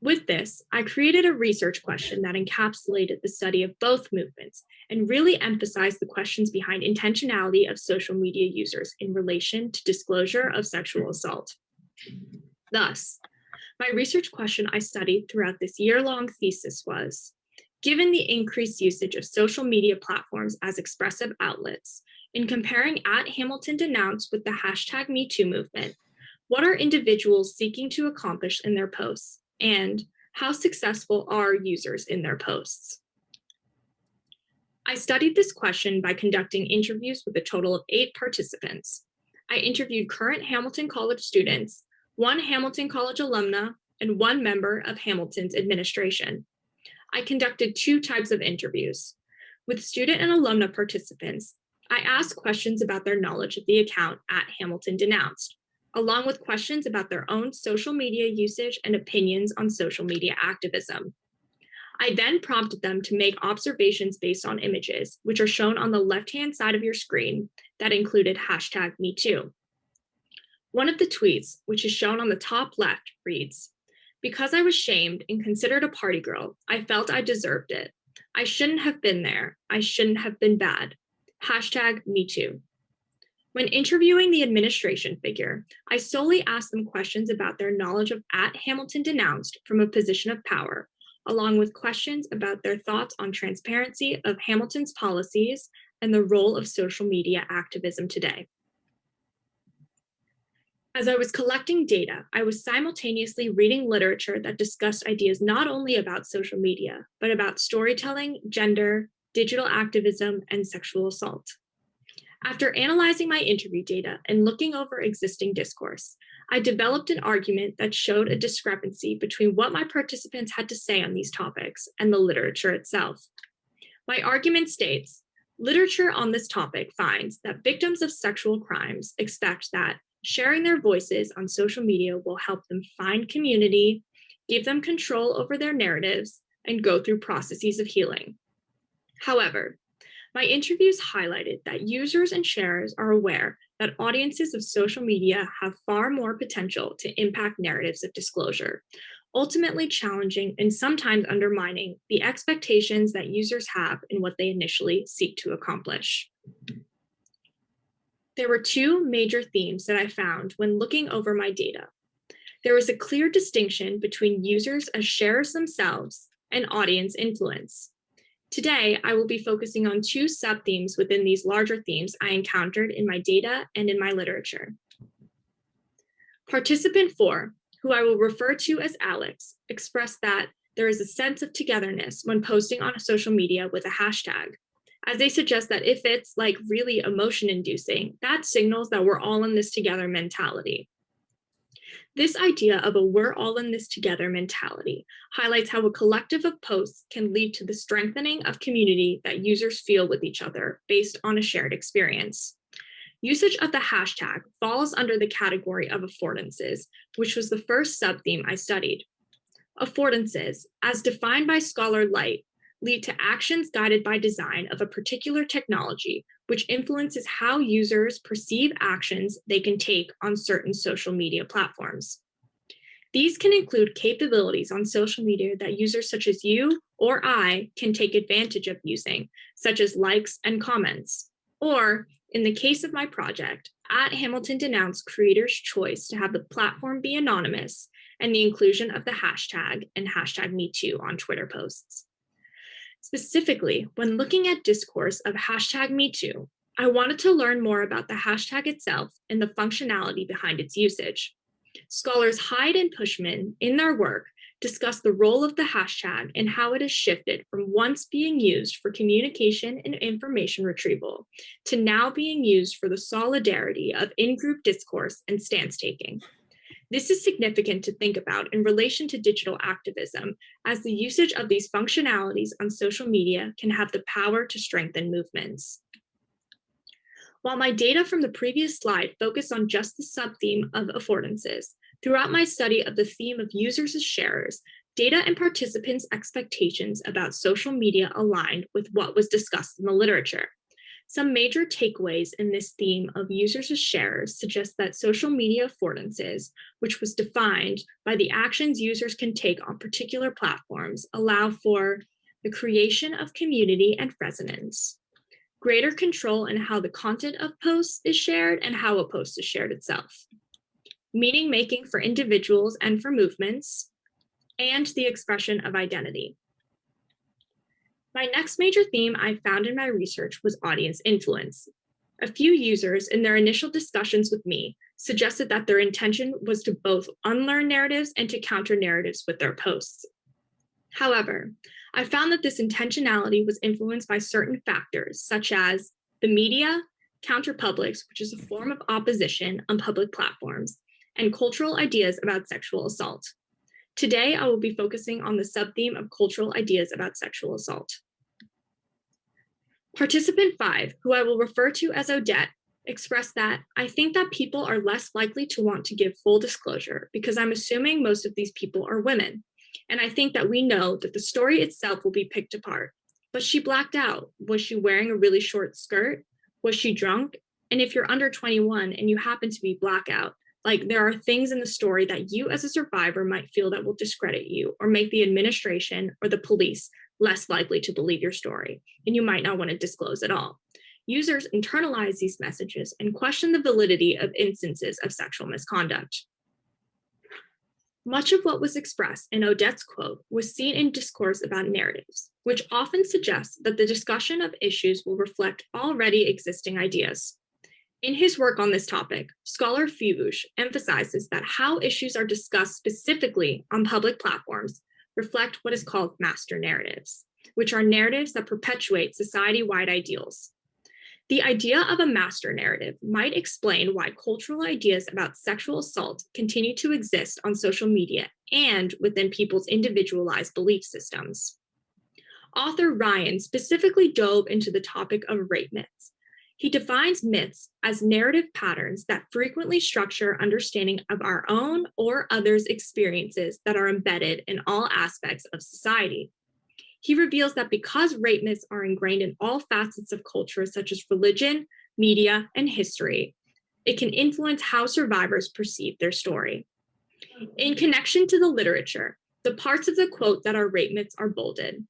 With this, I created a research question that encapsulated the study of both movements and really emphasized the questions behind intentionality of social media users in relation to disclosure of sexual assault. Thus, my research question I studied throughout this year-long thesis was, given the increased usage of social media platforms as expressive outlets, in comparing @HamiltonDenounced with the #MeToo movement, what are individuals seeking to accomplish in their posts, and how successful are users in their posts? I studied this question by conducting interviews with a total of 8 participants. I interviewed current Hamilton College students, 1 Hamilton College alumna, and 1 member of Hamilton's administration. I conducted 2 types of interviews. With student and alumna participants, I asked questions about their knowledge of the account @HamiltonDenounced, along with questions about their own social media usage and opinions on social media activism. I then prompted them to make observations based on images, which are shown on the left-hand side of your screen, that included #MeToo. One of the tweets, which is shown on the top left, reads, "Because I was shamed and considered a party girl, I felt I deserved it. I shouldn't have been there. I shouldn't have been bad. #MeToo." When interviewing the administration figure, I solely asked them questions about their knowledge of @HamiltonDenounced from a position of power, along with questions about their thoughts on transparency of Hamilton's policies and the role of social media activism today. As I was collecting data, I was simultaneously reading literature that discussed ideas not only about social media, but about storytelling, gender, digital activism, and sexual assault. After analyzing my interview data and looking over existing discourse, I developed an argument that showed a discrepancy between what my participants had to say on these topics and the literature itself. My argument states, literature on this topic finds that victims of sexual crimes expect that sharing their voices on social media will help them find community, give them control over their narratives, and go through processes of healing. However, my interviews highlighted that users and sharers are aware that audiences of social media have far more potential to impact narratives of disclosure, ultimately challenging and sometimes undermining the expectations that users have in what they initially seek to accomplish. There were two major themes that I found when looking over my data. There was a clear distinction between users as sharers themselves and audience influence. Today, I will be focusing on two sub-themes within these larger themes I encountered in my data and in my literature. Participant 4, who I will refer to as Alex, expressed that there is a sense of togetherness when posting on social media with a hashtag, as they suggest that if it's like really emotion inducing, that signals that we're all in this together mentality. This idea of a we're all in this together mentality highlights how a collective of posts can lead to the strengthening of community that users feel with each other based on a shared experience. Usage of the hashtag falls under the category of affordances, which was the first sub-theme I studied. Affordances, as defined by scholar Light, lead to actions guided by design of a particular technology, which influences how users perceive actions they can take on certain social media platforms. These can include capabilities on social media that users such as you or I can take advantage of using, such as likes and comments. Or, in the case of my project, @Hamilton denounced creators' choice to have the platform be anonymous and the inclusion of the hashtag and hashtag #MeToo on Twitter posts. Specifically, when looking at discourse of hashtag #MeToo, I wanted to learn more about the hashtag itself and the functionality behind its usage. Scholars Hyde and Pushman, in their work, discuss the role of the hashtag and how it has shifted from once being used for communication and information retrieval to now being used for the solidarity of in-group discourse and stance taking. This is significant to think about in relation to digital activism, as the usage of these functionalities on social media can have the power to strengthen movements. While my data from the previous slide focused on just the sub-theme of affordances, throughout my study of the theme of users as sharers, data and participants' expectations about social media aligned with what was discussed in the literature. Some major takeaways in this theme of users as sharers suggest that social media affordances, which was defined by the actions users can take on particular platforms, allow for the creation of community and resonance, greater control in how the content of posts is shared and how a post is shared itself, meaning making for individuals and for movements, and the expression of identity. My next major theme I found in my research was audience influence. A few users in their initial discussions with me suggested that their intention was to both unlearn narratives and to counter narratives with their posts. However, I found that this intentionality was influenced by certain factors, such as the media, counterpublics, which is a form of opposition on public platforms, and cultural ideas about sexual assault. Today, I will be focusing on the sub-theme of cultural ideas about sexual assault. Participant 5, who I will refer to as Odette, expressed that I think that people are less likely to want to give full disclosure because I'm assuming most of these people are women. And I think that we know that the story itself will be picked apart. But she blacked out. Was she wearing a really short skirt? Was she drunk? And if you're under 21 and you happen to be blackout, like there are things in the story that you as a survivor might feel that will discredit you or make the administration or the police less likely to believe your story, and you might not want to disclose at all. Users internalize these messages and question the validity of instances of sexual misconduct. Much of what was expressed in Odette's quote was seen in discourse about narratives, which often suggests that the discussion of issues will reflect already existing ideas. In his work on this topic, scholar Fibouche emphasizes that how issues are discussed specifically on public platforms reflect what is called master narratives, which are narratives that perpetuate society-wide ideals. The idea of a master narrative might explain why cultural ideas about sexual assault continue to exist on social media and within people's individualized belief systems. Author Ryan specifically dove into the topic of rape myths. He defines myths as narrative patterns that frequently structure understanding of our own or others' experiences that are embedded in all aspects of society. He reveals that because rape myths are ingrained in all facets of culture, such as religion, media, and history, it can influence how survivors perceive their story. In connection to the literature, the parts of the quote that are rape myths are bolded.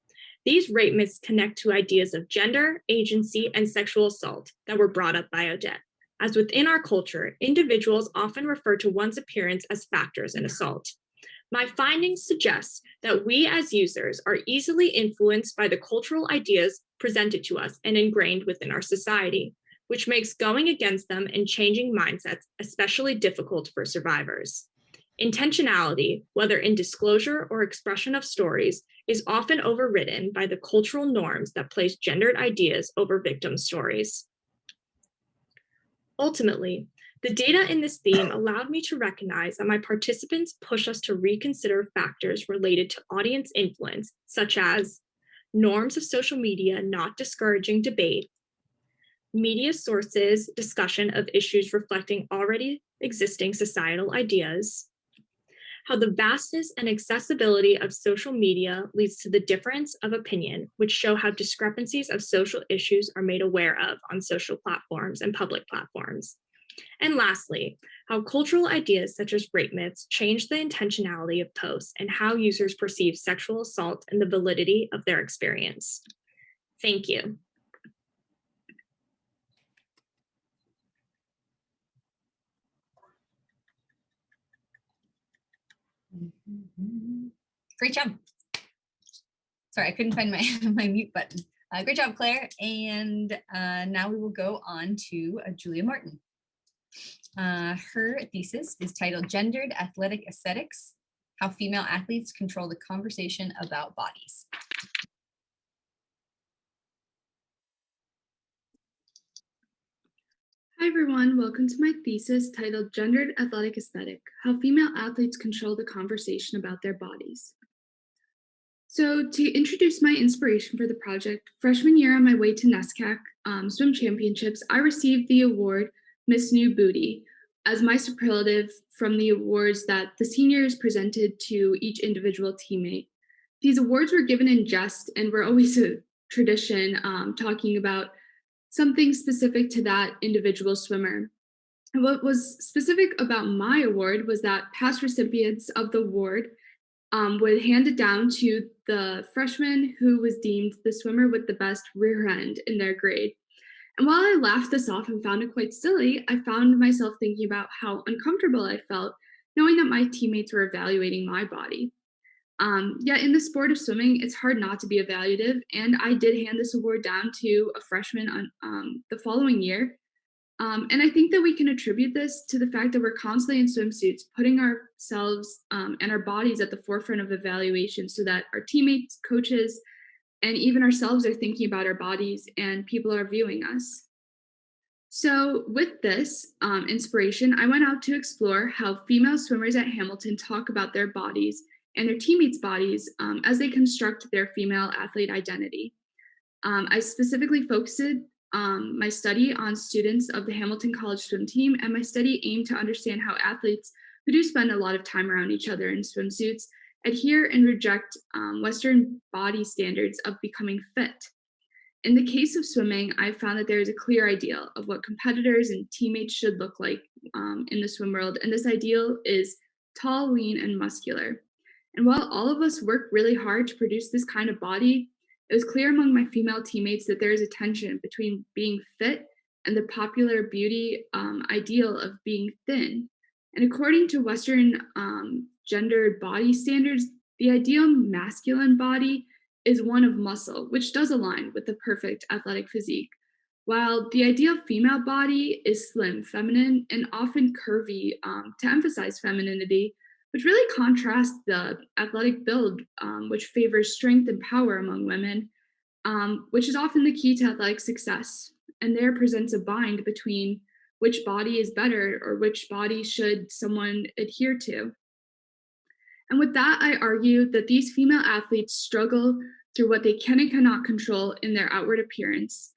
These rape myths connect to ideas of gender, agency, and sexual assault that were brought up by Odette. As within our culture, individuals often refer to one's appearance as factors in assault. My findings suggest that we as users are easily influenced by the cultural ideas presented to us and ingrained within our society, which makes going against them and changing mindsets especially difficult for survivors. Intentionality, whether in disclosure or expression of stories, is often overridden by the cultural norms that place gendered ideas over victim stories. Ultimately, the data in this theme allowed me to recognize that my participants push us to reconsider factors related to audience influence, such as norms of social media not discouraging debate, media sources discussion of issues reflecting already existing societal ideas, how the vastness and accessibility of social media leads to the difference of opinion, which show how discrepancies of social issues are made aware of on social platforms and public platforms. And lastly, how cultural ideas such as rape myths change the intentionality of posts and how users perceive sexual assault and the validity of their experience. Thank you. Great job. Sorry, I couldn't find my mute button. Great job, Claire. And now we will go on to Julia Martin. Her thesis is titled Gendered Athletic Aesthetics, How Female Athletes Control the Conversation About Bodies. Hi everyone, welcome to my thesis titled Gendered Athletic Aesthetic, How Female Athletes Control the Conversation About Their Bodies. So to introduce my inspiration for the project, freshman year on my way to NESCAC Swim Championships, I received the award Miss New Booty as my superlative from the awards that the seniors presented to each individual teammate. These awards were given in jest and were always a tradition, talking about something specific to that individual swimmer. And what was specific about my award was that past recipients of the award would hand it down to the freshman who was deemed the swimmer with the best rear end in their grade. And while I laughed this off and found it quite silly, I found myself thinking about how uncomfortable I felt knowing that my teammates were evaluating my body. Yet in the sport of swimming, it's hard not to be evaluative, and I did hand this award down to a freshman on the following year. And I think that we can attribute this to the fact that we're constantly in swimsuits, putting ourselves and our bodies at the forefront of evaluation so that our teammates, coaches, and even ourselves are thinking about our bodies and people are viewing us. So with this inspiration, I went out to explore how female swimmers at Hamilton talk about their bodies and their teammates' bodies as they construct their female athlete identity. I specifically focused my study on students of the Hamilton College swim team, and my study aimed to understand how athletes who do spend a lot of time around each other in swimsuits adhere and reject Western body standards of becoming fit. In the case of swimming, I found that there is a clear ideal of what competitors and teammates should look like in the swim world, and this ideal is tall, lean, and muscular. And while all of us work really hard to produce this kind of body, it was clear among my female teammates that there is a tension between being fit and the popular beauty ideal of being thin. And according to Western gendered body standards, the ideal masculine body is one of muscle, which does align with the perfect athletic physique, while the ideal female body is slim, feminine, and often curvy to emphasize femininity, which really contrasts the athletic build, which favors strength and power among women, which is often the key to athletic success. And there presents a bind between which body is better or which body should someone adhere to. And with that, I argue that these female athletes struggle through what they can and cannot control in their outward appearance.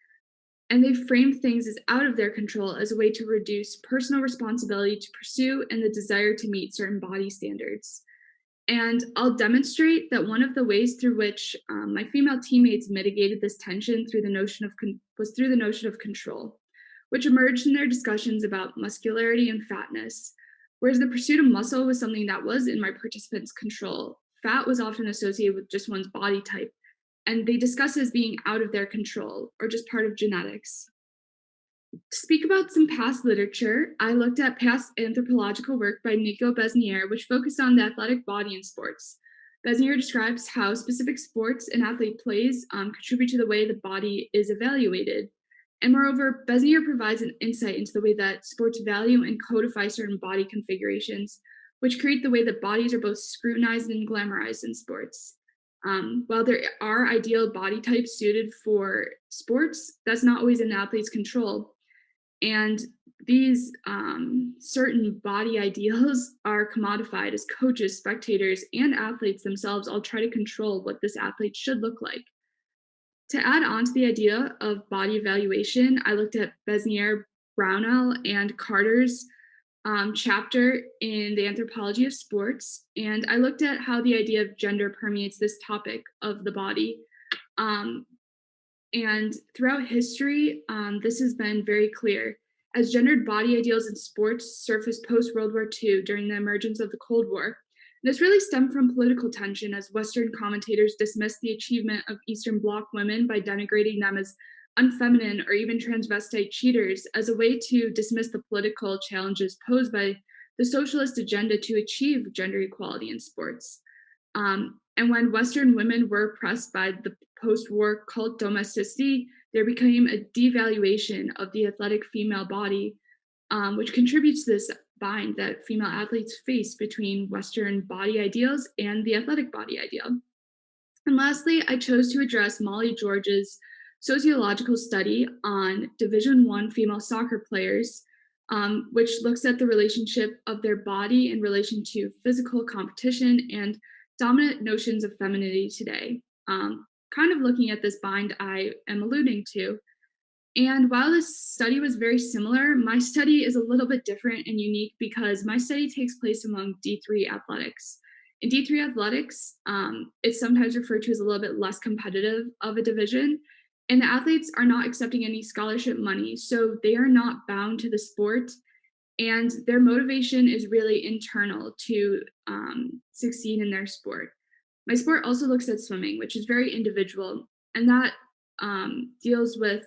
And they frame things as out of their control as a way to reduce personal responsibility to pursue and the desire to meet certain body standards. And I'll demonstrate that one of the ways through which my female teammates mitigated this tension through the notion of control, which emerged in their discussions about muscularity and fatness. Whereas the pursuit of muscle was something that was in my participants' control, fat was often associated with just one's body type, and they discuss it as being out of their control or just part of genetics. To speak about some past literature, I looked at past anthropological work by Nico Besnier, which focused on the athletic body in sports. Besnier describes how specific sports an athlete plays contribute to the way the body is evaluated. And moreover, Besnier provides an insight into the way that sports value and codify certain body configurations, which create the way that bodies are both scrutinized and glamorized in sports. While there are ideal body types suited for sports, that's not always in the athlete's control. And these certain body ideals are commodified as coaches, spectators, and athletes themselves all try to control what this athlete should look like. To add on to the idea of body evaluation, I looked at Besnier, Brownell, and Carter's chapter in the Anthropology of Sports, and I looked at how the idea of gender permeates this topic of the body. And throughout history, this has been very clear. As gendered body ideals in sports surfaced post-World War II during the emergence of the Cold War, this really stemmed from political tension as Western commentators dismissed the achievement of Eastern Bloc women by denigrating them as unfeminine or even transvestite cheaters as a way to dismiss the political challenges posed by the socialist agenda to achieve gender equality in sports. And when Western women were oppressed by the post-war cult domesticity, there became a devaluation of the athletic female body, which contributes to this bind that female athletes face between Western body ideals and the athletic body ideal. And lastly, I chose to address Molly George's sociological study on Division I female soccer players, which looks at the relationship of their body in relation to physical competition and dominant notions of femininity today, kind of looking at this bind I am alluding to. And while this study was very similar, my study is a little bit different and unique because my study takes place among D3 athletics. In D3 athletics, it's sometimes referred to as a little bit less competitive of a division, and the athletes are not accepting any scholarship money, so they are not bound to the sport, and their motivation is really internal to succeed in their sport. My sport also looks at swimming, which is very individual, and that deals with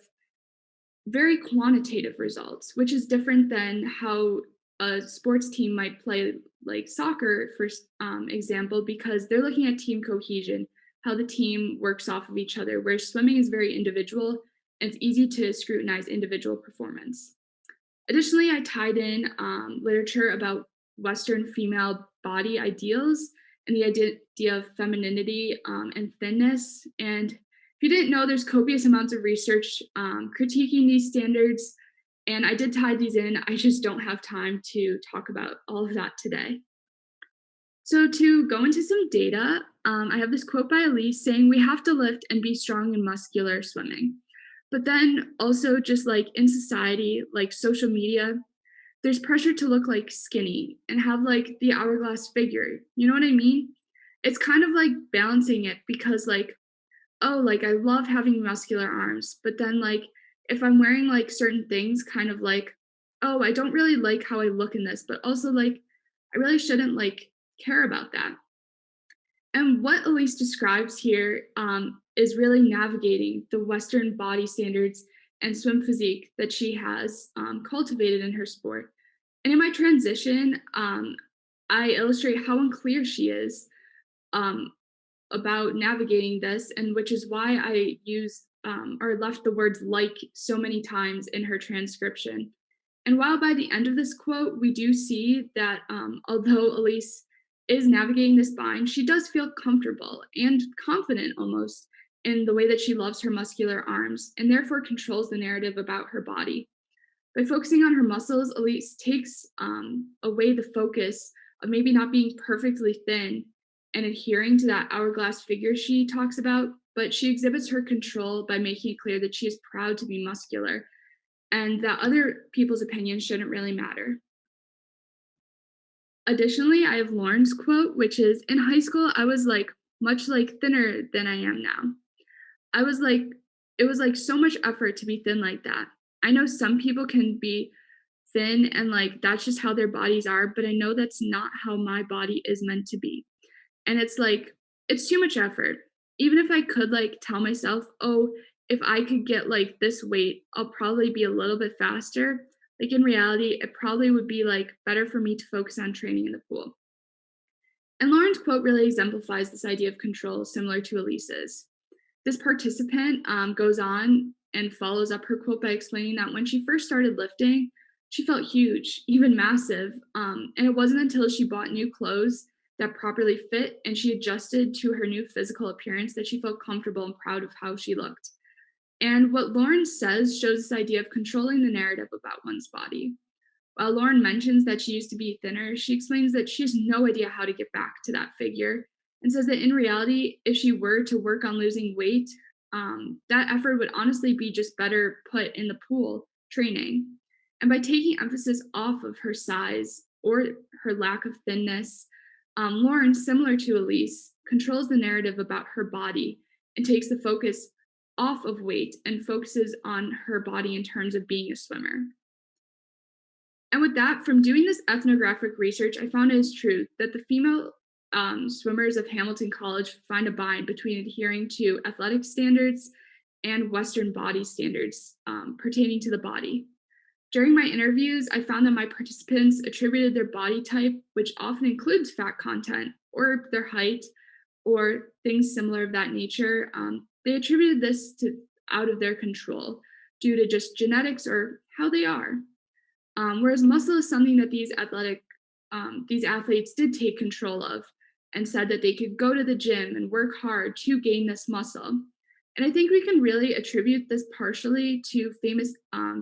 very quantitative results, which is different than how a sports team might play, like soccer, for example, because they're looking at team cohesion, how the team works off of each other, where swimming is very individual and it's easy to scrutinize individual performance. Additionally, I tied in literature about Western female body ideals and the idea of femininity and thinness. And if you didn't know, there's copious amounts of research critiquing these standards, and I did tie these in. I just don't have time to talk about all of that today. So to go into some data, I have this quote by Elise saying, "We have to lift and be strong and muscular swimming." But then also just like in society, like social media, there's pressure to look like skinny and have like the hourglass figure. You know what I mean? It's kind of like balancing it because like, oh, like I love having muscular arms, but then like if I'm wearing like certain things, kind of like, oh, I don't really like how I look in this, but also like I really shouldn't like care about that. And what Elise describes here is really navigating the Western body standards and swim physique that she has cultivated in her sport. And in my transition, I illustrate how unclear she is about navigating this, and which is why I use or left the words like so many times in her transcription. And while by the end of this quote, we do see that although Elise is navigating this bind, she does feel comfortable and confident almost in the way that she loves her muscular arms and therefore controls the narrative about her body. By focusing on her muscles, Elise takes away the focus of maybe not being perfectly thin and adhering to that hourglass figure she talks about, but she exhibits her control by making it clear that she is proud to be muscular and that other people's opinions shouldn't really matter. Additionally, I have Lauren's quote, which is, in high school, I was like much like thinner than I am now. I was like, it was like so much effort to be thin like that. I know some people can be thin and like that's just how their bodies are, but I know that's not how my body is meant to be. And it's like, it's too much effort. Even if I could like tell myself, oh, if I could get like this weight, I'll probably be a little bit faster. Like in reality, it probably would be like better for me to focus on training in the pool. And Lauren's quote really exemplifies this idea of control, similar to Elise's. This participant goes on and follows up her quote by explaining that when she first started lifting, she felt huge, even massive. And it wasn't until she bought new clothes that properly fit and she adjusted to her new physical appearance that she felt comfortable and proud of how she looked. And what Lauren says shows this idea of controlling the narrative about one's body. While Lauren mentions that she used to be thinner, she explains that she has no idea how to get back to that figure and says that in reality, if she were to work on losing weight, that effort would honestly be just better put in the pool training. And by taking emphasis off of her size or her lack of thinness, Lauren, similar to Elise, controls the narrative about her body and takes the focus off of weight and focuses on her body in terms of being a swimmer. And with that, from doing this ethnographic research, I found it is true that the female swimmers of Hamilton College find a bind between adhering to athletic standards and Western body standards pertaining to the body. During my interviews, I found that my participants attributed their body type, which often includes fat content, or their height, or things similar of that nature. They attributed this to out of their control due to just genetics or how they are. Whereas muscle is something that these athletes did take control of and said that they could go to the gym and work hard to gain this muscle. And I think we can really attribute this partially to famous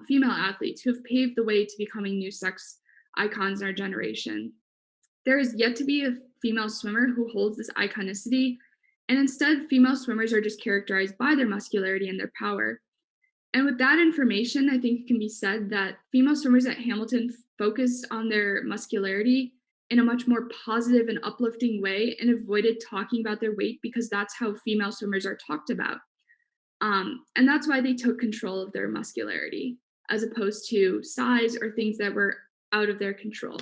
female athletes who have paved the way to becoming new sex icons in our generation. There is yet to be a female swimmer who holds this iconicity, and instead female swimmers are just characterized by their muscularity and their power. And with that information, I think it can be said that female swimmers at Hamilton focused on their muscularity in a much more positive and uplifting way and avoided talking about their weight because that's how female swimmers are talked about. And that's why they took control of their muscularity as opposed to size or things that were out of their control.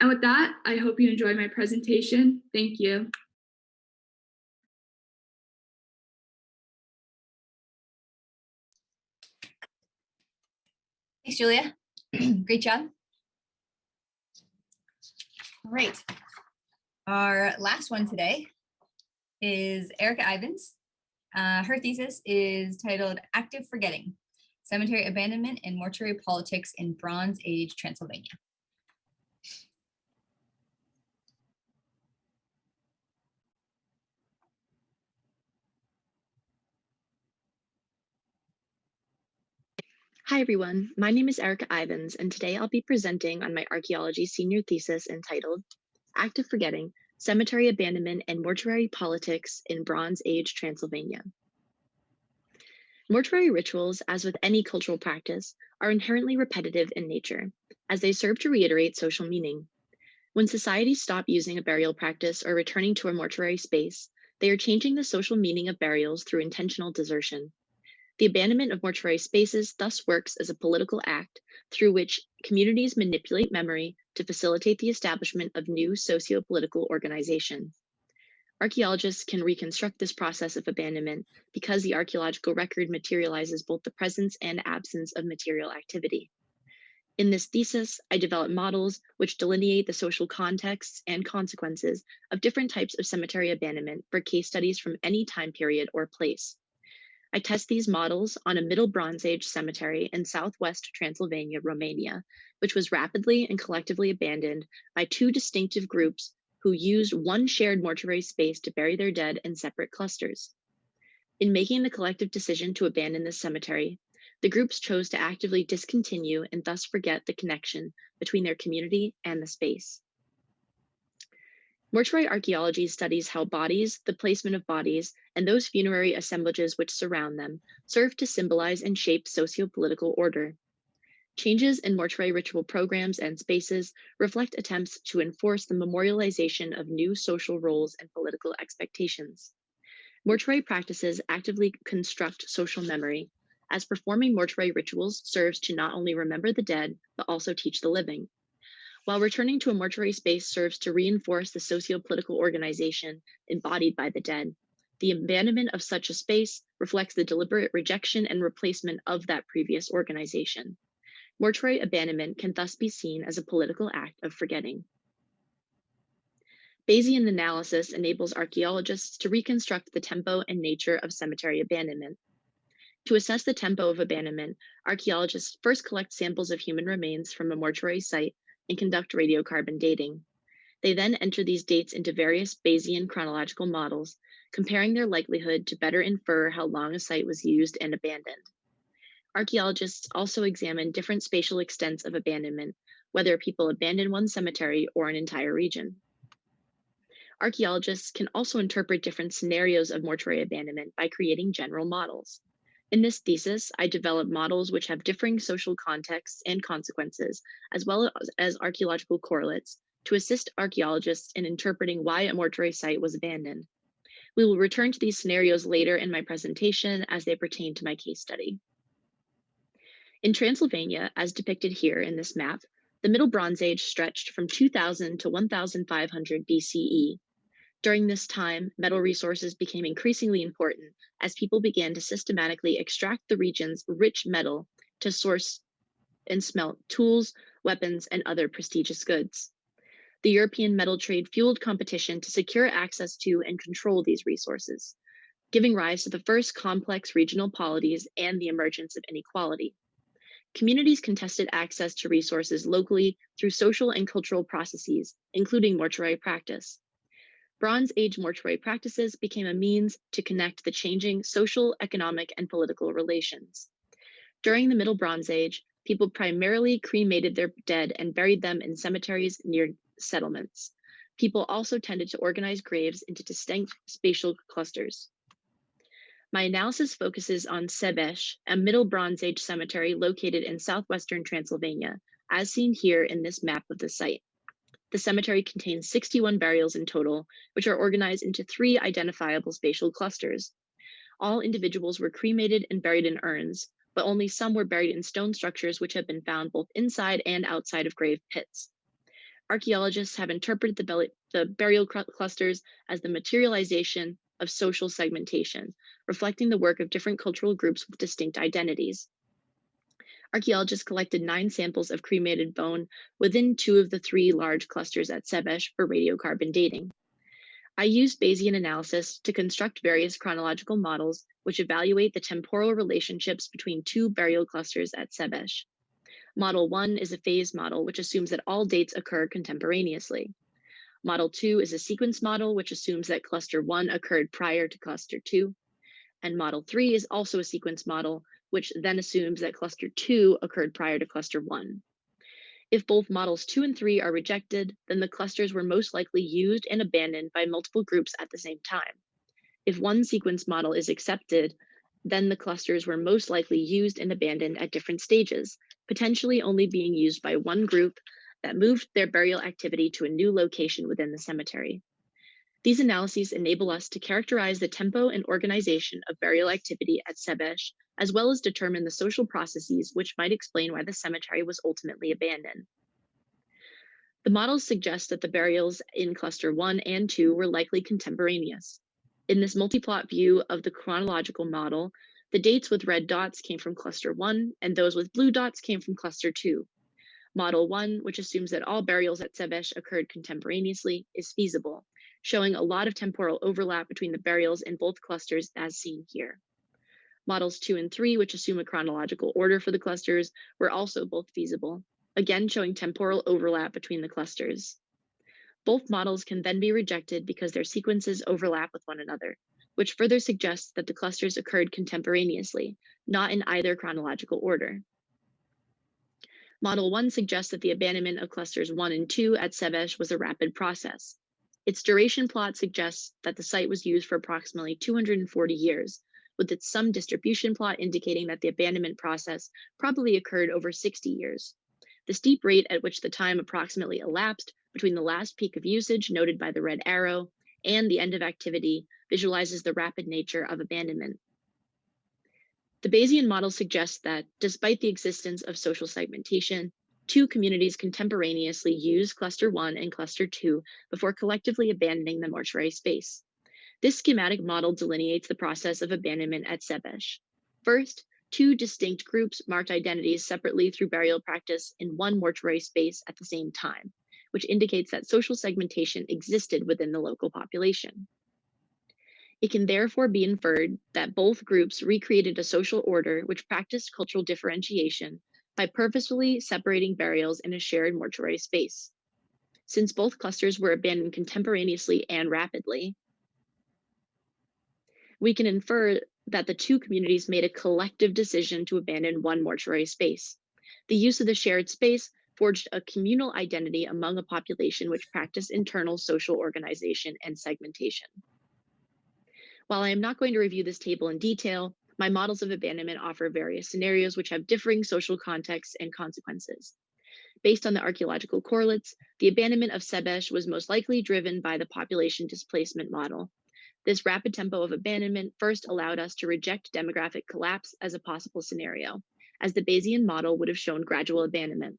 And with that, I hope you enjoyed my presentation. Thank you. Thanks, Julia. Great job. All right. Our last one today is Erica Ivins. Her thesis is titled Active Forgetting, Cemetery Abandonment and Mortuary Politics in Bronze Age Transylvania. Hi everyone, my name is Erica Ivins, and today I'll be presenting on my archaeology senior thesis entitled Active Forgetting, Cemetery Abandonment and Mortuary Politics in Bronze Age Transylvania. Mortuary rituals, as with any cultural practice, are inherently repetitive in nature, as they serve to reiterate social meaning. When societies stop using a burial practice or returning to a mortuary space, they are changing the social meaning of burials through intentional desertion. The abandonment of mortuary spaces thus works as a political act through which communities manipulate memory to facilitate the establishment of new socio-political organizations. Archaeologists can reconstruct this process of abandonment because the archaeological record materializes both the presence and absence of material activity. In this thesis, I develop models which delineate the social contexts and consequences of different types of cemetery abandonment for case studies from any time period or place. I test these models on a Middle Bronze Age cemetery in southwest Transylvania, Romania, which was rapidly and collectively abandoned by two distinctive groups who used one shared mortuary space to bury their dead in separate clusters. In making the collective decision to abandon this cemetery, the groups chose to actively discontinue and thus forget the connection between their community and the space. Mortuary archaeology studies how bodies, the placement of bodies, and those funerary assemblages which surround them serve to symbolize and shape socio-political order. Changes in mortuary ritual programs and spaces reflect attempts to enforce the memorialization of new social roles and political expectations. Mortuary practices actively construct social memory, as performing mortuary rituals serves to not only remember the dead, but also teach the living. While returning to a mortuary space serves to reinforce the socio-political organization embodied by the dead, the abandonment of such a space reflects the deliberate rejection and replacement of that previous organization. Mortuary abandonment can thus be seen as a political act of forgetting. Bayesian analysis enables archaeologists to reconstruct the tempo and nature of cemetery abandonment. To assess the tempo of abandonment, archaeologists first collect samples of human remains from a mortuary site and conduct radiocarbon dating. They then enter these dates into various Bayesian chronological models, comparing their likelihood to better infer how long a site was used and abandoned. Archaeologists also examine different spatial extents of abandonment, whether people abandon one cemetery or an entire region. Archaeologists can also interpret different scenarios of mortuary abandonment by creating general models. In this thesis, I develop models which have differing social contexts and consequences, as well as archaeological correlates, to assist archaeologists in interpreting why a mortuary site was abandoned. We will return to these scenarios later in my presentation as they pertain to my case study. In Transylvania, as depicted here in this map, the Middle Bronze Age stretched from 2000 to 1500 BCE. During this time, metal resources became increasingly important as people began to systematically extract the region's rich metal to source and smelt tools, weapons, and other prestigious goods. The European metal trade fueled competition to secure access to and control these resources, giving rise to the first complex regional polities and the emergence of inequality. Communities contested access to resources locally through social and cultural processes, including mortuary practice. Bronze Age mortuary practices became a means to connect the changing social, economic, and political relations. During the Middle Bronze Age, people primarily cremated their dead and buried them in cemeteries near settlements. People also tended to organize graves into distinct spatial clusters. My analysis focuses on Sebeș, a Middle Bronze Age cemetery located in southwestern Transylvania, as seen here in this map of the site. The cemetery contains 61 burials in total, which are organized into 3 identifiable spatial clusters. All individuals were cremated and buried in urns, but only some were buried in stone structures which have been found both inside and outside of grave pits. Archaeologists have interpreted the burial clusters as the materialization of social segmentation, reflecting the work of different cultural groups with distinct identities. Archaeologists collected 9 samples of cremated bone within 2 of the 3 large clusters at Sebeș for radiocarbon dating. I used Bayesian analysis to construct various chronological models which evaluate the temporal relationships between 2 burial clusters at Sebeș. Model 1 is a phase model, which assumes that all dates occur contemporaneously. Model 2 is a sequence model, which assumes that cluster 1 occurred prior to cluster 2. And model 3 is also a sequence model, which then assumes that cluster 2 occurred prior to cluster 1. If both models 2 and 3 are rejected, then the clusters were most likely used and abandoned by multiple groups at the same time. If one sequence model is accepted, then the clusters were most likely used and abandoned at different stages, potentially only being used by one group that moved their burial activity to a new location within the cemetery. These analyses enable us to characterize the tempo and organization of burial activity at Sebeș, as well as determine the social processes which might explain why the cemetery was ultimately abandoned. The models suggest that the burials in cluster 1 and 2 were likely contemporaneous. In this multi-plot view of the chronological model, the dates with red dots came from cluster 1 and those with blue dots came from cluster 2. Model 1, which assumes that all burials at Sebeş occurred contemporaneously, is feasible, showing a lot of temporal overlap between the burials in both clusters as seen here. Models 2 and 3, which assume a chronological order for the clusters, were also both feasible, again showing temporal overlap between the clusters. Both models can then be rejected because their sequences overlap with one another, which further suggests that the clusters occurred contemporaneously, not in either chronological order. Model 1 suggests that the abandonment of clusters 1 and 2 at Sebeş was a rapid process. Its duration plot suggests that the site was used for approximately 240 years, with its sum distribution plot indicating that the abandonment process probably occurred over 60 years. The steep rate at which the time approximately elapsed between the last peak of usage noted by the red arrow and the end of activity visualizes the rapid nature of abandonment. The Bayesian model suggests that, despite the existence of social segmentation, two communities contemporaneously use cluster 1 and cluster 2 before collectively abandoning the mortuary space. This schematic model delineates the process of abandonment at Sebeş. First, two distinct groups marked identities separately through burial practice in one mortuary space at the same time, which indicates that social segmentation existed within the local population. It can therefore be inferred that both groups recreated a social order which practiced cultural differentiation by purposefully separating burials in a shared mortuary space. Since both clusters were abandoned contemporaneously and rapidly, we can infer that the two communities made a collective decision to abandon one mortuary space. The use of the shared space forged a communal identity among a population which practiced internal social organization and segmentation. While I am not going to review this table in detail, my models of abandonment offer various scenarios which have differing social contexts and consequences. Based on the archaeological correlates, the abandonment of Sebeş was most likely driven by the population displacement model. This rapid tempo of abandonment first allowed us to reject demographic collapse as a possible scenario, as the Bayesian model would have shown gradual abandonment.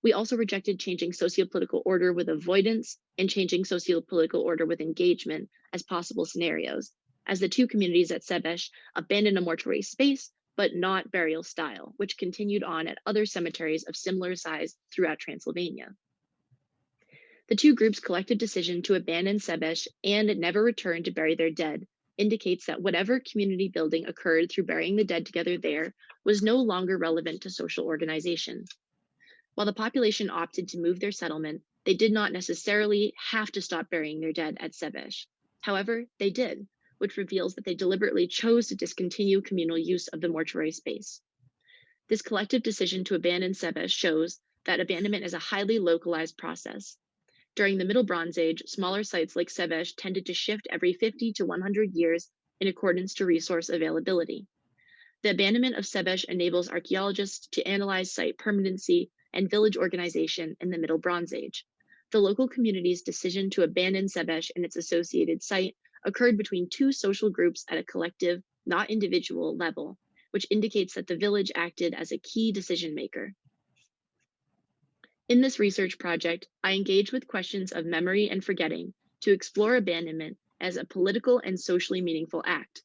We also rejected changing sociopolitical order with avoidance and changing sociopolitical order with engagement as possible scenarios, as the two communities at Sebeş abandoned a mortuary space, but not burial style, which continued on at other cemeteries of similar size throughout Transylvania. The two groups' collective decision to abandon Sebeş and never return to bury their dead indicates that whatever community building occurred through burying the dead together there was no longer relevant to social organization. While the population opted to move their settlement, they did not necessarily have to stop burying their dead at Sebeş. However, they did, which reveals that they deliberately chose to discontinue communal use of the mortuary space. This collective decision to abandon Sebeş shows that abandonment is a highly localized process. During the Middle Bronze Age, smaller sites like Sebeş tended to shift every 50 to 100 years in accordance to resource availability. The abandonment of Sebeş enables archaeologists to analyze site permanency and village organization in the Middle Bronze Age. The local community's decision to abandon Sebeş and its associated site occurred between two social groups at a collective, not individual level, which indicates that the village acted as a key decision maker. In this research project, I engage with questions of memory and forgetting to explore abandonment as a political and socially meaningful act.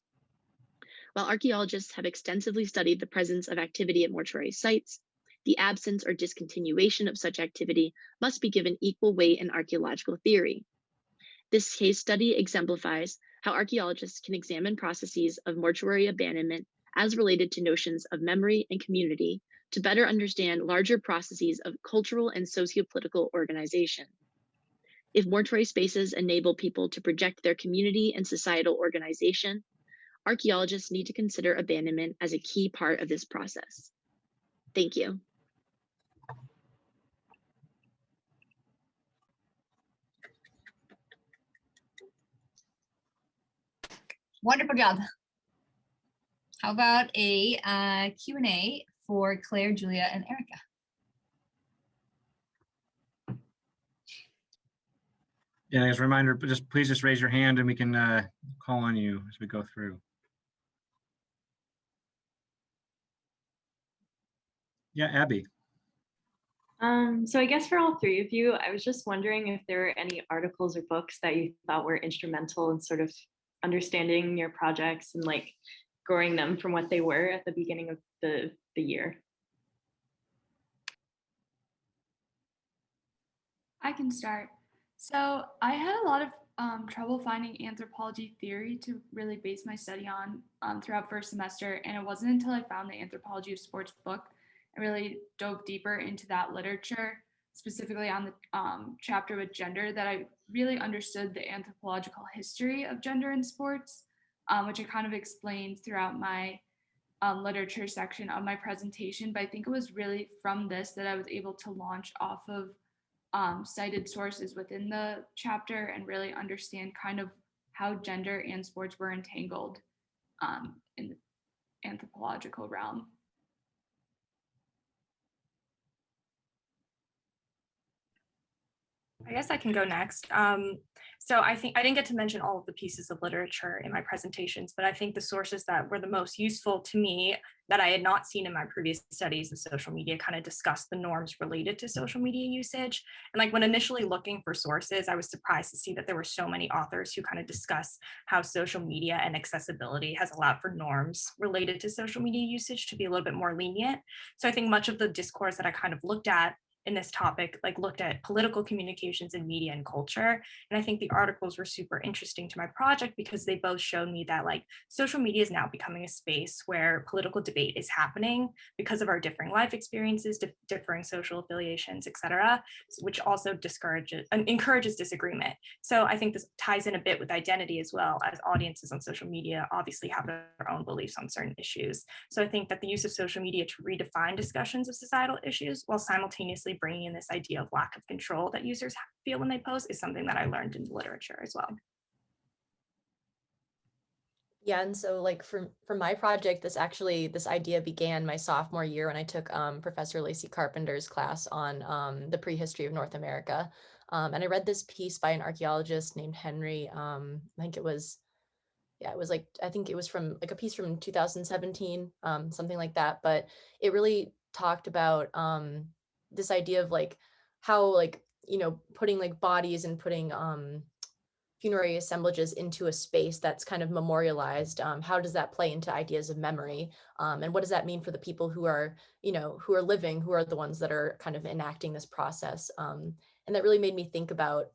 While archaeologists have extensively studied the presence of activity at mortuary sites, the absence or discontinuation of such activity must be given equal weight in archaeological theory. This case study exemplifies how archaeologists can examine processes of mortuary abandonment as related to notions of memory and community to better understand larger processes of cultural and sociopolitical organization. If mortuary spaces enable people to project their community and societal organization, archaeologists need to consider abandonment as a key part of this process. Thank you. Wonderful job. How about a Q&A for Claire, Julia, and Erica? Yeah, as a reminder, but please raise your hand and we can call on you as we go through. Yeah, Abby. So I guess for all three of you, I was just wondering if there are any articles or books that you thought were instrumental in sort of understanding your projects and like growing them from what they were at the beginning of the year. I can start. So I had a lot of trouble finding anthropology theory to really base my study on throughout first semester, and it wasn't until I found the Anthropology of Sports book and really dove deeper into that literature, specifically on the chapter with gender, that I really understood the anthropological history of gender in sports, which I kind of explained throughout my literature section of my presentation. But I think it was really from this that I was able to launch off of cited sources within the chapter and really understand kind of how gender and sports were entangled in the anthropological realm. I guess I can go next. So I think I didn't get to mention all of the pieces of literature in my presentations, but I think the sources that were the most useful to me that I had not seen in my previous studies of social media kind of discussed the norms related to social media usage. And like when initially looking for sources, I was surprised to see that there were so many authors who kind of discuss how social media and accessibility has allowed for norms related to social media usage to be a little bit more lenient. So I think much of the discourse that I kind of looked at in this topic, like looked at political communications in media and culture. And I think the articles were super interesting to my project because they both showed me that like social media is now becoming a space where political debate is happening because of our differing life experiences, differing social affiliations, et cetera, which also encourages disagreement. So I think this ties in a bit with identity as well, as audiences on social media obviously have their own beliefs on certain issues. So I think that the use of social media to redefine discussions of societal issues while simultaneously bringing in this idea of lack of control that users feel when they post is something that I learned in literature as well. Yeah, and so like for my project, this idea began my sophomore year when I took Professor Lacey Carpenter's class on the prehistory of North America. And I read this piece by an archaeologist named Henry. I think it was, yeah, it was like, I think it was from like a piece from 2017, something like that. But it really talked about this idea of like how like, you know, putting like bodies and putting funerary assemblages into a space that's kind of memorialized. How does that play into ideas of memory? And what does that mean for the people who are, you know, who are living, who are the ones that are kind of enacting this process? And that really made me think about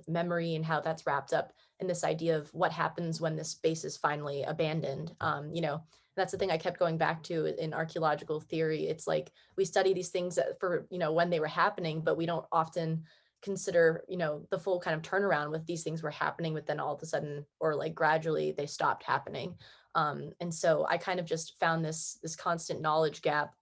memory and how that's wrapped up in this idea of what happens when this space is finally abandoned. You know, that's the thing I kept going back to in archaeological theory. It's like we study these things for, you know, when they were happening, but we don't often consider, you know, the full kind of turnaround with these things were happening, but then all of a sudden, or like gradually they stopped happening. And so I kind of just found this constant knowledge gap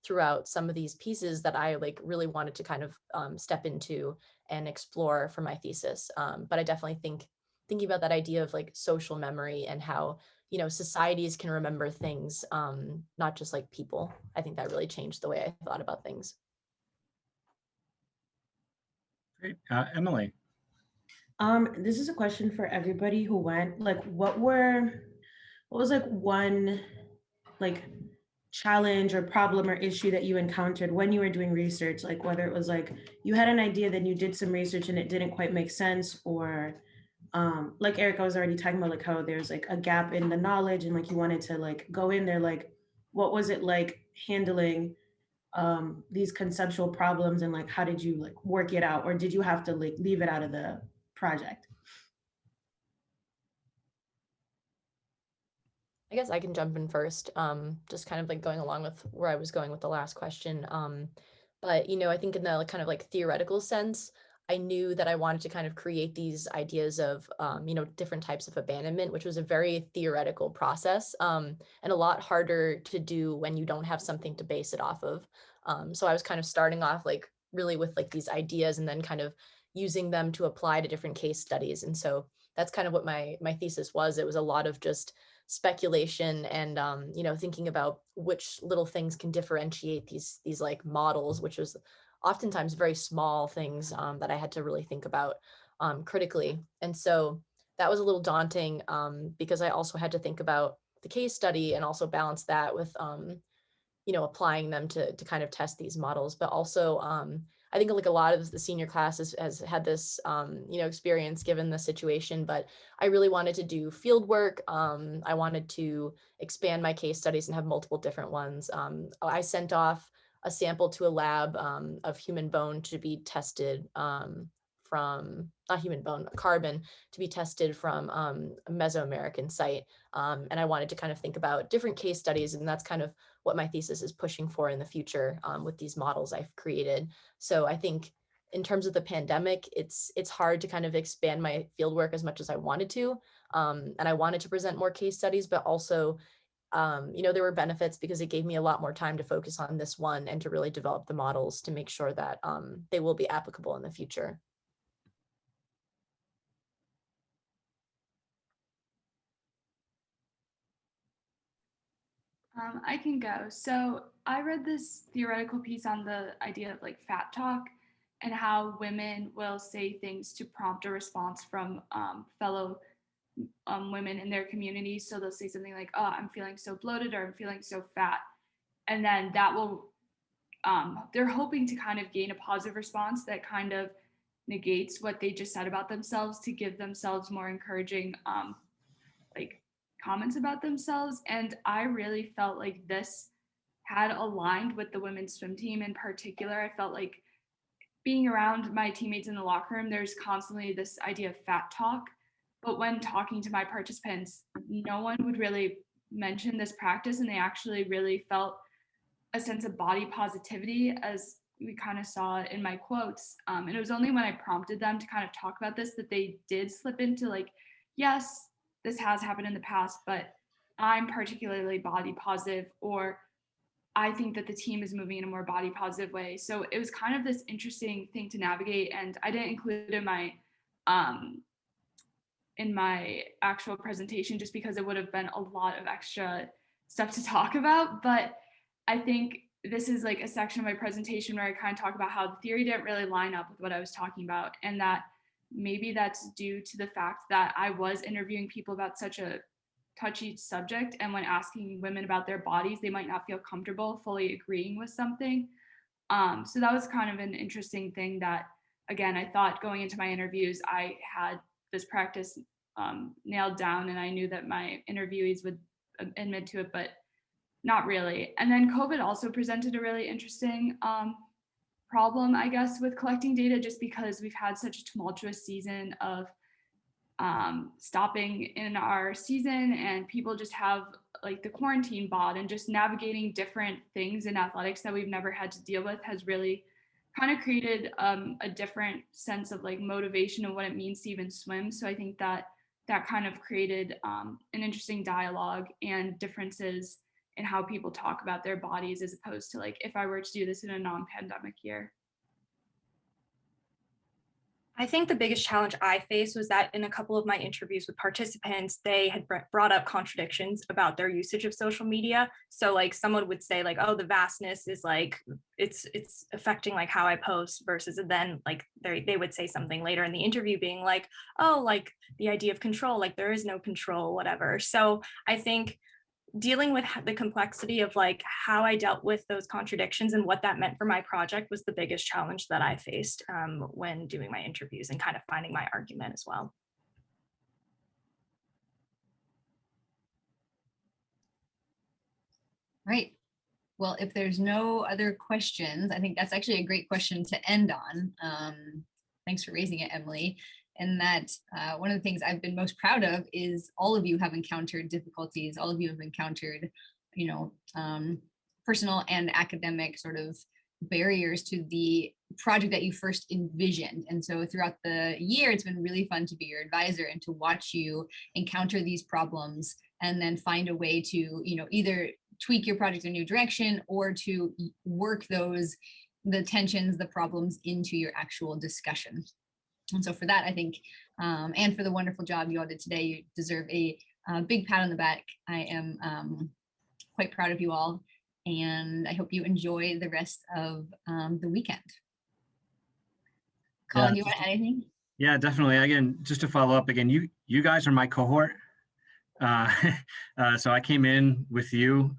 throughout some of these pieces that I like really wanted to kind of step into and explore for my thesis. But I definitely think thinking about that idea of like social memory and how, you know, societies can remember things, not just like people. I think that really changed the way I thought about things. Great. Emily. This is a question for everybody who went. Like, what was like one like challenge or problem or issue that you encountered when you were doing research? Like whether it was like you had an idea, then you did some research and it didn't quite make sense, or like Erica was already talking about, like how there's like a gap in the knowledge and like you wanted to like go in there. Like, what was it like handling these conceptual problems, and like how did you like work it out, or did you have to like leave it out of the project? I guess I can jump in first, just kind of like going along with where I was going with the last question. But, you know, I think in the like, kind of like theoretical sense, I knew that I wanted to kind of create these ideas of, you know, different types of abandonment, which was a very theoretical process and a lot harder to do when you don't have something to base it off of. So I was kind of starting off like really with like these ideas and then kind of using them to apply to different case studies. And so that's kind of what my thesis was. It was a lot of just speculation and you know, thinking about which little things can differentiate these like models, which was oftentimes very small things that I had to really think about critically. And so that was a little daunting because I also had to think about the case study and also balance that with you know, applying them to kind of test these models. But also I think like a lot of the senior classes has had this you know, experience given the situation, but I really wanted to do field work. I wanted to expand my case studies and have multiple different ones. I sent off a sample to a lab of human bone to be tested from, not human bone, carbon to be tested from a Mesoamerican site. And I wanted to kind of think about different case studies, and that's kind of what my thesis is pushing for in the future with these models I've created. So I think in terms of the pandemic, it's hard to kind of expand my fieldwork as much as I wanted to. And I wanted to present more case studies, but also, there were benefits because it gave me a lot more time to focus on this one and to really develop the models to make sure that they will be applicable in the future. I can go. So I read this theoretical piece on the idea of like fat talk and how women will say things to prompt a response from fellow women in their community. So they'll say something like, "Oh, I'm feeling so bloated," or "I'm feeling so fat," and then that will they're hoping to kind of gain a positive response that kind of negates what they just said about themselves to give themselves more encouraging like comments about themselves. And I really felt like this had aligned with the women's swim team in particular. I felt like being around my teammates in the locker room, there's constantly this idea of fat talk. But when talking to my participants, no one would really mention this practice, and they actually really felt a sense of body positivity, as we kind of saw in my quotes. And it was only when I prompted them to kind of talk about this that they did slip into like, yes, this has happened in the past, but I'm particularly body positive, or I think that the team is moving in a more body positive way. So it was kind of this interesting thing to navigate, and I didn't include in my actual presentation just because it would have been a lot of extra stuff to talk about. But I think this is like a section of my presentation where I kind of talk about how the theory didn't really line up with what I was talking about, and that maybe that's due to the fact that I was interviewing people about such a touchy subject, and when asking women about their bodies, they might not feel comfortable fully agreeing with something. So that was kind of an interesting thing that, again, I thought going into my interviews, I had this practice nailed down, and I knew that my interviewees would admit to it, but not really. And then COVID also presented a really interesting problem, I guess, with collecting data, just because we've had such a tumultuous season of stopping in our season, and people just have like the quarantine bod, and just navigating different things in athletics that we've never had to deal with has really kind of created a different sense of like motivation and what it means to even swim. So I think that that kind of created an interesting dialogue and differences in how people talk about their bodies, as opposed to like if I were to do this in a non-pandemic year. I think the biggest challenge I faced was that in a couple of my interviews with participants, they had brought up contradictions about their usage of social media. So like someone would say like, oh, the vastness is like, it's affecting like how I post, versus then like they would say something later in the interview being like, oh, like the idea of control, like there is no control, whatever. So I think dealing with the complexity of like how I dealt with those contradictions and what that meant for my project was the biggest challenge that I faced when doing my interviews and kind of finding my argument as well. Right. Well, if there's no other questions, I think that's actually a great question to end on. Thanks for raising it, Emily. And that one of the things I've been most proud of is all of you have encountered difficulties. All of you have encountered, personal and academic sort of barriers to the project that you first envisioned. And so throughout the year, it's been really fun to be your advisor and to watch you encounter these problems and then find a way to, either tweak your project in a new direction or to work the tensions, the problems into your actual discussion. And so for that, I think, and for the wonderful job you all did today, you deserve a big pat on the back. I am quite proud of you all, and I hope you enjoy the rest of the weekend. Colin, you want to add anything? Yeah, definitely. Again, just to follow up again, you guys are my cohort. So I came in with you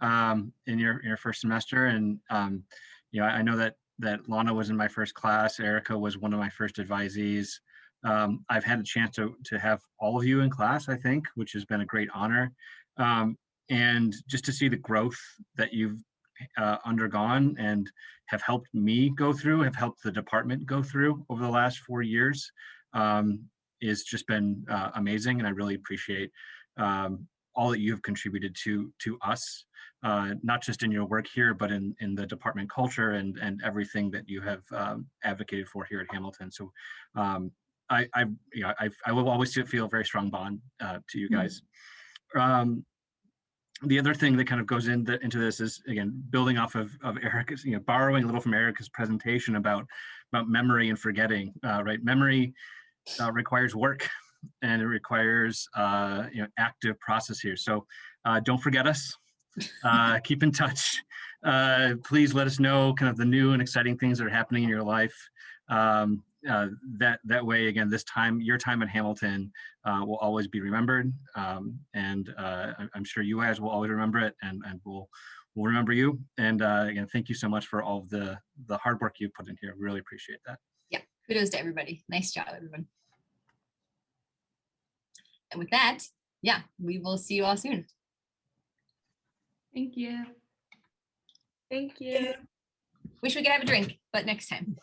in your first semester, and I know that Lana was in my first class. Erica was one of my first advisees. I've had a chance to have all of you in class, I think, which has been a great honor. And just to see the growth that you've undergone and have helped me go through, have helped the department go through over the last 4 years is just been amazing. And I really appreciate all that you've contributed to us, not just in your work here, but in the department culture and everything that you have advocated for here at Hamilton. So I will always feel a very strong bond to you guys. The other thing that kind of goes into this is, again, building off of Erica's, borrowing a little from Erica's presentation about memory and forgetting, right? Memory requires work, and it requires active process here. So don't forget us. Keep in touch. Please let us know kind of the new and exciting things that are happening in your life. That way, again, your time at Hamilton will always be remembered, and I'm sure you guys will always remember it, and we'll remember you. And again, thank you so much for all of the hard work you've put in here. We really appreciate that. Yeah, kudos to everybody. Nice job, everyone. And with that, yeah, we will see you all soon. Thank you. Thank you. Wish we could have a drink, but next time.